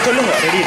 சொல்லுங்க ரெடி.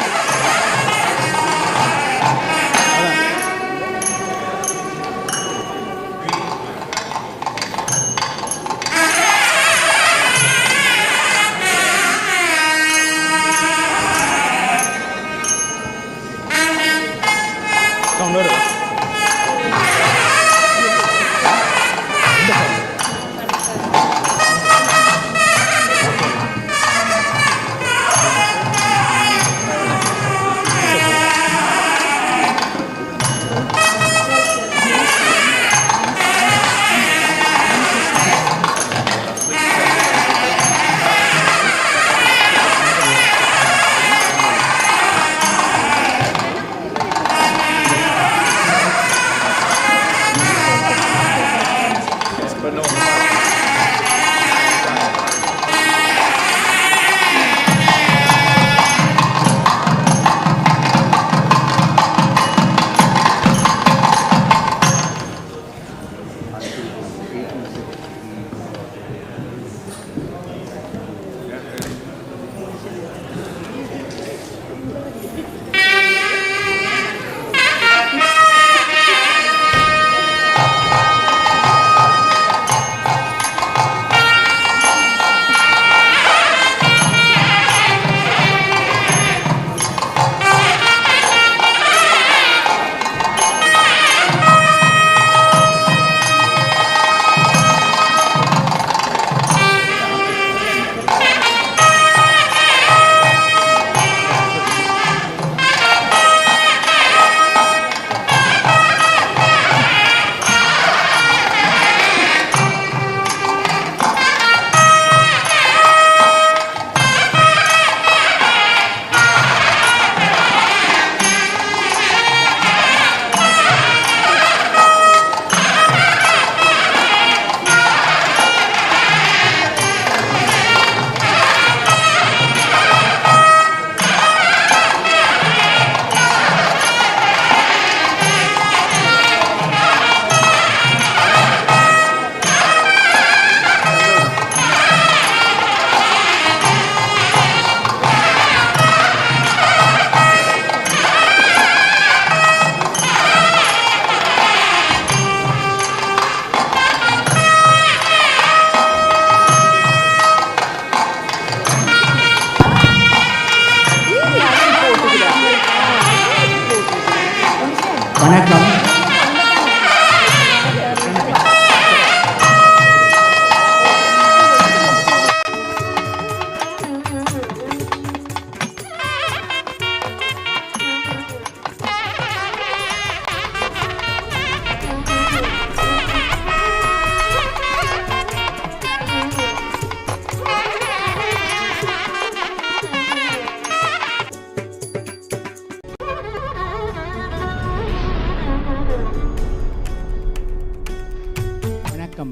வணக்கம்.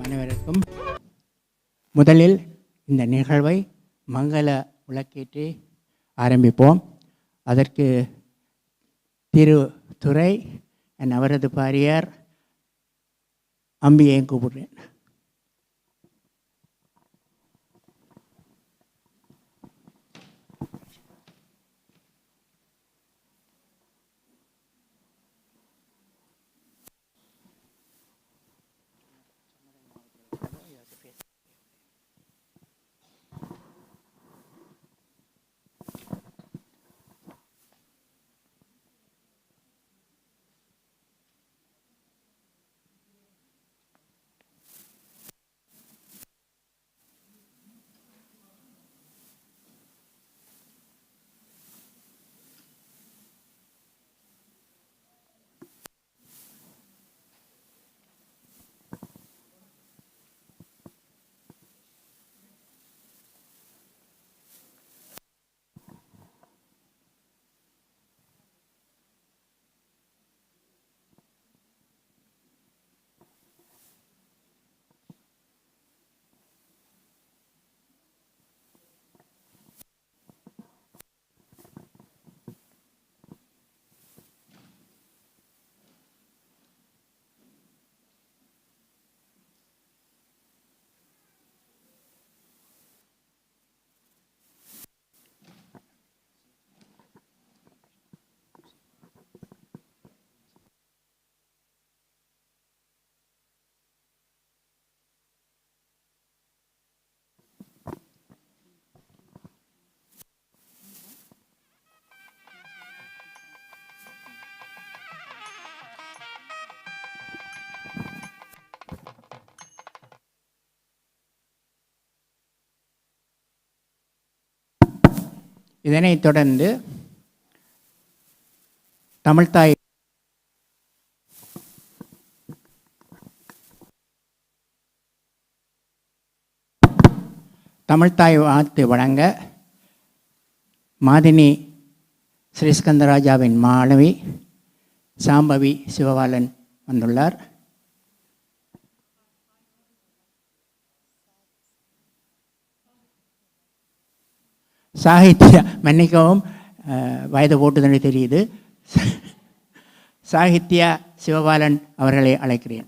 அனைவருக்கும் முதலில் இந்த நிகழ்வை மங்கள விளக்கேற்றி ஆரம்பிப்போம். அதற்கு திரு துரை அவரது பாரியார் அம்பியை கூப்பிடுறேன். இதனைத் தொடர்ந்து தமிழ்த்தாய் வாழ்த்து வழங்க மாதினி ஸ்ரீஸ்கந்தராஜாவின் மாணவி சாம்பவி சிவபாலன் வந்துள்ளார். சாகித்ய மன்னிக்கவும், வயது போட்டுதனை தெரியுது. சாகித்யா சிவபாலன் அவர்களை அழைக்கிறேன்.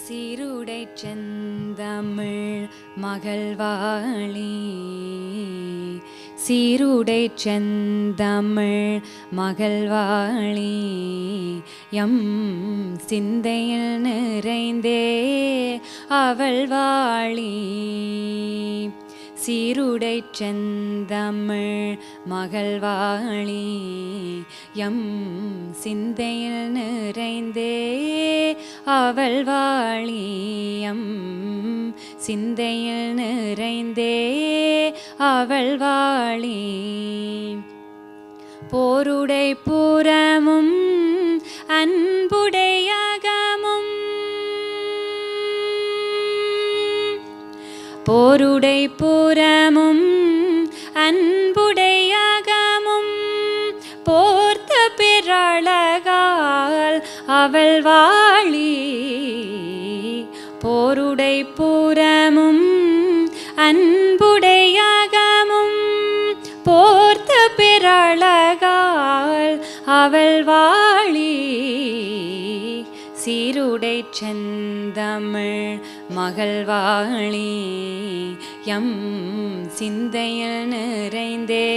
சீருடை செந்தமிழ் மகள்வாழி, சீருடை செந்தமிழ் மகள்வாழி, எம் சிந்தையில் நிறைந்தே அவள் வாழி. சீருடை செந்தமிழ் மகள்வாழி, எம் சிந்தையில் நிறைந்தே அவள் வாழி. எம் சிந்தையில் நிறைந்தே அவள் வாழி. போருடை புறமும் அன்புடையகமும், போருடை புறமும் அன்புடையகமும், போர்த்த பிறழகால் அவள் வாழி. போருடை புறமும் அன்புடையகமும், போர்த்த பிறழகால் அவள் வாழி. சீருடை செந்தமிழ் மகள்வாழி, எம் சிந்தையில் நிறைந்தே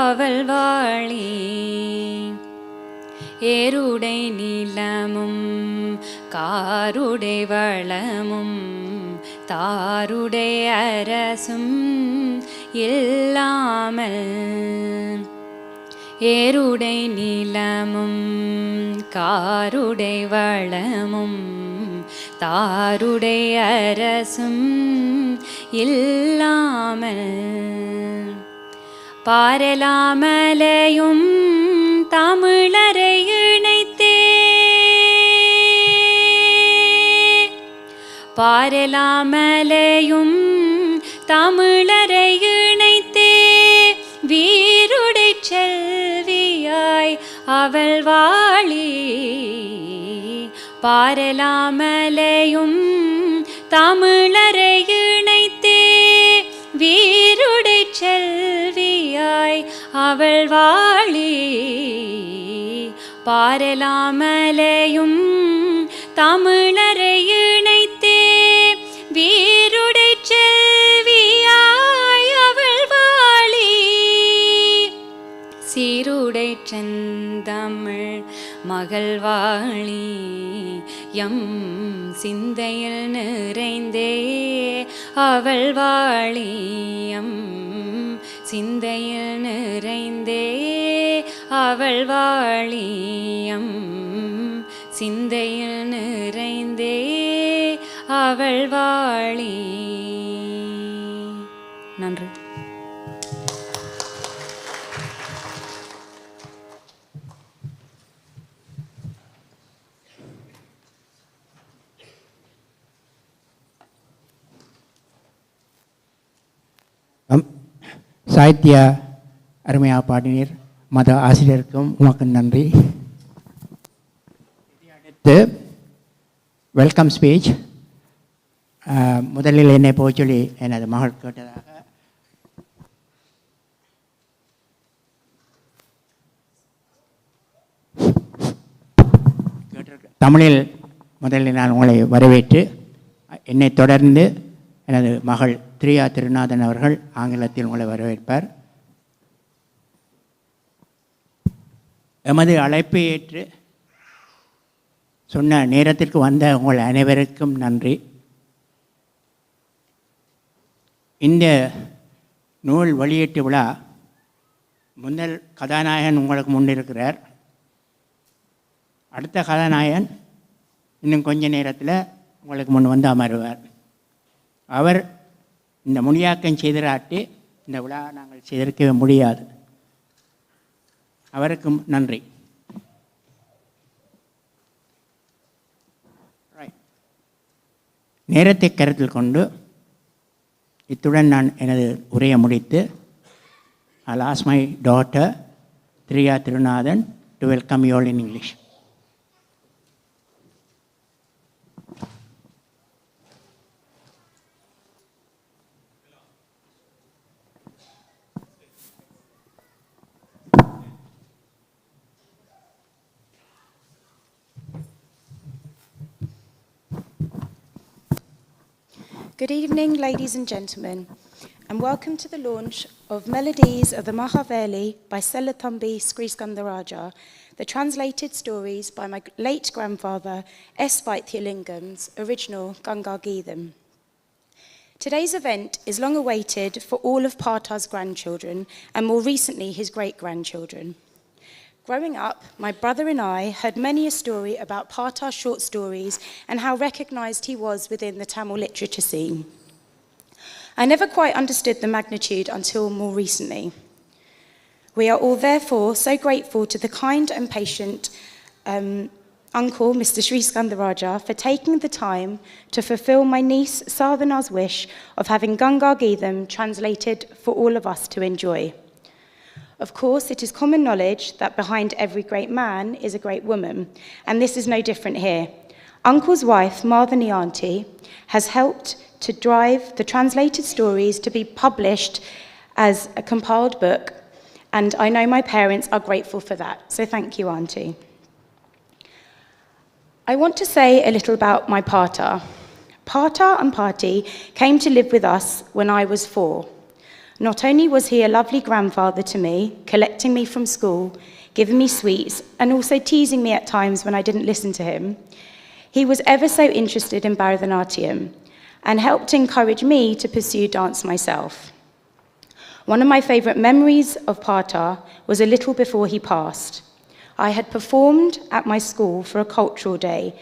அவள் வாழி. ஏருடை நிலமும் காருடை வளமும், தாருடை அரசும் இல்லாமல், ஏருடை நிலமும் காருடை வளமும், தாருடை அரசும் இல்லாமல், பாரலாமலையும் தமிழரை இணைத்தே, பாரலாமலையும் தமிழரை இணைத்தே, வீருடை செல்வியாய் அவள் வாழி. பாரலாமலையும் தமிழரை இணைத்தே, வீருடை செல்வியாய் அவள் வாழி. பாரலாமலையும் தமிழரை இணைத்தே, வீருடை செல்வியாய் அவள் வாழி. சீருடை செந்தமிழ் மகள்வாழி, எம் சிந்தையில் நிறைந்தே அவள் வாழி. எம் சிந்தையில் நிறைந்தே அவள் வாழி. எம் சிந்தையில் நிறைந்தே அவள் வாழி. நன்றி. சாகித்யா அருமையாக பாடினீர். மத ஆசிரியருக்கும் உமக்கு நன்றி. அடுத்து வெல்கம் ஸ்பீச். முதலில் என்னை போக சொல்லி எனது மகள் கேட்டதாக தமிழில் முதலில் நான் உங்களை வரவேற்று என்னைத் தொடர்ந்து எனது மகள் திரியா திருநாதன் அவர்கள் ஆங்கிலத்தில் உங்களை வரவேற்பார். எமது அழைப்பை ஏற்று சொன்ன நேரத்திற்கு வந்த உங்கள் அனைவருக்கும் நன்றி. இந்த நூல் வெளியீட்டு விழா முதல் கதாநாயகன் உங்களுக்கு முன்னிருக்கிறார். அடுத்த கதாநாயகன் இன்னும் கொஞ்ச நேரத்தில் உங்களுக்கு முன் வந்து அமருவார். அவர் இந்த மொழியாக்கம் செய்திராட்டி இந்த விழா நாங்கள் செய்திருக்க முடியாது. அவருக்கும் நன்றி. நேரத்தை கருத்தில் கொண்டு இத்துடன் நான் எனது உரையை முடித்து I'll ask my daughter Triya Tirunathan to welcome you all in English. Good evening, ladies and gentlemen, and welcome to the launch of Melodies of the Mahaveli by Sellathamby Sriskandarajah, the translated stories by my late grandfather S. Vaithialingam's original Ganga Geetham. Today's event is long awaited for all of Partar's grandchildren and more recently his great-grandchildren. Growing up, my brother and I heard many a story about Partar's short stories and how recognised he was within the Tamil literature scene. I never quite understood the magnitude until more recently. We are all therefore so grateful to the kind and patient uncle, Mr. Sriskandarajah, for taking the time to fulfil my niece Sadhana's wish of having Ganga Geetham translated for all of us to enjoy. Of course, it is common knowledge that behind every great man is a great woman, and this is no different here. Uncle's wife, Mahaveli Auntie, has helped to drive the translated stories to be published as a compiled book, and I know my parents are grateful for that, so thank you, Auntie. I want to say a little about my Partar. Partar and Party came to live with us when I was 4. Not only was he a lovely grandfather to me, collecting me from school, giving me sweets, and also teasing me at times when I didn't listen to him, he was ever so interested in Bharatanatyam and helped encourage me to pursue dance myself. One of my favourite memories of Partar was a little before he passed. I had performed at my school for a cultural day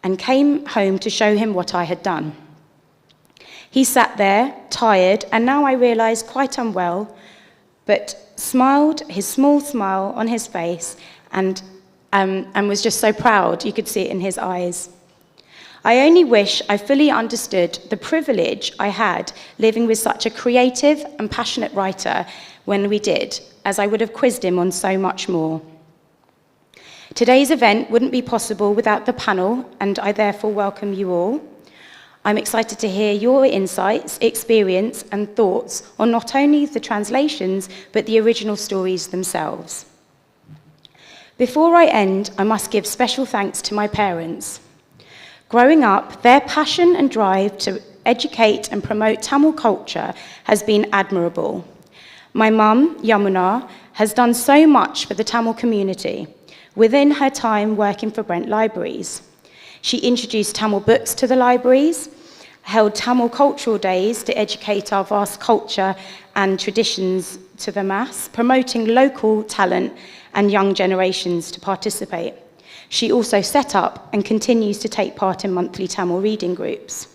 and came home to show him what I had done. He sat there, tired, and now I realise quite unwell, but smiled, his small smile on his face, and was just so proud, you could see it in his eyes. I only wish I fully understood the privilege I had living with such a creative and passionate writer when we did, as I would have quizzed him on so much more. Today's event wouldn't be possible without the panel, and I therefore welcome you all. I'm excited to hear your insights, experience, and thoughts on not only the translations, but the original stories themselves. Before I end, I must give special thanks to my parents. Growing up, their passion and drive to educate and promote Tamil culture has been admirable. My mum, Yamuna, has done so much for the Tamil community within her time working for Brent Libraries. She introduced Tamil books to the libraries, held Tamil cultural days to educate our vast culture and traditions to the mass, promoting local talent and young generations to participate. She also set up and continues to take part in monthly Tamil reading groups.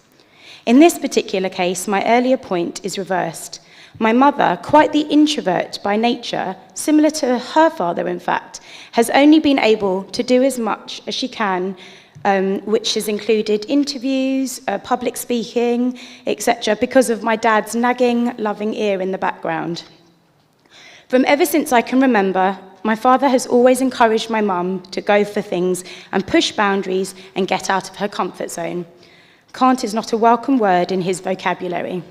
In this particular case, my earlier point is reversed. My mother, quite the introvert by nature, similar to her father in fact, has only been able to do as much as she can, which has included interviews, public speaking, etc., because of my dad's nagging, loving ear in the background. From ever since I can remember, my father has always encouraged my mum to go for things and push boundaries and get out of her comfort zone. Can't is not a welcome word in his vocabulary.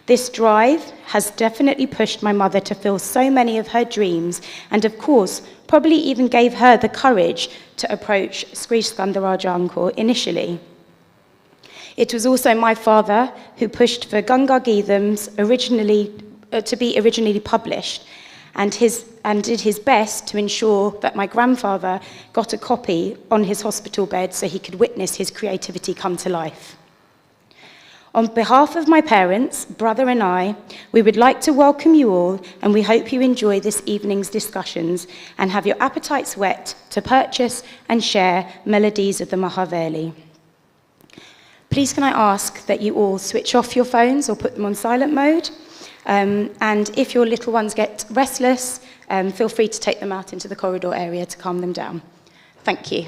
This drive has definitely pushed my mother to fulfill so many of her dreams, and of course, probably even gave her the courage to approach Sriskandarajah uncle initially. It was also my father who pushed for Ganga Geetham's to be originally published, and did his best to ensure that my grandfather got a copy on his hospital bed so he could witness his creativity come to life. On behalf of my parents, brother and I, we would like to welcome you all, and we hope you enjoy this evening's discussions and have your appetites whet to purchase and share melodies of the Mahaveli. Please can I ask that you all switch off your phones or put them on silent mode, and if your little ones get restless, feel free to take them out into the corridor area to calm them down. Thank you.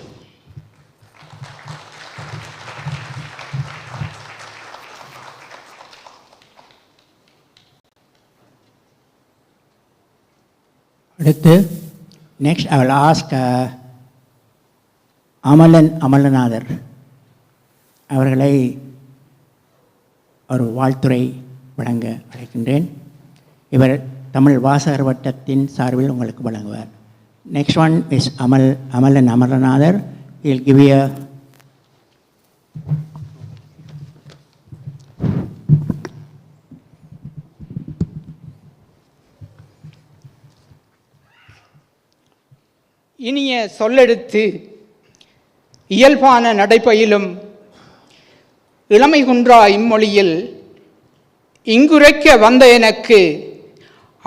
Next, I will ask Amalanather அவர்களை ஒரு வாழ்த்துரை வழங்க அழைக்கின்றேன். இவர் தமிழ் வாசகர் வட்டத்தின் சார்பில் உங்களுக்கு வழங்குவார். Next one is Amalan Amalanather. He will give you இனிய சொல்லெடுத்து இயல்பான நடைபயிலும் இளமை குன்றா இம்மொழியில் இங்குரைக்க வந்த எனக்கு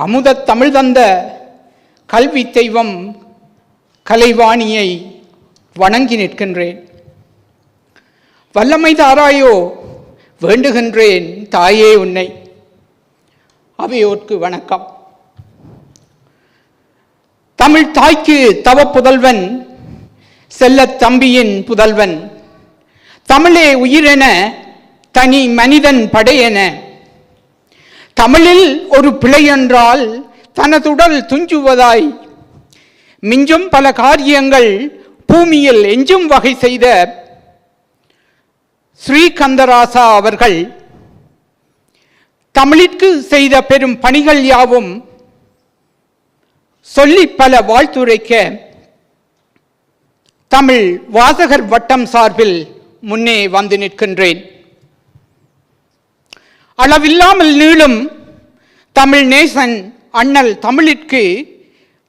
அமுதத் தமிழ் தந்த கல்வி தெய்வம் கலைவாணியை வணங்கி நிற்கின்றேன். வல்லமை தாராயோ வேண்டுகின்றேன் தாயே உன்னை. அவையோர்க்கு வணக்கம். தமிழ் தாய்க்கு தவ புதல்வன், செல்லத்தம்பியின் புதல்வன், தமிழே உயிரென தனி மனிதன் படையென, தமிழில் ஒரு பிழை என்றால் தனதுடல் துஞ்சுவதாய் மிஞ்சும் பல காரியங்கள் பூமியில் எஞ்சும் வகை செய்த ஸ்ரீகந்தராசா அவர்கள் தமிழிற்கு செய்த பெரும் பணிகள் யாவும் சொல்லி பல வாழ்த்துரைக்க தமிழ் வாசகர் வட்டம் சார்பில் முன்னே வந்து நிற்கின்றேன். அளவில்லாமல் நீளும் தமிழ் நேசன் அண்ணல் தமிழிற்கு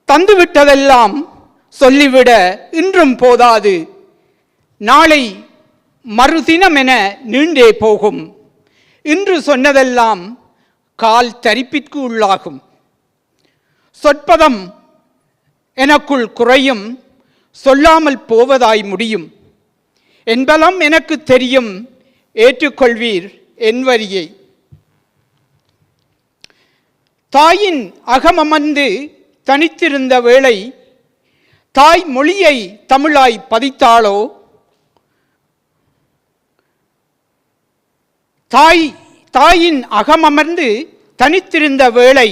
தந்துவிட்டதெல்லாம் சொல்லிவிட இன்றும் போதாது. நாளை மறுதினம் என நீண்டே போகும். இன்று சொன்னதெல்லாம் கால் தரிப்பிற்கு உள்ளாகும். சொற்பதம் எனக்குள் குறையும், சொல்லாமல் போவதாய் முடியும். என்பலம் எனக்கு தெரியும், ஏற்றுக்கொள்வீர் என் வரியை. தாயின் அகமமர்ந்து தனித்திருந்த வேளை தாய் மொழியை தமிழாய் பதித்தாளோ, தாயின் அகமமர்ந்து தனித்திருந்த வேளை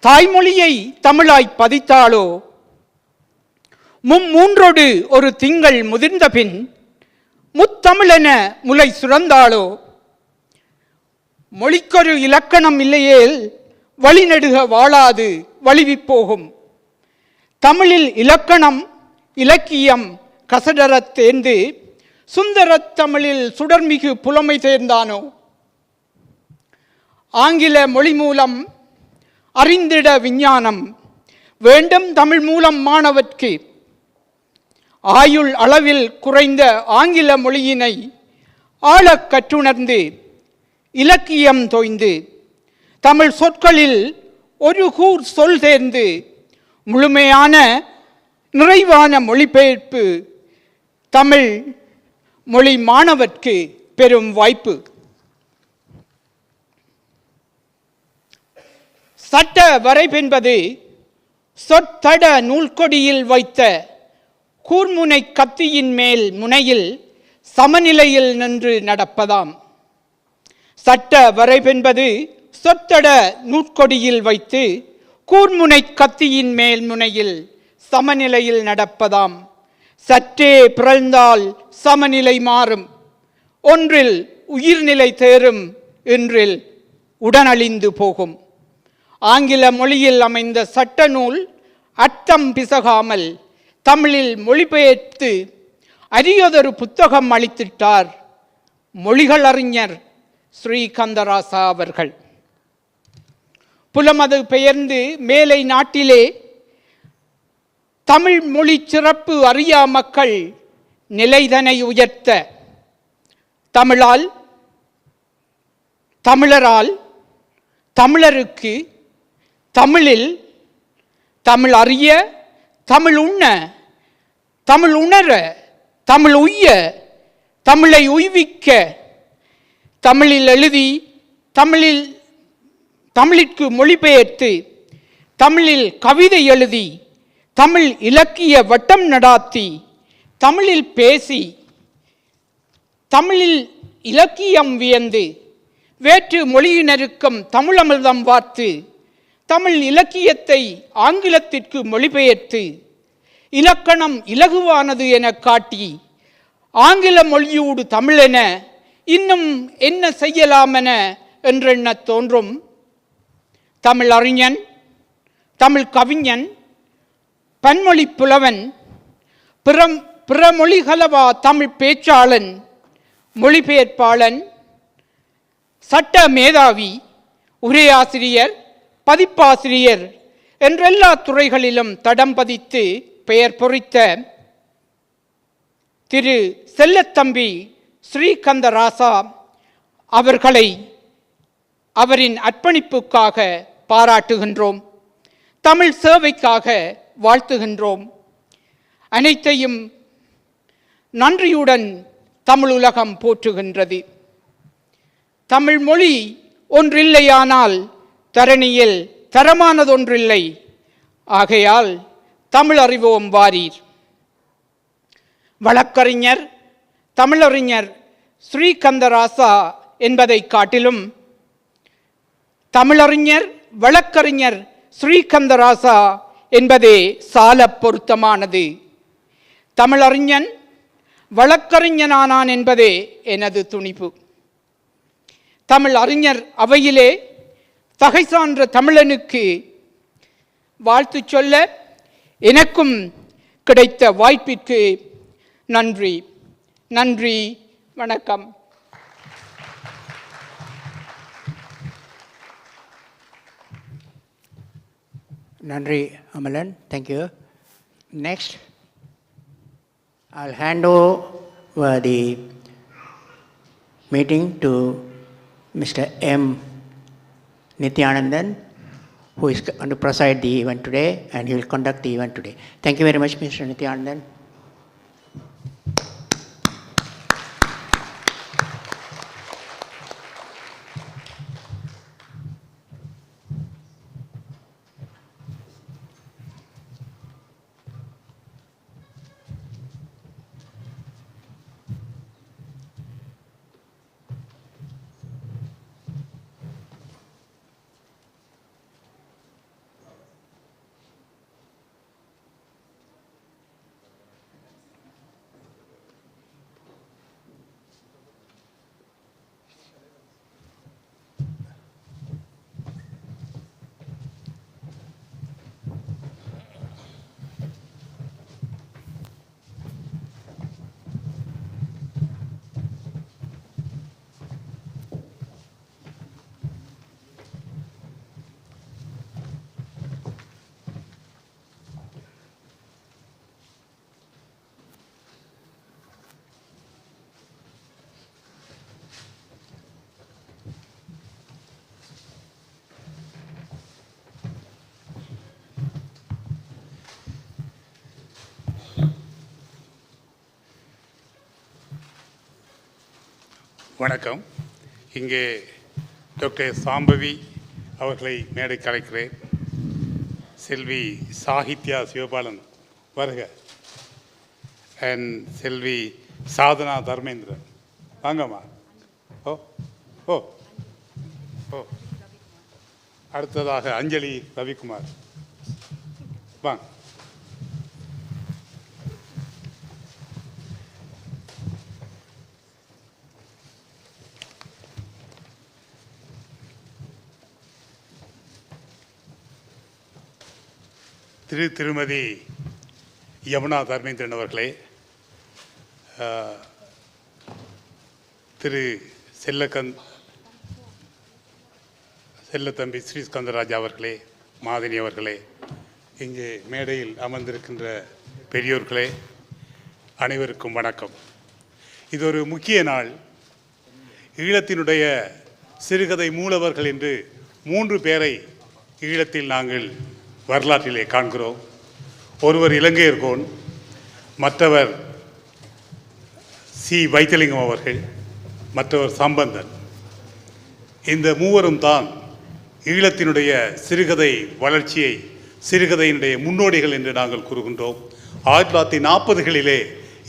தாய்மொழியை தமிழாய் பதித்தாளோ, மூன்றொடு ஒரு திங்கள் முதிர்ந்த பின் முத்தமிழென முளை சுரந்தாளோ, மொழிக்கொரு இலக்கணம் இல்லையேல் வழிநெடுக வாழாது வழுவிப் போகும். தமிழில் இலக்கணம் இலக்கியம் கசடரத் தேர்ந்து சுந்தரத் தமிழில் சுடர்மிகு புலமை தேர்ந்தானோ, ஆங்கில மொழி மூலம் அறிந்திட விஞ்ஞானம் வேண்டும் தமிழ் மூலம் மாணவர்க்கு. ஆயுள் அளவில் குறைந்த ஆங்கில மொழியினை ஆழக் கற்றுணர்ந்து இலக்கியம் தோய்ந்து தமிழ் சொற்களில் ஒரு கூர் சொல் தேர்ந்து முழுமையான நிறைவான மொழிபெயர்ப்பு தமிழ் மொழி மாணவர்க்கு பெரும் வாய்ப்பு. சட்ட வரைபென்பது சொற்தட நூல்கொடியில் வைத்த கூர்முனை கத்தியின் மேல் முனையில் சமநிலையில் நின்று நடப்பதாம். சட்ட வரைபென்பது சொற்தட நூற்கொடியில் வைத்து கூர்முனை கத்தியின் மேல் முனையில் சமநிலையில் நடப்பதாம். சற்றே பிறழ்ந்தால் சமநிலை மாறும், ஒன்றில் உயிர்நிலை தேரும், இன்றில் உடனழிந்து போகும். ஆங்கில மொழியில் அமைந்த சட்ட நூல் அர்த்தம் பிசகாமல் தமிழில் மொழிபெயர்த்து அரியதொரு புத்தகம் அளித்திட்டார் மொழிகள் அறிஞர் ஸ்ரீகந்தராசா அவர்கள். புலமது பெயர்ந்து மேலை நாட்டிலே தமிழ் மொழி சிறப்பு அறியா மக்கள் நிலைதனை உயர்த்த தமிழால், தமிழரால், தமிழருக்கு, தமிழில் தமிழ் அறிய, தமிழ் உண்ண, தமிழ் உணர, தமிழ் உய்ய, தமிழை உய்விக்க, தமிழில் எழுதி தமிழிற்கு மொழிபெயர்த்து தமிழில் கவிதை எழுதி தமிழ் இலக்கிய வட்டம் நடாத்தி தமிழில் பேசி தமிழில் இலக்கியம் வியந்து வேற்று மொழியினருக்கும் தமிழமிர்தம் வார்த்து தமிழ் இலக்கியத்தை ஆங்கிலத்திற்கு மொழிபெயர்த்து இலக்கணம் இலகுவானது என காட்டி ஆங்கில மொழியோடு தமிழென இன்னும் என்ன செய்யலாமென என்றெண்ண தோன்றும் தமிழ் அறிஞன், தமிழ் கவிஞன், பன்மொழி புலவன், பிறமொழிகளவா தமிழ் பேச்சாளன், மொழிபெயர்ப்பாளன், சட்ட மேதாவி, உரையாசிரியர், பதிப்பாசிரியர் என்றெல்லா துறைகளிலும் தடம் பதித்து பெயர் பொறித்த திரு செல்லத்தம்பி ஸ்ரீகந்தராசா அவர்களை அவரின் அர்ப்பணிப்புக்காக பாராட்டுகின்றோம். தமிழ் சேவைக்காக வாழ்த்துகின்றோம். அனைத்தையும் நன்றியுடன் தமிழ் உலகம் போற்றுகின்றது. தமிழ் மொழி ஒன்றில்லையானால் தரணியில் தரமானதொன்றில்லை. ஆகையால் தமிழ் அறிவோம் வாரீர். வழக்கறிஞர், தமிழறிஞர் ஸ்ரீகந்தராசா என்பதை காட்டிலும் தமிழறிஞர், வழக்கறிஞர் ஸ்ரீகந்தராசா என்பதே சால பொருத்தமானது. தமிழறிஞன் வழக்கறிஞனானான் என்பதே எனது துணிவு. தமிழ் அறிஞர் அவையிலே தகை சான்ற தமிழனுக்கு வாழ்த்து சொல்ல எனக்கும் கிடைத்த வாய்ப்பிற்கு நன்றி. நன்றி, வணக்கம். Nandri Amalan, thank you. Next, I'll hand over the meeting to Mr. M. Nityanandan, who is going to preside the event today, and he will conduct the event today. Thank you very much, Mr. Nityanandan. வணக்கம். இங்கே doctor Shambhavi அவர்களை மேடைக்கு அழைக்கிறேன். செல்வி சாகித்யா சிவபாலன் வருக. And செல்வி சாதனா தர்மேந்திரன் வாங்கம்மா. ஓ ஓ ஓ அடுத்ததாக அஞ்சலி ரவிக்குமார் வாங்க. திருமதி யமுனா தர்மேந்திரன் அவர்களே, திரு செல்லத்தம்பி ஸ்ரீஸ்கந்தராஜா அவர்களே, மாதினி அவர்களே, இங்கே மேடையில் அமர்ந்திருக்கின்ற பெரியோர்களே, அனைவருக்கும் வணக்கம். இது ஒரு முக்கிய நாள். ஈழத்தினுடைய சிறுகதை மூலவர்கள் என்று 3 பேரை ஈழத்தில் நாங்கள் வரலாற்றிலே காண்கிறோம். ஒருவர் இலங்கையர்கோன், மற்றவர் சி வைத்தியலிங்கம் அவர்கள், மற்றவர் சம்பந்தன். இந்த மூவரும் தான் ஈழத்தினுடைய சிறுகதை வளர்ச்சியை, சிறுகதையினுடைய முன்னோடிகள் என்று நாங்கள் கூறுகின்றோம். 1940களிலே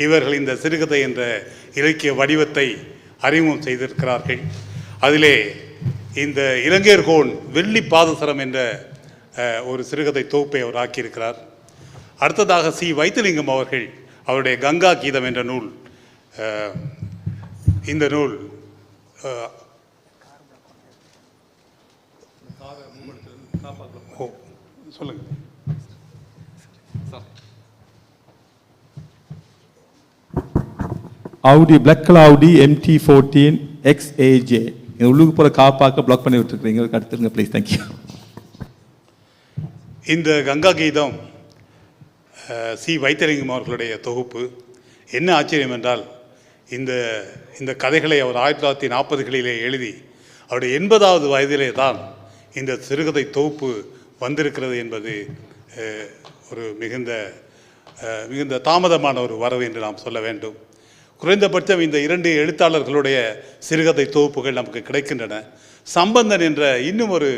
இவர்கள் இந்த சிறுகதை என்ற இலக்கிய வடிவத்தை அறிமுகம் செய்திருக்கிறார்கள். அதிலே இந்த இலங்கையர்கோன் வெள்ளி பாதசரம் என்ற ஒரு சிறுகதை தொகுப்பை அவர் ஆக்கியிருக்கிறார். அடுத்ததாக சி வைத்தியலிங்கம் அவர்கள் அவருடைய கங்கா கீதம் என்ற நூல், இந்த நூல் சொல்லுங்க Audi Black Audi MT14 XAJ உள்ளுக்கு போகிற காப்பாக்க பிளாக் பண்ணி விட்டுருக்கீங்க. அடுத்துருங்க ப்ளீஸ். தேங்க்யூ. இந்த கங்கா கீதம் சி வைத்தியலிங்கம் அவர்களுடைய தொகுப்பு. என்ன ஆச்சரியம் என்றால், இந்த கதைகளை அவர் 1940களிலே எழுதி அவருடைய 80வது வயதிலே தான் இந்த சிறுகதை தொகுப்பு வந்திருக்கிறது என்பது ஒரு மிகுந்த தாமதமான ஒரு வரவு என்று நாம் சொல்ல வேண்டும். குறைந்தபட்சம் இந்த 2 எழுத்தாளர்களுடைய சிறுகதை தொகுப்புகள் நமக்கு கிடைக்கின்றன. சம்பந்தன் என்ற இன்னும் ஒரு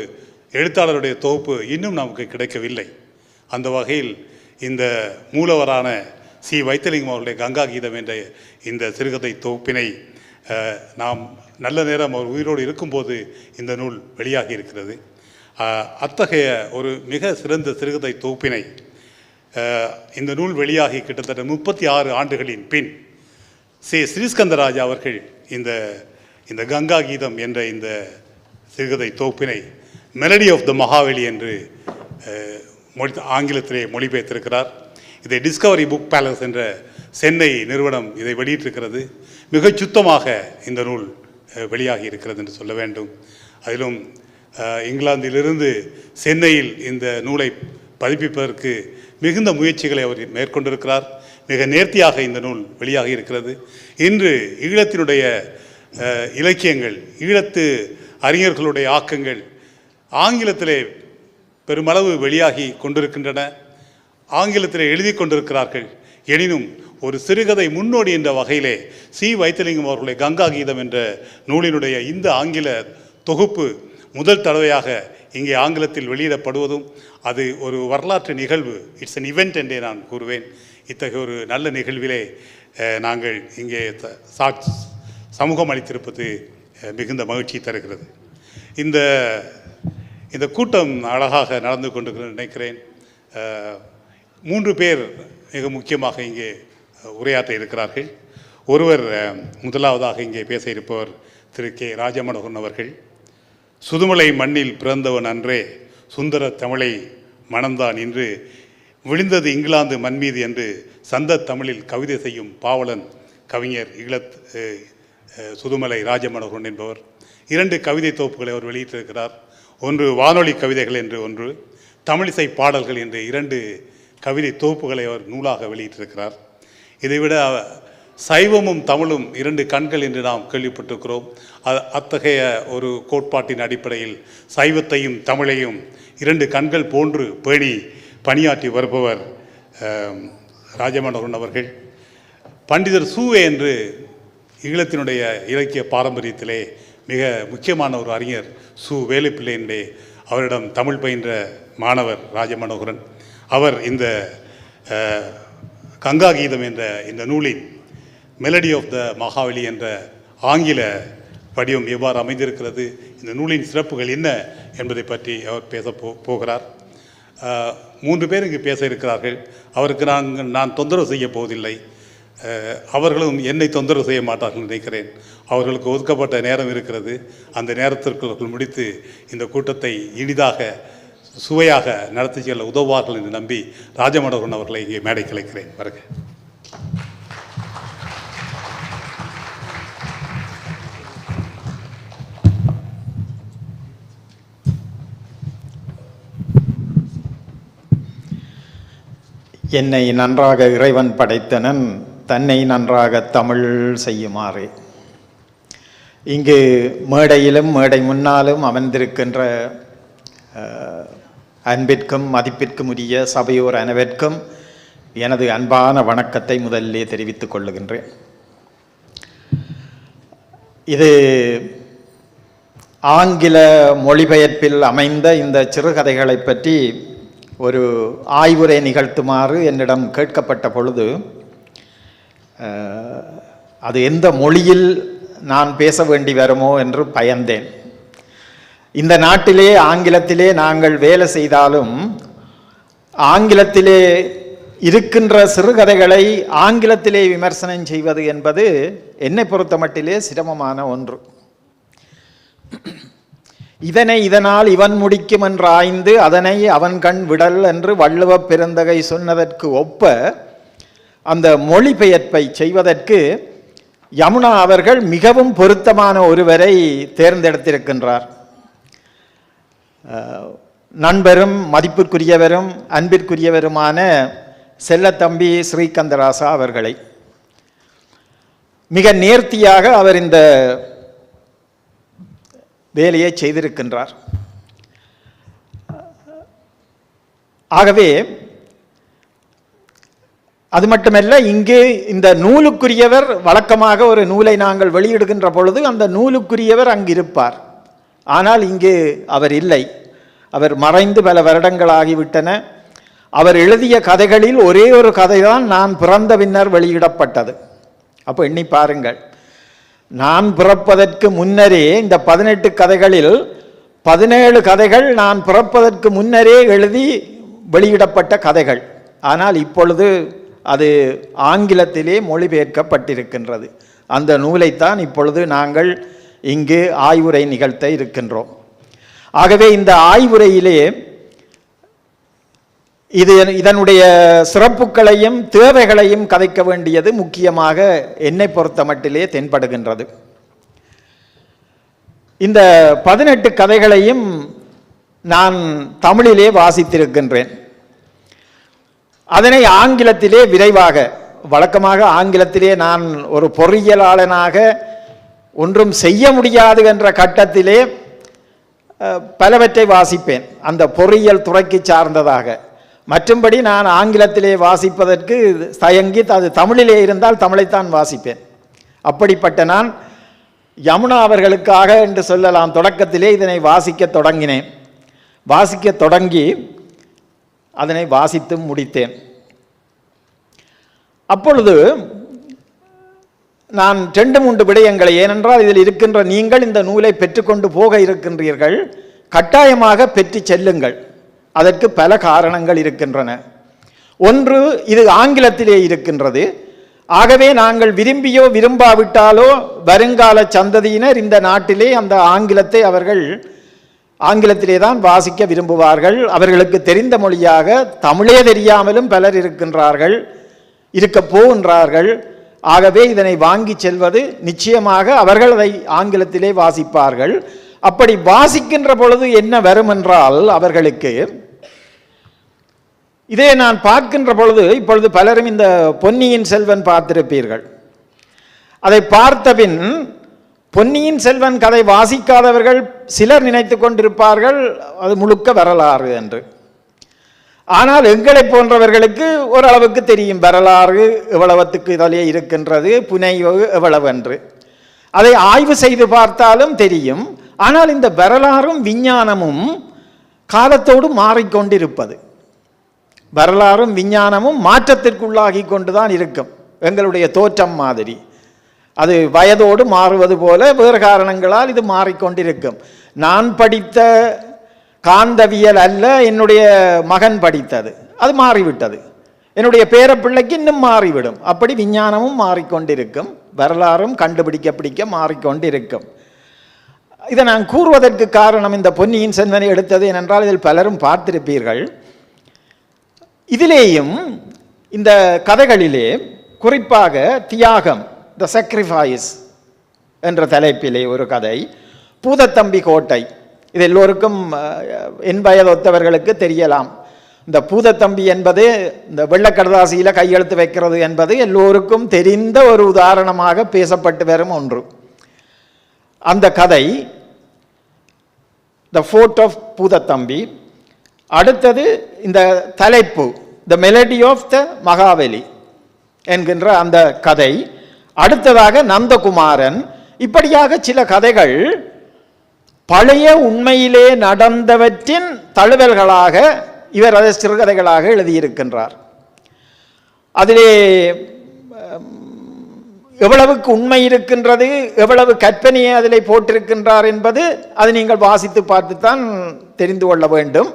எழுத்தாளருடைய தொகுப்பு இன்னும் நமக்கு கிடைக்கவில்லை. அந்த வகையில் இந்த மூலவரான சி வைத்தியலிங்கம் அவர்களுடைய கங்கா கீதம் என்ற இந்த சிறுகதை தொகுப்பினை நாம் நல்ல நேரம் அவர் உயிரோடு இருக்கும்போது இந்த நூல் வெளியாகி இருக்கிறது. அத்தகைய ஒரு மிக சிறந்த சிறுகதை தொகுப்பினை இந்த நூல் வெளியாகி கிட்டத்தட்ட 36 ஆண்டுகளின் பின் ஸ்ரீஸ்கந்தராஜா அவர்கள் இந்த கங்கா கீதம் என்ற இந்த சிறுகதை தொகுப்பினை மெலடி ஆஃப் த மகாவெளி என்று ஆங்கிலத்திலே மொழிபெயர்த்திருக்கிறார். இதை டிஸ்கவரி புக் பேலஸ் என்ற சென்னை நிறுவனம் இதை வெளியிட்டிருக்கிறது. மிகச் சுத்தமாக இந்த நூல் வெளியாகி இருக்கிறது என்று சொல்ல வேண்டும். அதிலும் இங்கிலாந்திலிருந்து சென்னையில் இந்த நூலை பதிப்பிப்பதற்கு மிகுந்த முயற்சிகளை அவர் மேற்கொண்டிருக்கிறார். மிக நேர்த்தியாக இந்த நூல் வெளியாகி இருக்கிறது. இன்று ஈழத்தினுடைய இலக்கியங்கள், ஈழத்து அறிஞர்களுடைய ஆக்கங்கள் ஆங்கிலத்திலே பெருமளவு வெளியாகி கொண்டிருக்கின்றன, ஆங்கிலத்திலே எழுதி கொண்டிருக்கிறார்கள். எனினும் ஒரு சிறுகதை முன்னோடி என்ற வகையிலே சி வைத்தியலிங்கம் அவர்களுடைய கங்கா கீதம் என்ற நூலினுடைய இந்த ஆங்கில தொகுப்பு முதல் தடவையாக இங்கே ஆங்கிலத்தில் வெளியிடப்படுவதும் அது ஒரு வரலாற்று நிகழ்வு. இட்ஸ் அன் இவெண்ட் என்றே நான் கூறுவேன். இத்தகைய ஒரு நல்ல நிகழ்விலே நாங்கள் இங்கே சமூகம் அளித்திருப்பது மிகுந்த மகிழ்ச்சி தருகிறது. இந்த கூட்டம் அழகாக நடந்து கொண்டிருக்கிறது நினைக்கிறேன். 3 பேர் மிக முக்கியமாக இங்கே உரையாற்ற இருக்கிறார்கள். ஒருவர் முதலாவதாக இங்கே பேச இருப்பவர் திரு கே ராஜமனோகரன் அவர்கள். சுதுமலை மண்ணில் பிறந்தவன் அன்றே சுந்தர தமிழை மணந்தான் இன்று விழுந்தது இங்கிலாந்து மண்மீது என்று சந்த தமிழில் கவிதை செய்யும் பாவலன் கவிஞர் சுதுமலை ராஜமனோகரன் என்பவர் 2 கவிதை தொகுப்புகளை அவர் வெளியிட்டிருக்கிறார். ஒன்று வானொலி கவிதைகள் என்று ஒன்று, தமிழிசை பாடல்கள் என்று 2 கவிதை தொகுப்புகளை அவர் நூலாக வெளியிட்டிருக்கிறார். இதைவிட சைவமும் தமிழும் 2 கண்கள் என்று நாம் கேள்விப்பட்டிருக்கிறோம். அத்தகைய ஒரு கோட்பாட்டின் அடிப்படையில் சைவத்தையும் தமிழையும் 2 கண்கள் போன்று பேணி பணியாற்றி வருபவர் ராஜமனோகரன் அவர்கள். பண்டிதர் சூவே என்று ஈழத்தினுடைய இலக்கிய பாரம்பரியத்திலே மிக முக்கியமான ஒரு அறிஞர் சு வேலுப்பிள்ளையினுடைய அவரிடம் தமிழ் பயின்ற மாணவர் ராஜமனோகரன். அவர் இந்த கங்கா கீதம் என்ற இந்த நூலின் மெலடி ஆஃப் த மகாவெளி என்ற ஆங்கில வடிவம் எவ்வாறு அமைந்திருக்கிறது, இந்த நூலின் சிறப்புகள் என்ன என்பதை பற்றி அவர் பேச போகிறார். 3 பேர் இங்கு பேச இருக்கிறார்கள். அவருக்கு நான் தொந்தரவு செய்ய போவதில்லை. அவர்களும் என்னை தொந்தரவு செய்ய மாட்டார்கள் நினைக்கிறேன். அவர்களுக்கு ஒதுக்கப்பட்ட நேரம் இருக்கிறது. அந்த நேரத்திற்குள் முடித்து இந்த கூட்டத்தை இனிதாக சுவையாக நடத்தி செல்ல உதவுவார்கள் என்று நம்பி ராஜமனோகரன் அவர்களை இங்கே மேடை கலைக்கிறேன். வருக. என்னை நன்றாக இறைவன் படைத்தனன், தன்னை நன்றாக தமிழ் செய்யுமாறு. இங்கு மேடையிலும் மேடை முன்னாலும் அமர்ந்திருக்கின்ற அன்பிற்கும் மதிப்பிற்கும் உரிய சபையோர் அனைவருக்கும் எனது அன்பான வணக்கத்தை முதலிலே தெரிவித்துக் கொள்ளுகின்றேன். இது ஆங்கில மொழிபெயர்ப்பில் அமைந்த இந்த சிறுகதைகளை பற்றி ஒரு ஆய்வுரை நிகழ்த்துமாறு என்னிடம் கேட்கப்பட்ட பொழுது அது எந்த மொழியில் நான் பேச வேண்டி வருமோ என்று பயந்தேன். இந்த நாட்டிலே ஆங்கிலத்திலே நாங்கள் வேலை செய்தாலும் ஆங்கிலத்திலே இருக்கின்ற சிறுகதைகளை ஆங்கிலத்திலே விமர்சனம் செய்வது என்பது என்னை பொறுத்த மட்டிலே சிரமமான ஒன்று. இதனை இதனால் இவன் முடிக்கும் என்று ஆய்ந்து அதனை அவன் கண் விடல் என்று வள்ளுவ பெருந்தகை சொன்னதற்கு ஒப்ப அந்த மொழிபெயர்ப்பை செய்வதற்கு யமுனா அவர்கள் மிகவும் பொருத்தமான ஒருவரை தேர்ந்தெடுத்திருக்கின்றார். நண்பரும் மதிப்பிற்குரியவரும் அன்பிற்குரியவருமான செல்லத்தம்பி ஸ்ரீகந்தராசா அவர்களை. மிக நேர்த்தியாக அவர் இந்த வேலையை செய்திருக்கின்றார். ஆகவே அது மட்டுமல்ல, இங்கு இந்த நூலுக்குரியவர் வழக்கமாக ஒரு நூலை நாங்கள் வெளியிடுகின்ற பொழுது அந்த நூலுக்குரியவர் அங்கு இருப்பார். ஆனால் இங்கு அவர் இல்லை. அவர் மறைந்து பல வருடங்களாகிவிட்டன. அவர் எழுதிய கதைகளில் ஒரே ஒரு கதைதான் நான் பிறந்த பின்னர் வெளியிடப்பட்டது. அப்போ எண்ணி பாருங்கள், நான் பிறப்பதற்கு முன்னரே இந்த 18 கதைகளில் 17 கதைகள் நான் பிறப்பதற்கு முன்னரே எழுதி வெளியிடப்பட்ட கதைகள். ஆனால் இப்பொழுது அது ஆங்கிலத்திலே மொழிபெயர்க்கப்பட்டிருக்கின்றது. அந்த நூலைத்தான் இப்பொழுது நாங்கள் இங்கு ஆய்வுரை நிகழ்த்த இருக்கின்றோம். ஆகவே இந்த ஆய்வுரையிலே இதனுடைய சிறப்புகளையும் தேவைகளையும் கதைக்க வேண்டியது முக்கியமாக என்னை பொறுத்த மட்டிலே தென்படுகின்றது. இந்த 18 கதைகளையும் நான் தமிழிலே வாசித்திருக்கின்றேன். அதனை ஆங்கிலத்திலே விரைவாக, வழக்கமாக ஆங்கிலத்திலே நான் ஒரு பொறியியலாளனாக ஒன்றும் செய்ய முடியாது என்ற கட்டத்திலே பலவற்றை வாசிப்பேன், அந்த பொறியியல் துறைக்கு சார்ந்ததாக. மற்றும்படி நான் ஆங்கிலத்திலே வாசிப்பதற்கு தயங்கி அது தமிழிலே இருந்தால் தமிழைத்தான் வாசிப்பேன். அப்படிப்பட்ட நான் யமுனா அவர்களுக்காக என்று சொல்லலாம் தொடக்கத்திலே இதனை வாசிக்க தொடங்கினேன். வாசிக்க தொடங்கி அதனை வாசித்து முடித்தேன். அப்பொழுது நான் 2-3 விடயங்களை, ஏனென்றால் இதில் இருக்கின்ற நீங்கள் இந்த நூலை பெற்றுக்கொண்டு போக இருக்கின்றீர்கள், கட்டாயமாக பெற்று செல்லுங்கள். அதற்கு பல காரணங்கள் இருக்கின்றன. ஒன்று, இது ஆங்கிலத்திலே இருக்கின்றது. ஆகவே நாங்கள் விரும்பியோ விரும்பாவிட்டாலோ வருங்கால சந்ததியினர் இந்த நாட்டிலே அந்த ஆங்கிலத்தை அவர்கள் ஆங்கிலத்திலே தான் வாசிக்க விரும்புவார்கள். அவர்களுக்கு தெரிந்த மொழியாக தமிழே தெரியாமலும் பலர் இருக்கின்றார்கள், இருக்க போகின்றார்கள். ஆகவே இதனை வாங்கி செல்வது நிச்சயமாக அவர்கள் அதை ஆங்கிலத்திலே வாசிப்பார்கள். அப்படி வாசிக்கின்ற பொழுது என்ன வரும் என்றால், அவர்களுக்கு இதே நான் பார்க்கின்ற பொழுது, இப்பொழுது பலரும் இந்த பொன்னியின் செல்வன் பார்த்திருப்பீர்கள். அதை பார்த்தபின் பொன்னியின் செல்வன் கதை வாசிக்காதவர்கள் சிலர் நினைத்து கொண்டிருப்பார்கள் அது முழுக்க வரலாறு என்று. ஆனால் எங்களை போன்றவர்களுக்கு ஓரளவுக்கு தெரியும் வரலாறு எவ்வளவுக்கு இதிலே இருக்கின்றது, புனைவு எவ்வளவு என்று. அதை ஆய்வு செய்து பார்த்தாலும் தெரியும். ஆனால் இந்த வரலாறும் விஞ்ஞானமும் காலத்தோடு மாறிக்கொண்டிருப்பது, வரலாறும் விஞ்ஞானமும் மாற்றத்திற்குள்ளாகி கொண்டுதான் இருக்கும். எங்களுடைய தோற்றம் மாதிரி அது வயதோடு மாறுவது போல வேறு காரணங்களால் இது மாறிக்கொண்டிருக்கும். நான் படித்த காந்தவியல் அல்ல என்னுடைய மகன் படித்தது, அது மாறிவிட்டது. என்னுடைய பேரப்பிள்ளைக்கு இன்னும் மாறிவிடும். அப்படி விஞ்ஞானமும் மாறிக்கொண்டிருக்கும், வரலாறும் கண்டுபிடிக்க மாறிக்கொண்டிருக்கும். இதை நான் கூறுவதற்கு காரணம் இந்த பொன்னியின் செல்வனை எடுத்தது ஏனென்றால் இதில் பலரும் பார்த்திருப்பீர்கள். இதிலேயும் இந்த கதைகளிலே குறிப்பாக தியாகம், த sacrifice என்ற தலைப்பிலே ஒரு கதை, பூதத்தம்பி கோட்டை. இது எல்லோருக்கும் என் வயதொத்தவர்களுக்கு தெரியலாம். இந்த பூதத்தம்பி என்பது இந்த வெள்ளக்கடதாசியில் கையெழுத்து வைக்கிறது என்பது எல்லோருக்கும் தெரிந்த ஒரு உதாரணமாக பேசப்பட்டு வரும் ஒன்று. அந்த கதை த ஃபோர்ட் ஆஃப் பூதத்தம்பி. அடுத்தது இந்த தலைப்பு த மெலடி ஆஃப் த மகாவெலி என்கின்ற அந்த கதை. அடுத்ததாக நந்தகுமாரன். இப்படியாக சில கதைகள் பழைய உண்மையிலே நடந்தவற்றின் தழுவல்களாக இவர் அதை சிறுகதைகளாக எழுதியிருக்கின்றார். அதிலே எவ்வளவுக்கு உண்மை இருக்கின்றது, எவ்வளவு கற்பனையை அதிலே போட்டிருக்கின்றார் என்பது அது நீங்கள் வாசித்து பார்த்துத்தான் தெரிந்து கொள்ள வேண்டும்.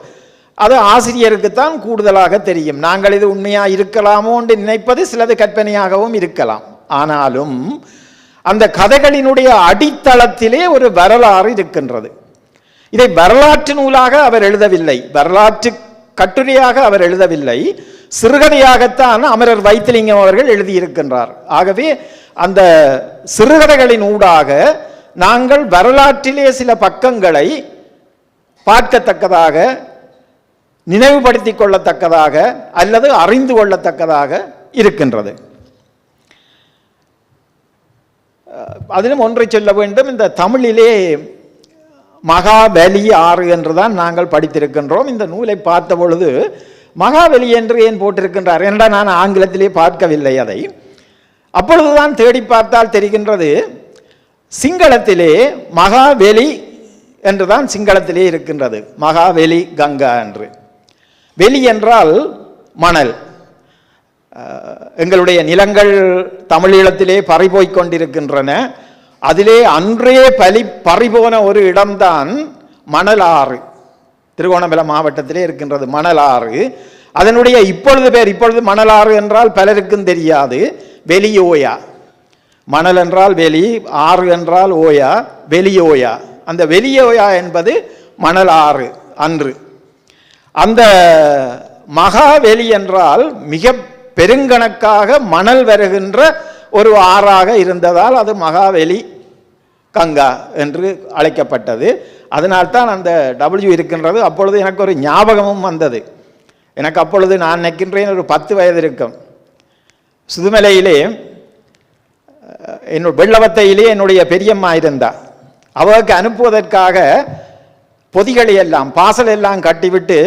அது ஆசிரியருக்குத்தான் கூடுதலாக தெரியும். நாங்கள் இது உண்மையாக இருக்கலாமோ என்று நினைப்பது சிலது கற்பனையாகவும் இருக்கலாம். ஆனாலும் அந்த கதைகளினுடைய அடித்தளத்திலே ஒரு வரலாறு இருக்கின்றது. இதை வரலாற்று நூலாக அவர் எழுதவில்லை, வரலாற்று கட்டுரையாக அவர் எழுதவில்லை, சிறுகதையாகத்தான் அமரர் வைத்திலிங்கம் அவர்கள் எழுதியிருக்கின்றார். ஆகவே அந்த சிறுகதைகளின் ஊடாக நாங்கள் வரலாற்றிலே சில பக்கங்களை பார்க்கத்தக்கதாக, நினைவுபடுத்திக் கொள்ளத்தக்கதாக அல்லது அறிந்து கொள்ளத்தக்கதாக இருக்கின்றது. அதிலும் ஒன்றை சொல்ல வேண்டும். இந்த தமிழிலே மகாவெலி ஆறு என்றுதான் நாங்கள் படித்திருக்கின்றோம். இந்த நூலை பார்த்த பொழுது மகாவெலி என்று ஏன் போட்டிருக்கின்றார் என்றால் நான் ஆங்கிலத்திலே பார்க்கவில்லை. அதை அப்பொழுதுதான் தேடி பார்த்தால் தெரிகின்றது, சிங்களத்திலே மகாவெலி என்றுதான் சிங்களத்திலே இருக்கின்றது, மகாவெலி கங்கா என்று. வெளி என்றால் மணல். எங்களுடைய நிலங்கள் தமிழீழத்திலே பறிபோய்க் கொண்டிருக்கின்றன. அதிலே அன்றே பறிபோன ஒரு இடம்தான் மணலாறு. திருகோணமலை மாவட்டத்திலே இருக்கின்றது மணலாறு. அதனுடைய இப்பொழுது மணலாறு என்றால் பலருக்கும் தெரியாது, வெளியோயா. மணல் என்றால் வெளி, ஆறு என்றால் ஓயா, வெளியோயா. அந்த வெளியோயா என்பது மணலாறு அன்று. அந்த மகாவெலி என்றால் மிக பெருங்கணக்காக மணல் வருகின்ற ஒரு ஆறாக இருந்ததால் அது மகாவெலி கங்கா என்று அழைக்கப்பட்டது. அதனால்தான் அந்த W இருக்கின்றது. அப்பொழுது எனக்கு ஒரு ஞாபகமும் வந்தது. எனக்கு அப்பொழுது நான் நினைக்கின்றேன் ஒரு 10 வயது இருக்கும். சுதுமலையிலே வெள்ளவத்தையிலே என்னுடைய பெரியம்மா இருந்தா. அவருக்கு அனுப்புவதற்காக பொதிகளை எல்லாம் பாசல் எல்லாம் கட்டிவிட்டு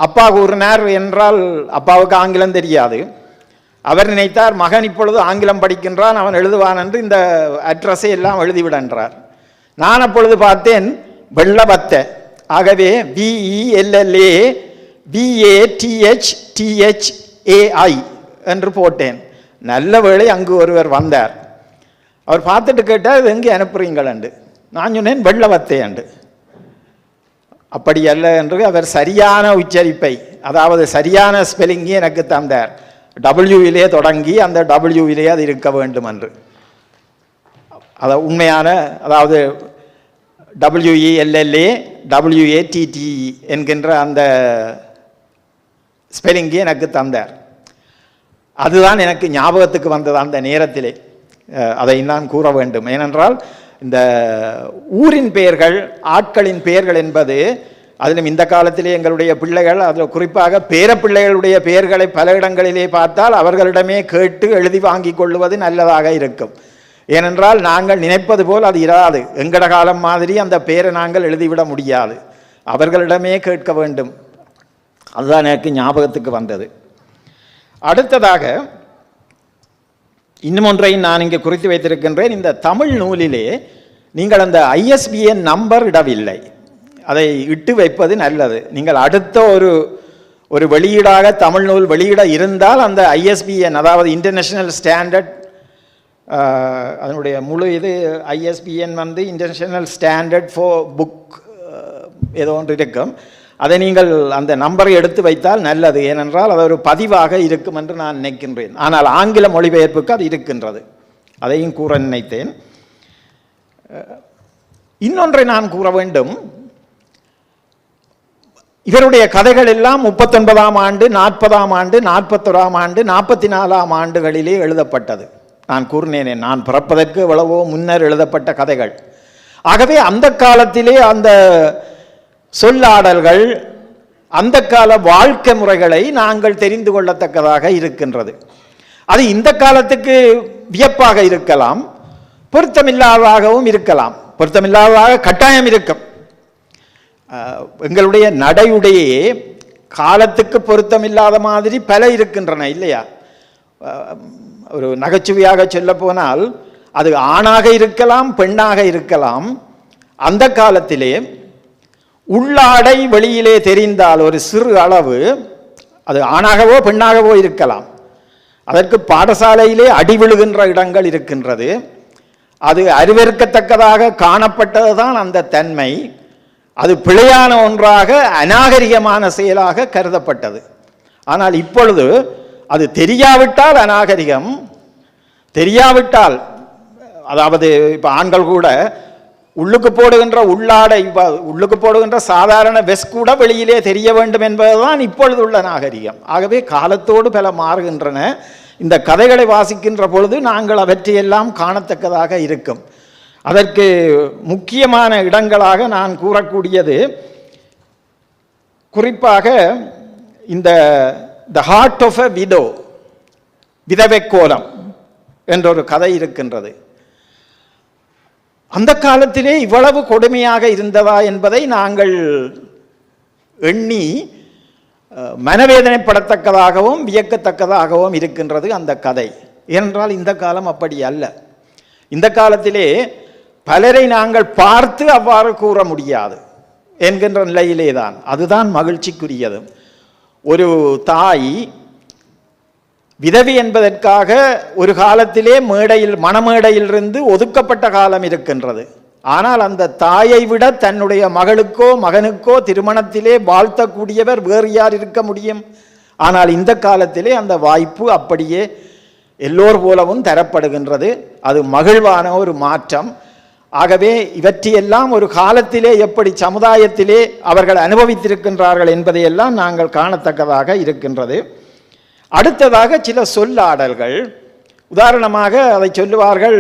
அப்பா கூறினார் என்றால், அப்பாவுக்கு ஆங்கிலம் தெரியாது. அவர் நினைத்தார் மகன் இப்பொழுது ஆங்கிலம் படிக்கின்றான், அவன் எழுதுவான் என்று இந்த அட்ரஸை எல்லாம் எழுதிவிட என்றார். நான் அப்பொழுது பார்த்தேன் வெள்ளவத்தை. ஆகவே VELLA BATHTHAI என்று போட்டேன். நல்ல வேளை அங்கு ஒருவர் வந்தார். அவர் பார்த்துட்டு கேட்டார், இது எங்கே அனுப்புறீங்கள் என்று. நான் சொன்னேன் வெள்ளவத்தை என்று. அப்படி அல்ல என்று அவர் சரியான உச்சரிப்பை, அதாவது சரியான ஸ்பெல்லிங்கே எனக்கு தந்தார். டபிள்யூவிலே தொடங்கி அந்த டபிள்யூவிலே அது இருக்க வேண்டும் என்று. அதை உண்மையான, அதாவது WELLA WATTE என்கின்ற அந்த ஸ்பெல்லிங்கே எனக்கு தந்தார். அதுதான் எனக்கு ஞாபகத்துக்கு வந்தது அந்த நேரத்திலே. அதை நான் கூற வேண்டும். ஏனென்றால் இந்த ஊரின் பெயர்கள், ஆட்களின் பெயர்கள் என்பது, அதிலும் இந்த காலத்திலே எங்களுடைய பிள்ளைகள், அதில் குறிப்பாக பேரப்பிள்ளைகளுடைய பெயர்களை பல இடங்களிலே பார்த்தால் அவர்களிடமே கேட்டு எழுதி வாங்கி கொள்வது நல்லதாக இருக்கும். ஏனென்றால் நாங்கள் நினைப்பது போல் அது இராது. எங்கட காலம் மாதிரி அந்த பெயரை நாங்கள் எழுதிவிட முடியாது, அவர்களிடமே கேட்க வேண்டும். அதுதான் எனக்கு ஞாபகத்துக்கு வந்தது. அடுத்ததாக இன்னும் ஒன்றையும் நான் இங்கே குறித்து வைத்திருக்கின்றேன். இந்த தமிழ் நூலிலே நீங்கள் அந்த ISBN நம்பர் இடவில்லை. அதை இட்டு வைப்பது நல்லது. நீங்கள் அடுத்த ஒரு வெளியீடாக தமிழ் நூல் வெளியிட இருந்தால் அந்த ISBN, அதாவது இன்டர்நேஷ்னல் ஸ்டாண்டர்ட், அதனுடைய முழு இது ISBN வந்து இன்டர்நேஷ்னல் ஸ்டாண்டர்ட் ஃபார் புக் ஏதோ ஒன்று இருக்கும். அதை நீங்கள் அந்த நம்பரை எடுத்து வைத்தால் நல்லது. ஏனென்றால் அது ஒரு பதிவாக இருக்கும் என்று நான் நினைக்கின்றேன். ஆனால் ஆங்கில மொழிபெயர்ப்புக்கு அது இருக்கின்றது. அதையும் கூற நினைத்தேன். இன்னொன்றை நான் கூற வேண்டும். இவருடைய கதைகள் எல்லாம் 39ஆம் ஆண்டு, 40ஆம் ஆண்டு, 41ஆம் ஆண்டு, 44ஆம் ஆண்டுகளிலே எழுதப்பட்டது. நான் கூறினேனே, நான் பிறப்பதற்கு எவ்வளவோ முன்னர் எழுதப்பட்ட கதைகள். ஆகவே அந்த காலத்திலே அந்த சொல்லாடல்கள், அந்த கால வாழ்க்கை முறைகளை நாங்கள் தெரிந்து கொள்ளத்தக்கதாக இருக்கின்றது. அது இந்த காலத்துக்கு வியப்பாக இருக்கலாம், பொருத்தமில்லாததாகவும் இருக்கலாம். பொருத்தமில்லாததாக கட்டாயம் இருக்கும். எங்களுடைய நடையுடைய காலத்துக்கு பொருத்தமில்லாத மாதிரி பல இருக்கின்றன இல்லையா? ஒரு நகைச்சுவையாக சொல்ல போனால் அது ஆணாக இருக்கலாம், பெண்ணாக இருக்கலாம். அந்த காலத்திலே உள்ளாடை வெளியிலே தெரிந்தால் ஒரு சிறு அளவு, அது ஆணாகவோ பெண்ணாகவோ இருக்கலாம், அதற்கு பாடசாலையிலே அடி விழுகின்ற இடங்கள் இருக்கின்றது. அது அறிவறுக்கத்தக்கதாக காணப்பட்டதுதான் அந்த தன்மை. அது பிழையான ஒன்றாக, அநாகரிகமான செயலாக கருதப்பட்டது. ஆனால் இப்பொழுது அது தெரியாவிட்டால் அநாகரிகம், தெரியாவிட்டால், அதாவது இப்போ ஆண்கள் கூட உள்ளுக்கு போடுகின்ற உள்ளாடை, உள்ளுக்கு போடுகின்ற சாதாரண வெஸ்ட் கூட வெளியிலே தெரிய வேண்டும் என்பதுதான் இப்பொழுது உள்ள நாகரிகம். ஆகவே காலத்தோடு பல மாறுகின்றன. இந்த கதைகளை வாசிக்கின்ற பொழுது நாங்கள் அவற்றையெல்லாம் காணத்தக்கதாக இருக்கும். அதற்கு முக்கியமான இடங்களாக நான் கூறக்கூடியது, குறிப்பாக இந்த the heart of a widow, விதவை கோலம் என்ற ஒரு கதை இருக்கின்றது. அந்த காலத்திலே இவ்வளவு கொடுமையாக இருந்ததா என்பதை நாங்கள் எண்ணி மனவேதனைப்படத்தக்கதாகவும் வியக்கத்தக்கதாகவும் இருக்கின்றது அந்த கதை. ஏனென்றால் இந்த காலம் அப்படி அல்ல. இந்த காலத்திலே பலரை நாங்கள் பார்த்து அவ்வாறு கூற முடியாது என்கின்ற நிலையிலே தான். அதுதான் மகிழ்ச்சிக்குரியது. ஒரு தாய் விதவி என்பதற்காக ஒரு காலத்திலே மேடையில், மணமேடையிலிருந்து ஒதுக்கப்பட்ட காலம் இருக்கின்றது. ஆனால் அந்த தாயை விட தன்னுடைய மகளுக்கோ மகனுக்கோ திருமணத்திலே வாழ்த்தக்கூடியவர் வேறு யார் இருக்க முடியும்? ஆனால் இந்த காலத்திலே அந்த வாய்ப்பு அப்படியே எல்லோர் போலவும் தரப்படுகின்றது. அது மகிழ்வான ஒரு மாற்றம். ஆகவே இவற்றையெல்லாம் ஒரு காலத்திலே எப்படி சமுதாயத்திலே அவர்கள் அனுபவித்திருக்கின்றார்கள் என்பதையெல்லாம் நாங்கள் காணத்தக்கதாக இருக்கின்றது. அடுத்ததாக சில சொல்லாடல்கள், உதாரணமாக அதை சொல்லுவார்கள்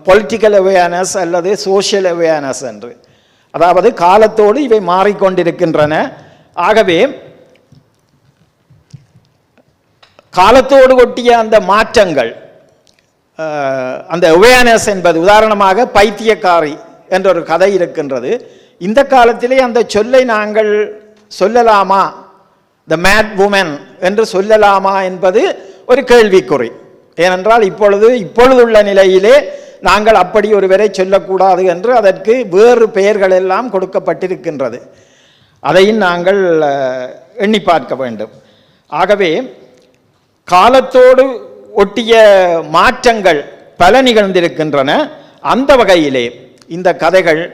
பொலிட்டிக்கல் அவேர்னஸ் அல்லது சோஷியல் அவேர்னஸ் என்று. அதாவது காலத்தோடு இவை மாறிக்கொண்டிருக்கின்றன. ஆகவே காலத்தோடு ஒட்டிய அந்த மாற்றங்கள், அந்த அவேர்னஸ் என்பது, உதாரணமாக பைத்தியக்காரி என்ற ஒரு கதை இருக்கின்றது. இந்த காலத்திலே அந்த சொல்லை நாங்கள் சொல்லலாமா, த மேட் வுமன் என்று சொல்லலாமா என்பது ஒரு கேள்விக்குறி. ஏனென்றால் இப்பொழுதுள்ள நிலையிலே நாங்கள் அப்படி ஒருவரை சொல்லக்கூடாது என்று அதற்கு வேறு பெயர்கள் எல்லாம் கொடுக்கப்பட்டிருக்கின்றது. அதையும் நாங்கள் எண்ணி பார்க்க வேண்டும். ஆகவே காலத்தோடு ஒட்டிய மாற்றங்கள் பல நிகழ்ந்திருக்கின்றன. அந்த வகையிலே இந்த கதைகள்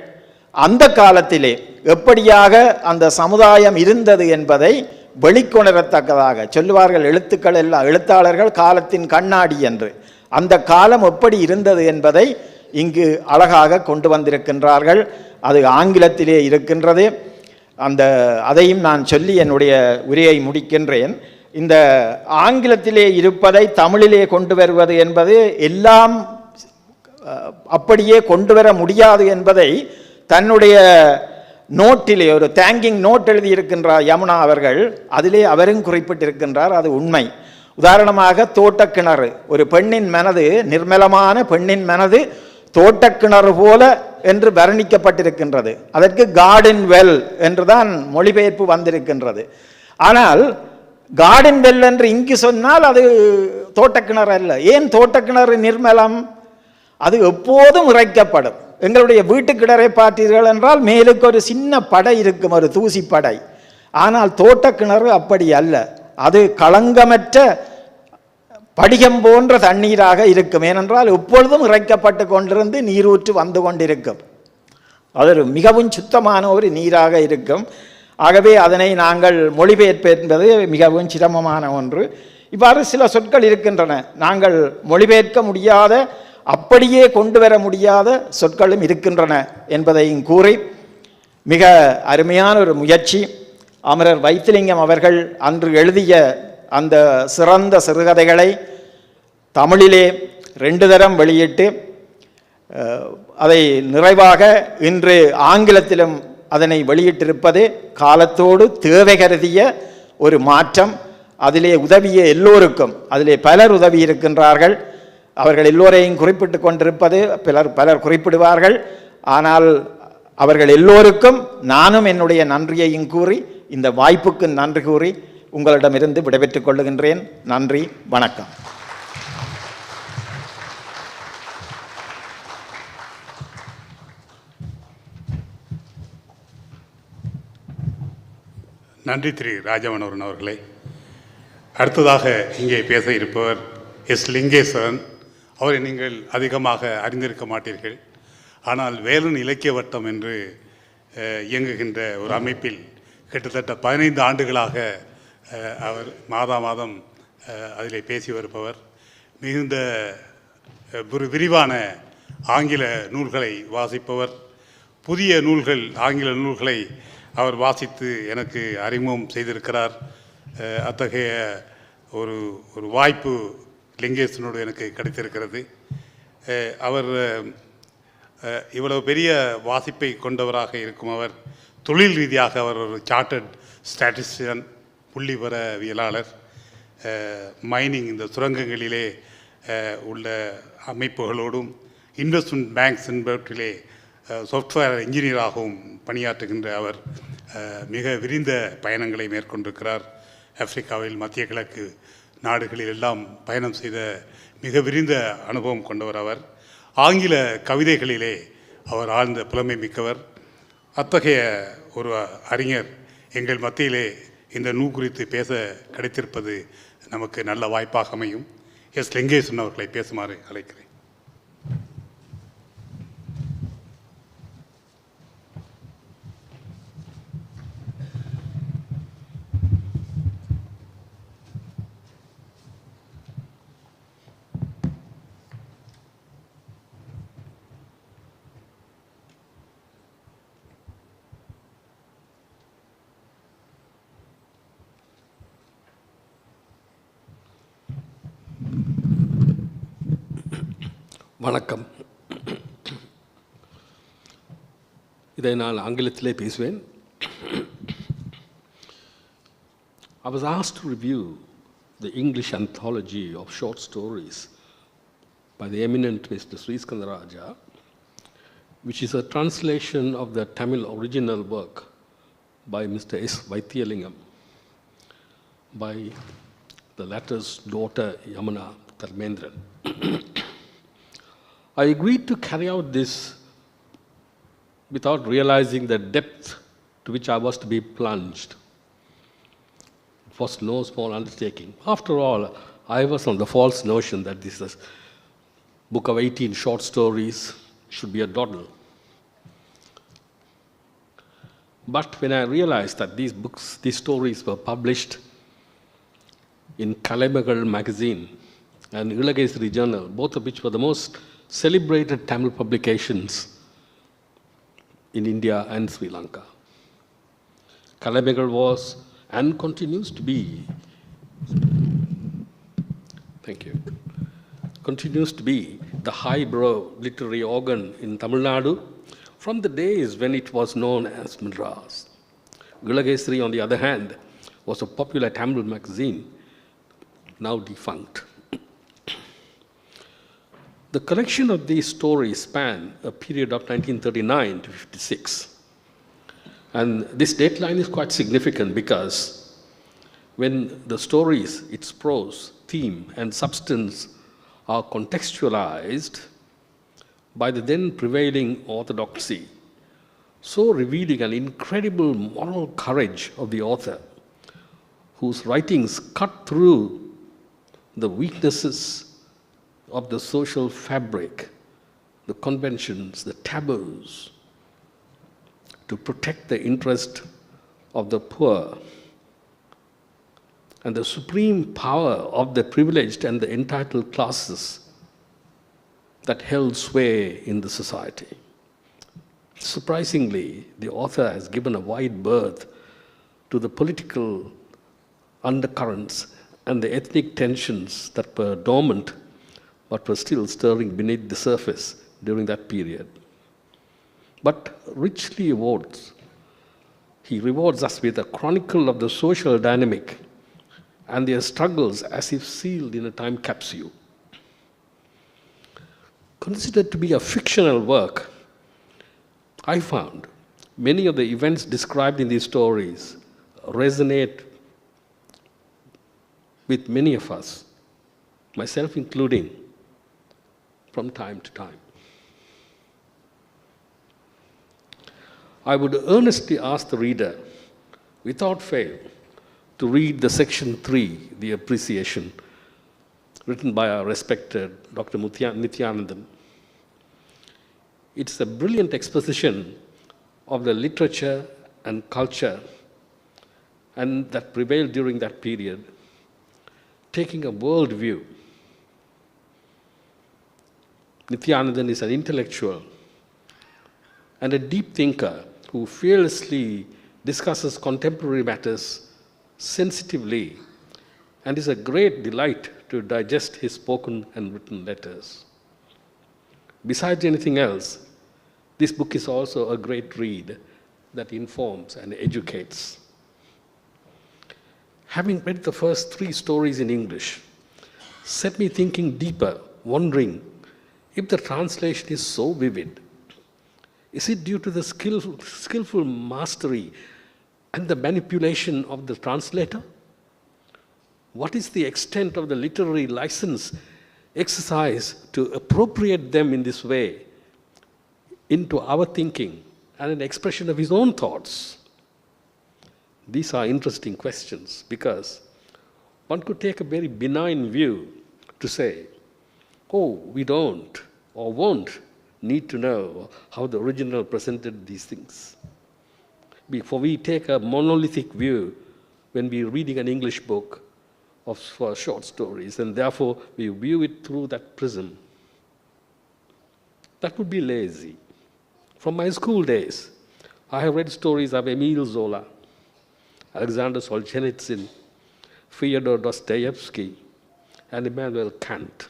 அந்த காலத்திலே எப்படியாக அந்த சமுதாயம் இருந்தது என்பதை வெளிக்கொணரத்தக்கதாக சொல்லுவார்கள். எழுத்துக்கள் எல்லாம், எழுத்தாளர்கள் காலத்தின் கண்ணாடி என்று. அந்த காலம் எப்படி இருந்தது என்பதை இங்கு அழகாக கொண்டு வந்திருக்கின்றார்கள். அது ஆங்கிலத்திலே இருக்கின்றது. அதையும் நான் சொல்லி என்னுடைய உரையை முடிக்கின்றேன். இந்த ஆங்கிலத்திலே இருப்பதை தமிழிலே கொண்டு வருவது என்பது எல்லாம் அப்படியே கொண்டு வர முடியாது என்பதை தன்னுடைய நோட்டிலே ஒரு தேங்கிங் நோட் எழுதியிருக்கின்றார் யமுனா அவர்கள். அதிலே அவரும் குறிப்பிட்டிருக்கின்றார். அது உண்மை. உதாரணமாக தோட்டக்கிணறு, ஒரு பெண்ணின் மனது, நிர்மலமான பெண்ணின் மனது தோட்டக்கிணறு போல என்று வர்ணிக்கப்பட்டிருக்கின்றது. அதற்கு கார்டன் வெல் என்றுதான் மொழிபெயர்ப்பு வந்திருக்கின்றது. ஆனால் கார்டன் வெல் என்று இங்கு சொன்னால் அது தோட்டக்கிணறு அல்ல. ஏன் தோட்டக்கிணறு நிர்மலம்? அது எப்போதும் இறைக்கப்படும். எங்களுடைய வீட்டு கிணறை பார்த்தீர்கள் என்றால் மேலுக்கு ஒரு சின்ன படை இருக்கும், ஒரு தூசி படை. ஆனால் தோட்டக்கிணறு அப்படி அல்ல. அது களங்கமற்ற படிகம் போன்ற தண்ணீராக இருக்கும். ஏனென்றால் எப்பொழுதும் இறைக்கப்பட்டு கொண்டிருந்து நீரூற்று வந்து கொண்டிருக்கும். அது மிகவும் சுத்தமான ஒரு நீராக இருக்கும். ஆகவே அதனை நாங்கள் மொழிபெயர்ப்பு என்பது மிகவும் சிரமமான ஒன்று. இவ்வாறு சில சொற்கள் இருக்கின்றன, நாங்கள் மொழிபெயர்க்க முடியாத அப்படியே கொண்டு வர முடியாத சொற்களும் இருக்கின்றன என்பதையும் கூறி, மிக அருமையான ஒரு முயற்சி. அமரர் வைத்திலிங்கம் அவர்கள் அன்று எழுதிய அந்த சிறந்த சிறுகதைகளை தமிழிலே 2 தரம் வெளியிட்டு அதை நிறைவாக இன்று ஆங்கிலத்திலும் அதனை வெளியிட்டிருப்பது காலத்தோடு தேவை கருதிய ஒரு மாற்றம். அதிலே உதவிய எல்லோருக்கும், அதிலே பலர் உதவி இருக்கின்றார்கள். அவர்கள் எல்லோரையும் குறிப்பிட்டு கொண்டிருப்பது பலர் குறிப்பிடுவார்கள். ஆனால் அவர்கள் எல்லோருக்கும் நானும் என்னுடைய நன்றியையும் கூறி, இந்த வாய்ப்புக்கு நன்றி கூறி உங்களிடமிருந்து விடைபெற்றுக் கொள்ளுகின்றேன். நன்றி, வணக்கம். நன்றி திரு ராஜமனோகரன் அவர்களே. அடுத்ததாக இங்கே பேச இருப்பவர் எஸ் லிங்கேஸ்வரன். அவரை நீங்கள் அதிகமாக அறிந்திருக்க மாட்டீர்கள். ஆனால் வேலன் இலக்கிய வட்டம் என்று இயங்குகின்ற ஒரு அமைப்பில் கிட்டத்தட்ட 15 ஆண்டுகளாக அவர் மாதம் அதில் பேசி வருபவர். மிகுந்த ஒரு விரிவான ஆங்கில நூல்களை வாசிப்பவர். புதிய நூல்கள், ஆங்கில நூல்களை அவர் வாசித்து எனக்கு அறிமுகம் செய்திருக்கிறார். அத்தகைய ஒரு வாய்ப்பு லிங்கேசனோடு எனக்கு கிடைத்திருக்கிறது. அவர் இவ்வளவு பெரிய வாசிப்பை கொண்டவராக இருக்கும் அவர் தொழில் ரீதியாக அவர் ஒரு சார்ட்டர்ட் ஸ்டாட்டிஸ்டிஷியன், புள்ளிவரவியலாளர். மைனிங், இந்த சுரங்கங்களிலே உள்ள அமைப்புகளோடும் இன்வெஸ்ட்மெண்ட் பேங்க்ஸ் என்பவற்றிலே சாஃப்ட்வேர் இன்ஜினியராகவும் பணியாற்றுகின்ற அவர் மிக விரிந்த பயணங்களை மேற்கொண்டிருக்கிறார். ஆப்பிரிக்காவில், மத்திய கிழக்கு நாடுகளில் எல்லாம் பயணம் செய்த மிக விரிந்த அனுபவம் கொண்டவர் அவர். ஆங்கில கவிதைகளிலே அவர் ஆழ்ந்த புலமை மிக்கவர். அத்தகைய ஒரு அறிஞர் எங்கள் மத்தியிலே இந்த நூல் குறித்து பேச கிடைத்திருப்பது நமக்கு நல்ல வாய்ப்பாக அமையும். எஸ் லிங்கேசன் அவர்களை பேசுமாறு அழைக்கிறேன். வணக்கம். இதை நான் ஆங்கிலத்திலே பேசுவேன். I was asked to review the English anthology of short stories by the eminent Mr. Sriskandarajah, which is a translation of the Tamil original work by Mr. S. Vaithialingam, by the latter's daughter Yamuna, Tharmendiran. I agreed to carry out this without realizing the depth to which I was to be plunged. It was no small undertaking. After all, I was on the false notion that this is a book of 18 short stories should be a dawdle. But when I realized that these stories were published in Kalamegal magazine and Ilagesri journal, both of which were the most celebrated Tamil publications in India and Sri Lanka. Kalamegal was and continues to be, the highbrow literary organ in Tamil Nadu from the days when it was known as Madras. Ilagesri, on the other hand, was a popular Tamil magazine, now defunct. The collection of these stories span a period of 1939 to 56. And this dateline is quite significant because when the stories, its prose, theme, and substance are contextualized by the then prevailing orthodoxy, so revealing an incredible moral courage of the author, whose writings cut through the weaknesses of the social fabric, the conventions, the taboos, to protect the interest of the poor and the supreme power of the privileged and the entitled classes that held sway in the society. Surprisingly, the author has given a wide berth to the political undercurrents and the ethnic tensions that were dormant but were still stirring beneath the surface during that period. But richly he rewards us with a chronicle of the social dynamic and their struggles as if sealed in a time capsule. Considered to be a fictional work, I found many of the events described in these stories resonate with many of us, myself including, from time to time. I would earnestly ask the reader, without fail, to read the section 3, the appreciation, written by our respected Dr. Nithyanandan. It's a brilliant exposition of the literature and culture and that prevailed during that period, taking a world view. Nithyanandan is an intellectual and a deep thinker who fearlessly discusses contemporary matters sensitively and is a great delight to digest his spoken and written letters. Besides anything else, this book is also a great read that informs and educates. Having read the first 3 stories in English, set me thinking deeper, wondering if the translation is so vivid. Is it due to the skillful mastery and the manipulation of the translator? What is the extent of the literary license exercised to appropriate them in this way into our thinking and an expression of his own thoughts? These are interesting questions because one could take a very benign view to say, oh, we don't or won't need to know how the original presented these things. For we take a monolithic view when we're reading an English book for short stories, and therefore we view it through that prism. That would be lazy. From my school days, I have read stories of Emile Zola, Alexander Solzhenitsyn, Fyodor Dostoevsky, and Immanuel Kant,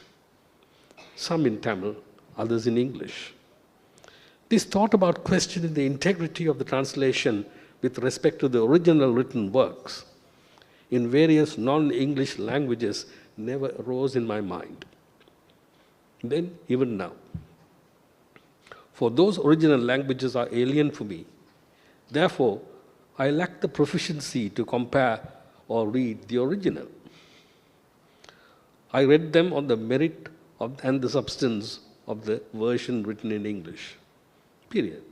some in Tamil, others in English. This thought about questioning the integrity of the translation with respect to the original written works in various non-English languages never arose in my mind. Then, even now. For those original languages are alien for me. Therefore, I lack the proficiency to compare or read the original. I read them on the merit and the substance of the version written in English. Period.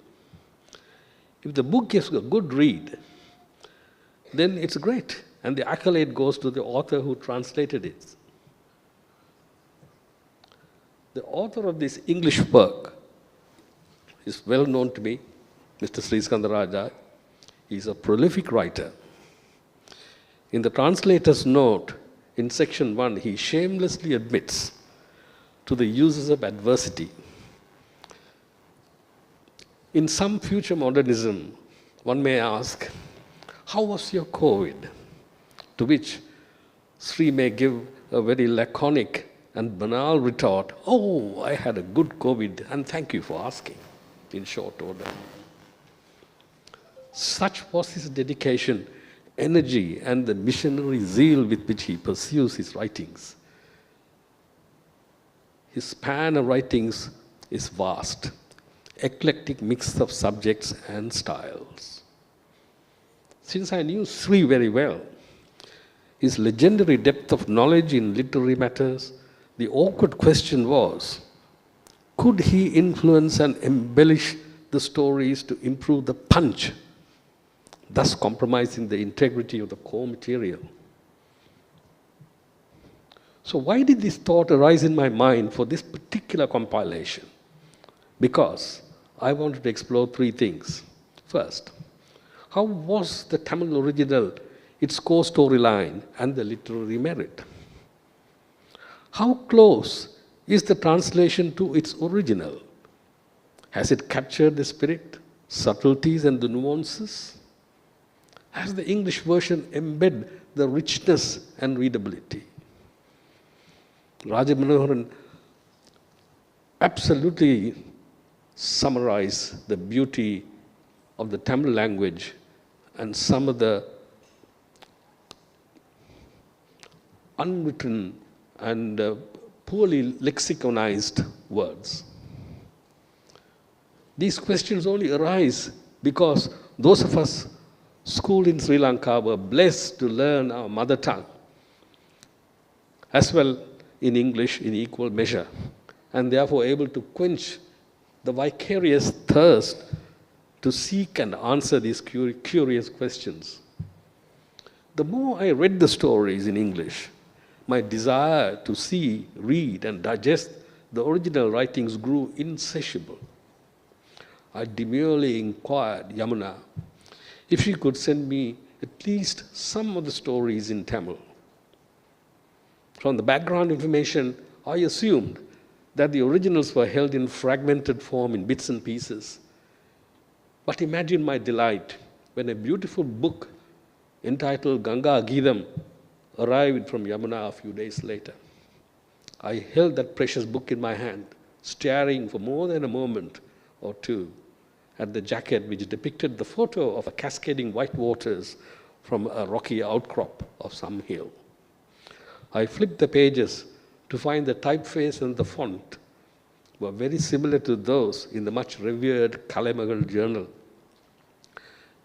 If the book is a good read, then it's great, and the accolade goes to the author who translated it. The author of this English work is well known to me, Mr. Sriskandarajah. He is a prolific writer. In the translator's note, in section 1, he shamelessly admits to the uses of adversity. In some future modernism, one may ask, how was your COVID? To which Sri may give a very laconic and banal retort, oh, I had a good COVID, and thank you for asking, in short order. Such was his dedication, energy, and the missionary zeal with which he pursues his writings. His span of writings is vast, eclectic mix of subjects and styles. Since I knew Sri very well, his legendary depth of knowledge in literary matters, the awkward question was, could he influence and embellish the stories to improve the punch, thus compromising the integrity of the core material? So why did this thought arise in my mind for this particular compilation? Because I wanted to explore 3 things. First, how was the Tamil original, its core storyline, and the literary merit? How close is the translation to its original? Has it captured the spirit, subtleties, and the nuances? Has the English version embedded the richness and readability? Raja Manoharan absolutely summarized the beauty of the Tamil language and some of the unwritten and poorly lexiconized words. These questions only arise because those of us schooled in Sri Lanka were blessed to learn our mother tongue as well in English in equal measure, and therefore able to quench the vicarious thirst to seek and answer these curious questions. The more I read the stories in English, my desire to see, read, and digest the original writings grew insatiable. I demurely inquired Yamuna if she could send me at least some of the stories in Tamil. From the background information, I assumed that the originals were held in fragmented form in bits and pieces. But imagine my delight when a beautiful book entitled Ganga Geetham arrived from Yamuna a few days later. I held that precious book in my hand, staring for more than a moment or two at the jacket which depicted the photo of a cascading white waters from a rocky outcrop of some hill. I flipped the pages to find the typeface and the font were very similar to those in the much revered Kalemagal journal,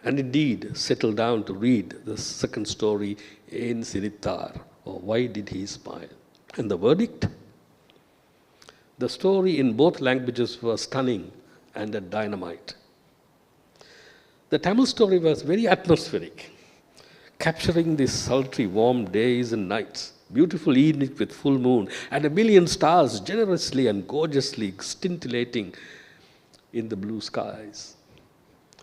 and indeed settled down to read the second story, in Sritharan, or Why Did He Smile? And the verdict? The story in both languages was stunning and a dynamite. The Tamil story was very atmospheric, capturing these sultry, warm days and nights, beautiful evenings with full moon, and a million stars generously and gorgeously scintillating in the blue skies.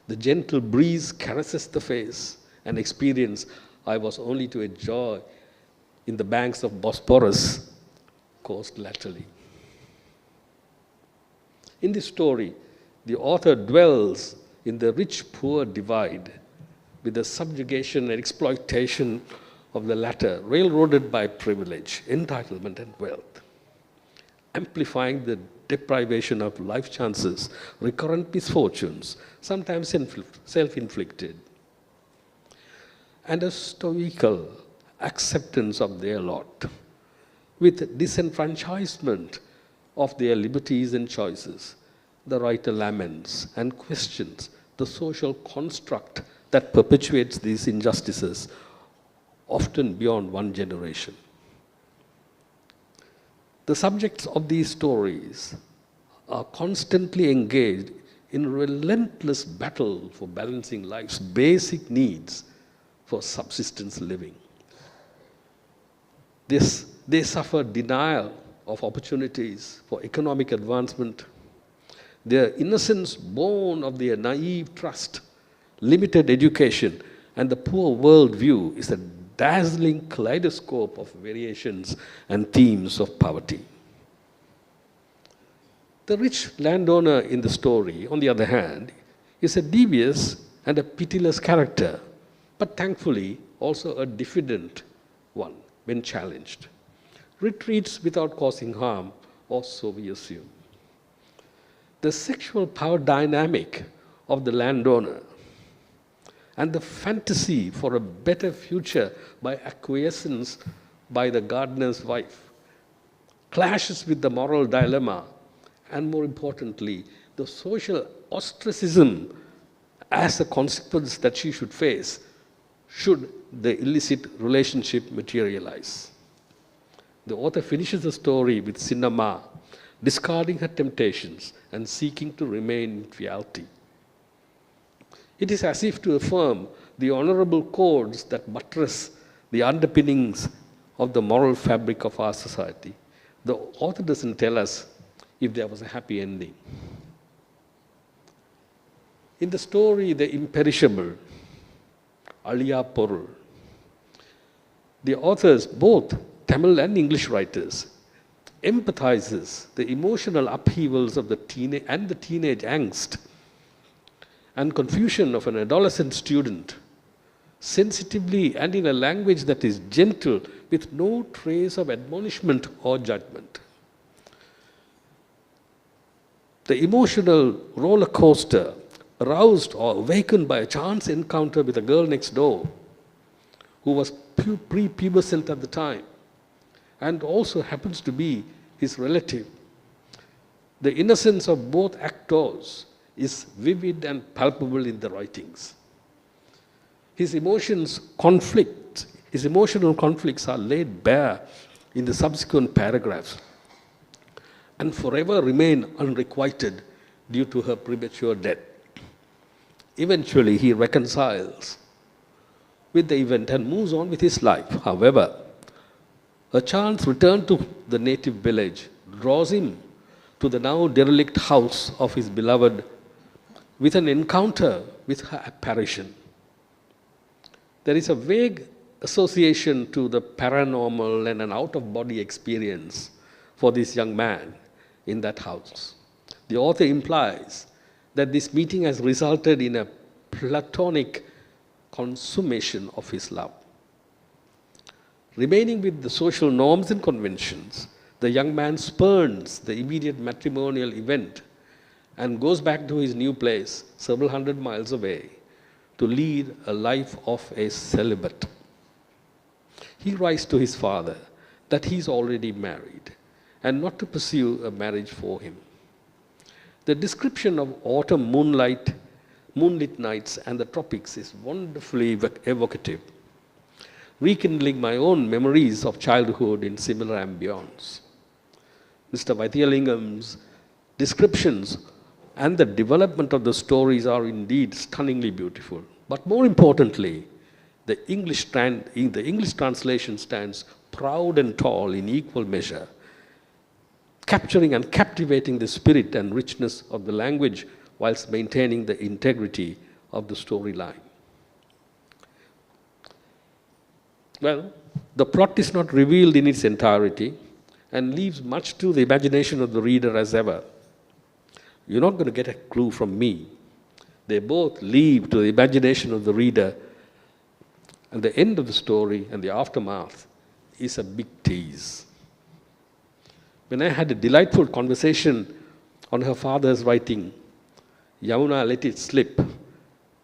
The gentle breeze caresses the face, an experience I was only to enjoy in the banks of Bosporus, coast laterally. In this story, the author dwells in the rich-poor divide with the subjugation and exploitation of the latter, railroaded by privilege, entitlement, and wealth, amplifying the deprivation of life chances, recurrent misfortunes, sometimes self-inflicted, and a stoical acceptance of their lot, with disenfranchisement of their liberties and choices. The writer laments and questions the social construct that perpetuates these injustices, often beyond one generation. The subjects of these stories are constantly engaged in relentless battle for balancing life's basic needs for subsistence living. They suffer denial of opportunities for economic advancement. Their innocence born of their naive trust, limited education, and the poor worldview is a dazzling kaleidoscope of variations and themes of poverty. The rich landowner in the story, on the other hand, is a devious and a pitiless character, but thankfully also a diffident one when challenged. Retreats without causing harm, or so we assume. The sexual power dynamic of the landowner and the fantasy for a better future by acquiescence by the gardener's wife clashes with the moral dilemma and, more importantly, the social ostracism as a consequence that she should face should the illicit relationship materialize. The author finishes the story with Sinnamma discarding her temptations and seeking to remain in fealty. It is as if to affirm the honorable codes that buttress the underpinnings of the moral fabric of our society. The author doesn't tell us if there was a happy ending. In the story, The Imperishable, Aliya Porul, the authors, both Tamil and English writers, empathizes the emotional upheavals of the teenage angst and confusion of an adolescent student sensitively and in a language that is gentle with no trace of admonishment or judgment. The emotional roller coaster aroused or awakened by a chance encounter with a girl next door who was prepubescent at the time and also happens to be his relative. The innocence of both actors is vivid and palpable in the writings. His emotional conflicts are laid bare in the subsequent paragraphs and forever remain unrequited due to her premature death. Eventually, he reconciles with the event and moves on with his life. However, a chance return to the native village draws him to the now derelict house of his beloved with an encounter with her apparition. There is a vague association to the paranormal and an out-of-body experience for this young man in that house. The author implies that this meeting has resulted in a platonic consummation of his love. Remaining with the social norms and conventions, the young man spurns the immediate matrimonial event and goes back to his new place several hundred miles away to lead a life of a celibate. He writes to his father that he is already married and not to pursue a marriage for him. The description of autumn moonlit nights and the tropics is wonderfully evocative, rekindling my own memories of childhood in similar ambience. Mr. Vaithialingam's descriptions and the development of the stories are indeed stunningly beautiful. But more importantly, the English translation stands proud and tall in equal measure, capturing and captivating the spirit and richness of the language whilst maintaining the integrity of the storyline. Well, the plot is not revealed in its entirety and leaves much to the imagination of the reader as ever. You're not going to get a clue from me. They both leave to the imagination of the reader, and the end of the story and the aftermath is a big tease. When I had a delightful conversation on her father's writing, Yamuna let it slip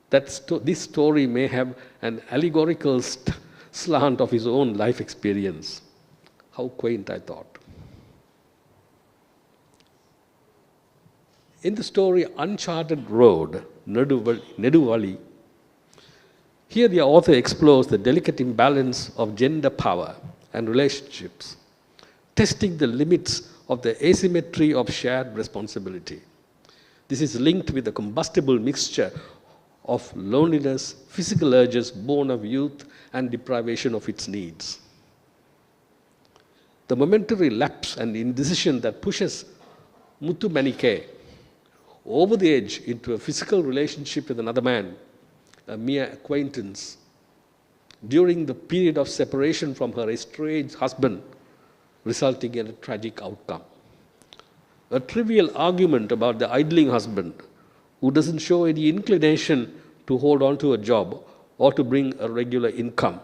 that this story may have an allegorical slant of his own life experience. How quaint, I thought. In the story Uncharted Road, Neduvali, here the author explores the delicate imbalance of gender power and relationships, testing the limits of the asymmetry of shared responsibility. This is linked with the combustible mixture of loneliness, physical urges born of youth, and deprivation of its needs. The momentary lapse and indecision that pushes Muthu Manike over the edge into a physical relationship with another man, a mere acquaintance, during the period of separation from her estranged husband, resulting in a tragic outcome. A trivial argument about the idling husband who doesn't show any inclination to hold on to a job or to bring a regular income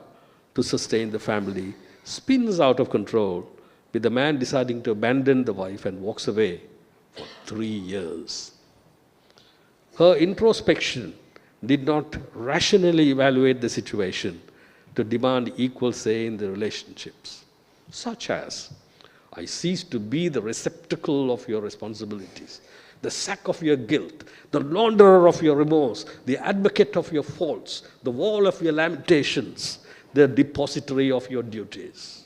to sustain the family spins out of control with the man deciding to abandon the wife and walks away for 3 years. Her introspection did not rationally evaluate the situation to demand equal say in the relationships, such as, I cease to be the receptacle of your responsibilities, the sack of your guilt, the launderer of your remorse, the advocate of your faults, the wall of your lamentations, the depository of your duties.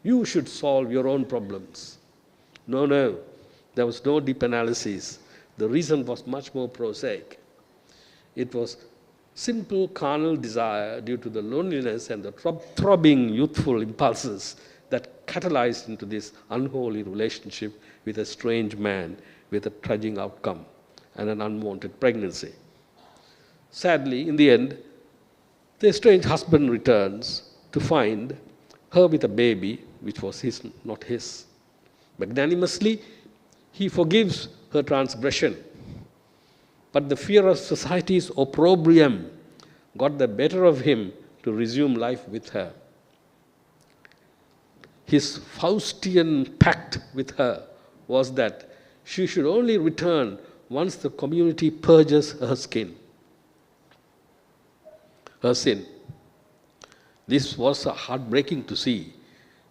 You should solve your own problems. No, there was no deep analysis. The reason was much more prosaic. It was simple carnal desire due to the loneliness and the throbbing youthful impulses that catalyzed into this unholy relationship with a strange man with a tragic outcome and an unwanted pregnancy. Sadly, in the end, the estranged husband returns to find her with a baby which was his, not his. Magnanimously, he forgives her transgression. But the fear of society's opprobrium got the better of him to resume life with her. His Faustian pact with her was that she should only return once the community purges her sin. This was heartbreaking to see,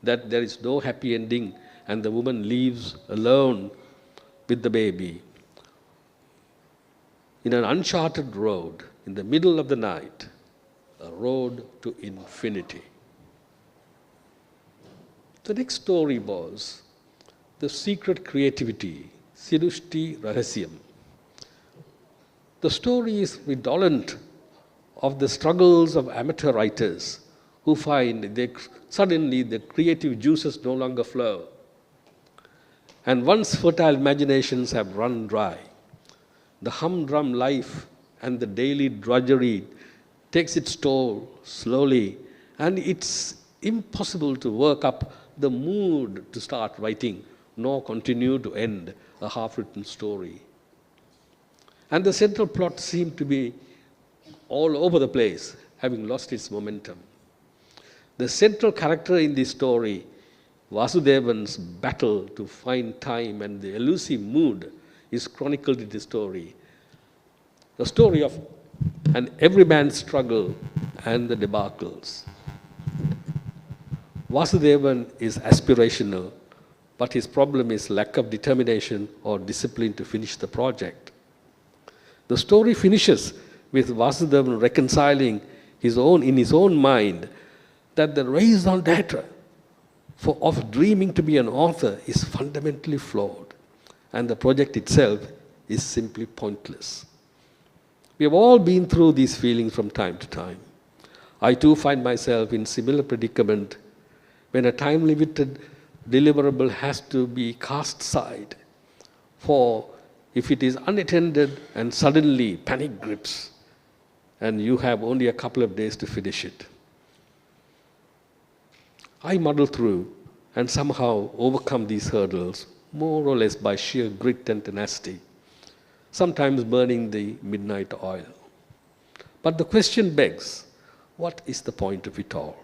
that there is no happy ending and the woman leaves alone with the baby in an uncharted road in the middle of the night, a road to infinity. The next story was The Secret Creativity, Sirushti Rahasyam. The story is redolent of the struggles of amateur writers who find suddenly the creative juices no longer flow. And once fertile imaginations have run dry, the humdrum life and the daily drudgery takes its toll slowly, and it's impossible to work up the mood to start writing, nor continue to end a half-written story. And the central plot seemed to be all over the place, having lost its momentum. The central character in this story, Vasudevan's battle to find time and the elusive mood, is chronicled in the story. The story of an everyman's struggle and the debacles. Vasudevan is aspirational, but his problem is lack of determination or discipline to finish the project. The story finishes with Vasudevan reconciling in his own mind that the raison d'etre of dreaming to be an author is fundamentally flawed, and the project itself is simply pointless. We have all been through these feelings from time to time. I too find myself in similar predicament when a time-limited deliverable has to be cast aside, for if it is unattended and suddenly panic grips, and you have only a couple of days to finish it. I muddle through and somehow overcome these hurdles, more or less by sheer grit and tenacity, sometimes burning the midnight oil. But the question begs, what is the point of it all?